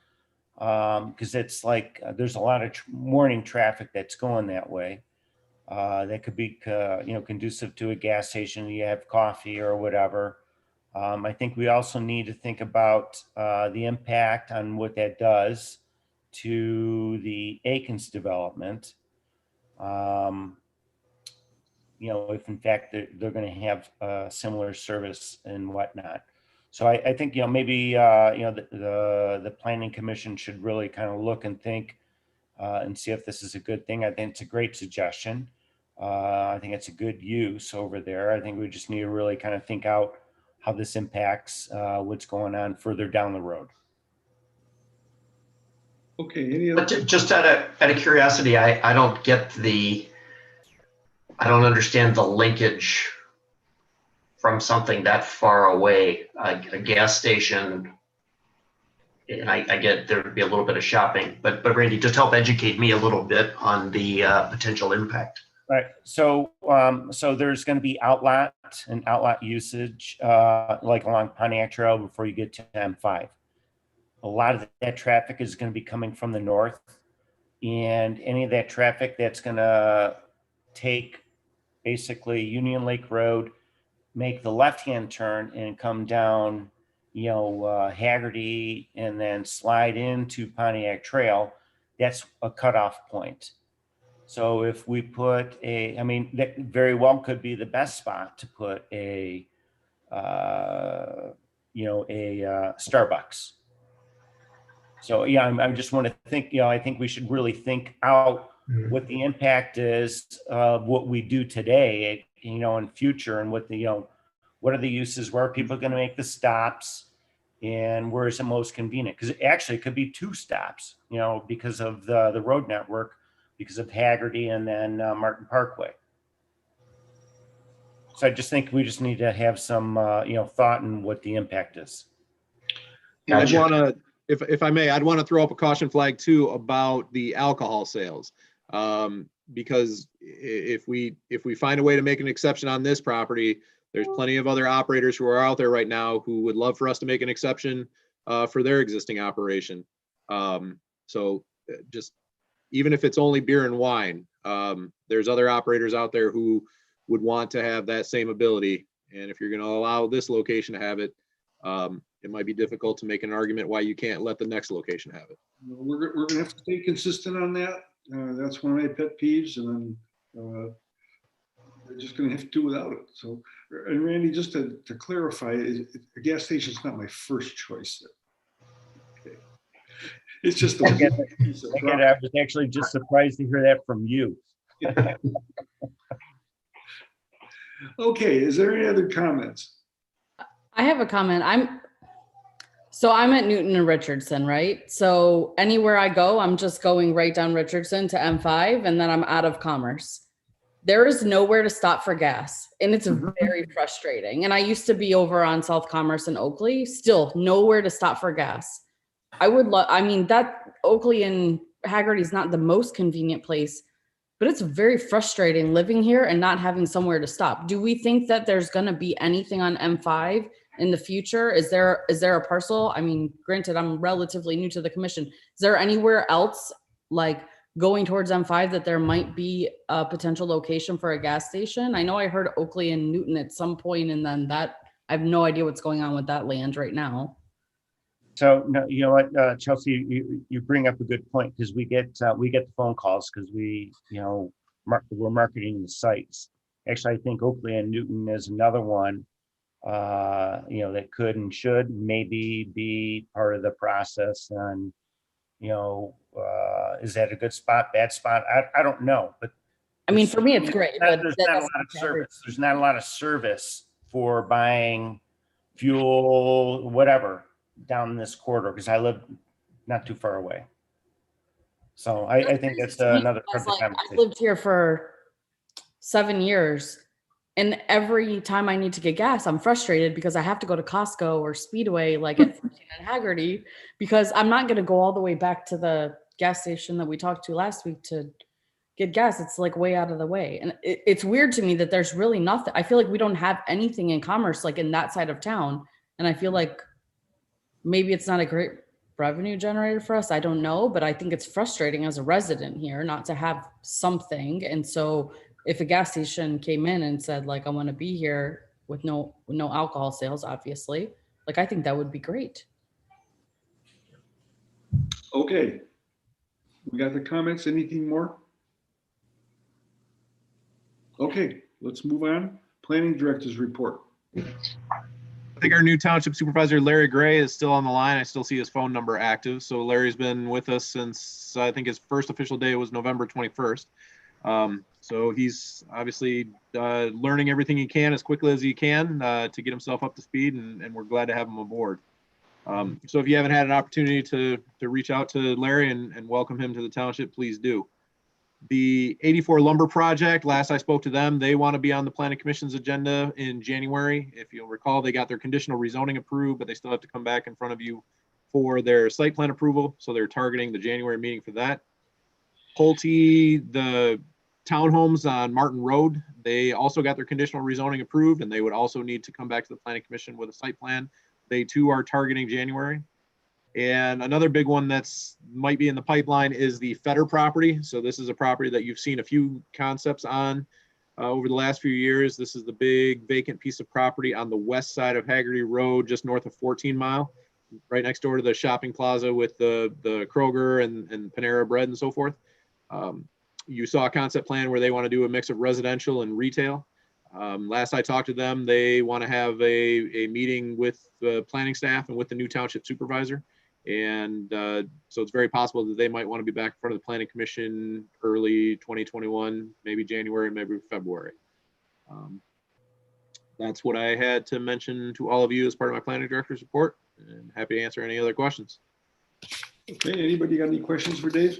because it's like there's a lot of morning traffic that's going that way. That could be conducive to a gas station. You have coffee or whatever. I think we also need to think about the impact on what that does to the Aikens development. If in fact they're going to have similar service and whatnot. So I think maybe the Planning Commission should really kind of look and think and see if this is a good thing. I think it's a great suggestion. I think it's a good use over there. I think we just need to really kind of think out how this impacts what's going on further down the road. Okay, any other? Just out of curiosity, I don't understand the linkage from something that far away, a gas station. And I get there would be a little bit of shopping, but Randy, just help educate me a little bit on the potential impact. Right. So, so there's going to be outlet and outlet usage, like along Pontiac Trail before you get to M5. A lot of that traffic is going to be coming from the north, and any of that traffic that's going to take basically Union Lake Road, make the left-hand turn and come down, Haggerty, and then slide into Pontiac Trail, that's a cutoff point. So if we put that very well could be the best spot to put a Starbucks. So yeah, I just want to think, I think we should really think out what the impact is of what we do today, in future, and what what are the uses, where are people going to make the stops, and where is it most convenient? Because actually it could be 2 stops, because of the road network, because of Haggerty and then Martin Parkway. So I just think we just need to have some, thought in what the impact is. I'd want to, if I may, I'd want to throw up a caution flag too about the alcohol sales. Because if we find a way to make an exception on this property, there's plenty of other operators who are out there right now who would love for us to make an exception for their existing operation. So just, even if it's only beer and wine, there's other operators out there who would want to have that same ability. And if you're going to allow this location to have it, it might be difficult to make an argument why you can't let the next location have it. We're going to have to stay consistent on that. That's one of my pet peeves, and then we're just going to have to do without it. So, and Randy, just to clarify, a gas station is not my first choice. Okay. It's just I was actually just surprised to hear that from you. Okay, is there any other comments? I have a comment. I'm at Newton and Richardson, right? So anywhere I go, I'm just going right down Richardson to M5, and then I'm out of Commerce. There is nowhere to stop for gas, and it's very frustrating. And I used to be over on South Commerce and Oakley, still nowhere to stop for gas. That Oakley and Haggerty is not the most convenient place, but it's very frustrating living here and not having somewhere to stop. Do we think that there's going to be anything on M5 in the future? Is there a parcel? Granted, I'm relatively new to the commission. Is there anywhere else, like going towards M5, that there might be a potential location for a gas station? I know I heard Oakley and Newton at some point, and then that, I have no idea what's going on with that land right now. So no, you know what, Chelsea, you bring up a good point, because we get the phone calls because we're marketing the sites. Actually, I think Oakley and Newton is another one, that could and should maybe be part of the process. And is that a good spot, bad spot? I don't know, but for me, it's great. But there's not a lot of service. There's not a lot of service for buying fuel, whatever, down this corridor, because I live not too far away. So I think that's another part of the conversation. I've lived here for 7 years, and every time I need to get gas, I'm frustrated because I have to go to Costco or Speedway, like at 14 and Haggerty, because I'm not going to go all the way back to the gas station that we talked to last week to get gas. It's like way out of the way. And it's weird to me that there's really nothing. I feel like we don't have anything in Commerce, like in that side of town. And I feel like maybe it's not a great revenue generator for us. I don't know, but I think it's frustrating as a resident here not to have something. And so if a gas station came in and said, like, I want to be here with no alcohol sales, obviously, like, I think that would be great. Okay. We got the comments. Anything more? Okay, let's move on. Planning Director's report. I think our new township supervisor, Larry Gray, is still on the line. I still see his phone number active. So Larry's been with us since, I think his first official day was November 21st. So he's obviously learning everything he can as quickly as he can to get himself up to speed, and we're glad to have him aboard. So if you haven't had an opportunity to reach out to Larry and welcome him to the township, please do. The 84 lumber project, last I spoke to them, they want to be on the planning commission's agenda in January. If you'll recall, they got their conditional rezoning approved, but they still have to come back in front of you for their site plan approval. So they're targeting the January meeting for that. Pulte, the townhomes on Martin Road, they also got their conditional rezoning approved, and they would also need to come back to the planning commission with a site plan. They too are targeting January. And another big one that's might be in the pipeline is the Feder property. So this is a property that you've seen a few concepts on over the last few years. This is the big vacant piece of property on the west side of Haggerty Road, just north of 14 Mile, right next door to the shopping plaza with the Kroger and Panera Bread and so forth. You saw a concept plan where they want to do a mix of residential and retail. Last I talked to them, they want to have a meeting with the planning staff and with the new township supervisor. And so it's very possible that they might want to be back in front of the planning commission early 2021, maybe January, maybe February. That's what I had to mention to all of you as part of my planning director's report, and happy to answer any other questions. Okay, anybody got any questions for Dave?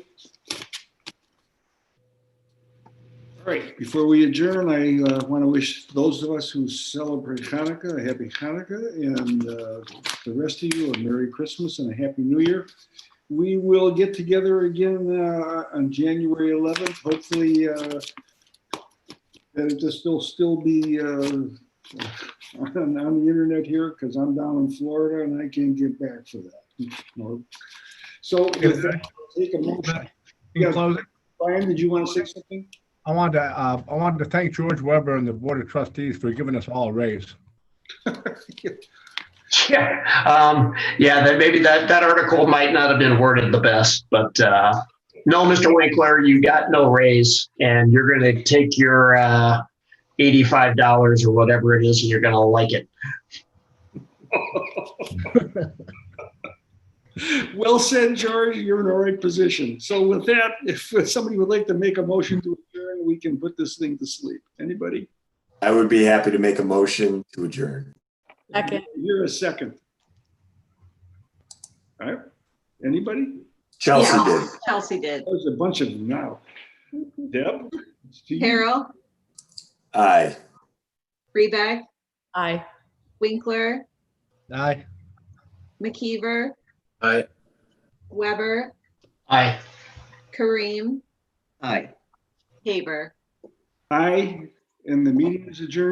All right, before we adjourn, I want to wish those of us who celebrate Hanukkah a happy Hanukkah, and the rest of you a Merry Christmas and a Happy New Year. We will get together again on January 11th. Hopefully, that this will still be on the internet here, because I'm down in Florida and I can't get back for that. So with that, I'll take a motion. In closing, Brian, did you want to say something? I wanted to thank George Weber and the Board of Trustees for giving us all a raise. Yeah, maybe that article might not have been worded the best, but no, Mr. Winkler, you got no raise, and you're going to take your $85 or whatever it is, and you're going to like it. Well said, George. You're in the right position. So with that, if somebody would like to make a motion to adjourn, we can put this thing to sleep. Anybody? I would be happy to make a motion to adjourn. Second. You're a second. All right. Anybody? Chelsea Yeah, did. Chelsea did. There's a bunch of them now. Deb? Steve? Harold, Aye. Reback, Aye. Winkler, Aye. McKeever, Aye. Weber, Aye. Kareem, Aye. Haber. Aye, and the meeting is adjourned.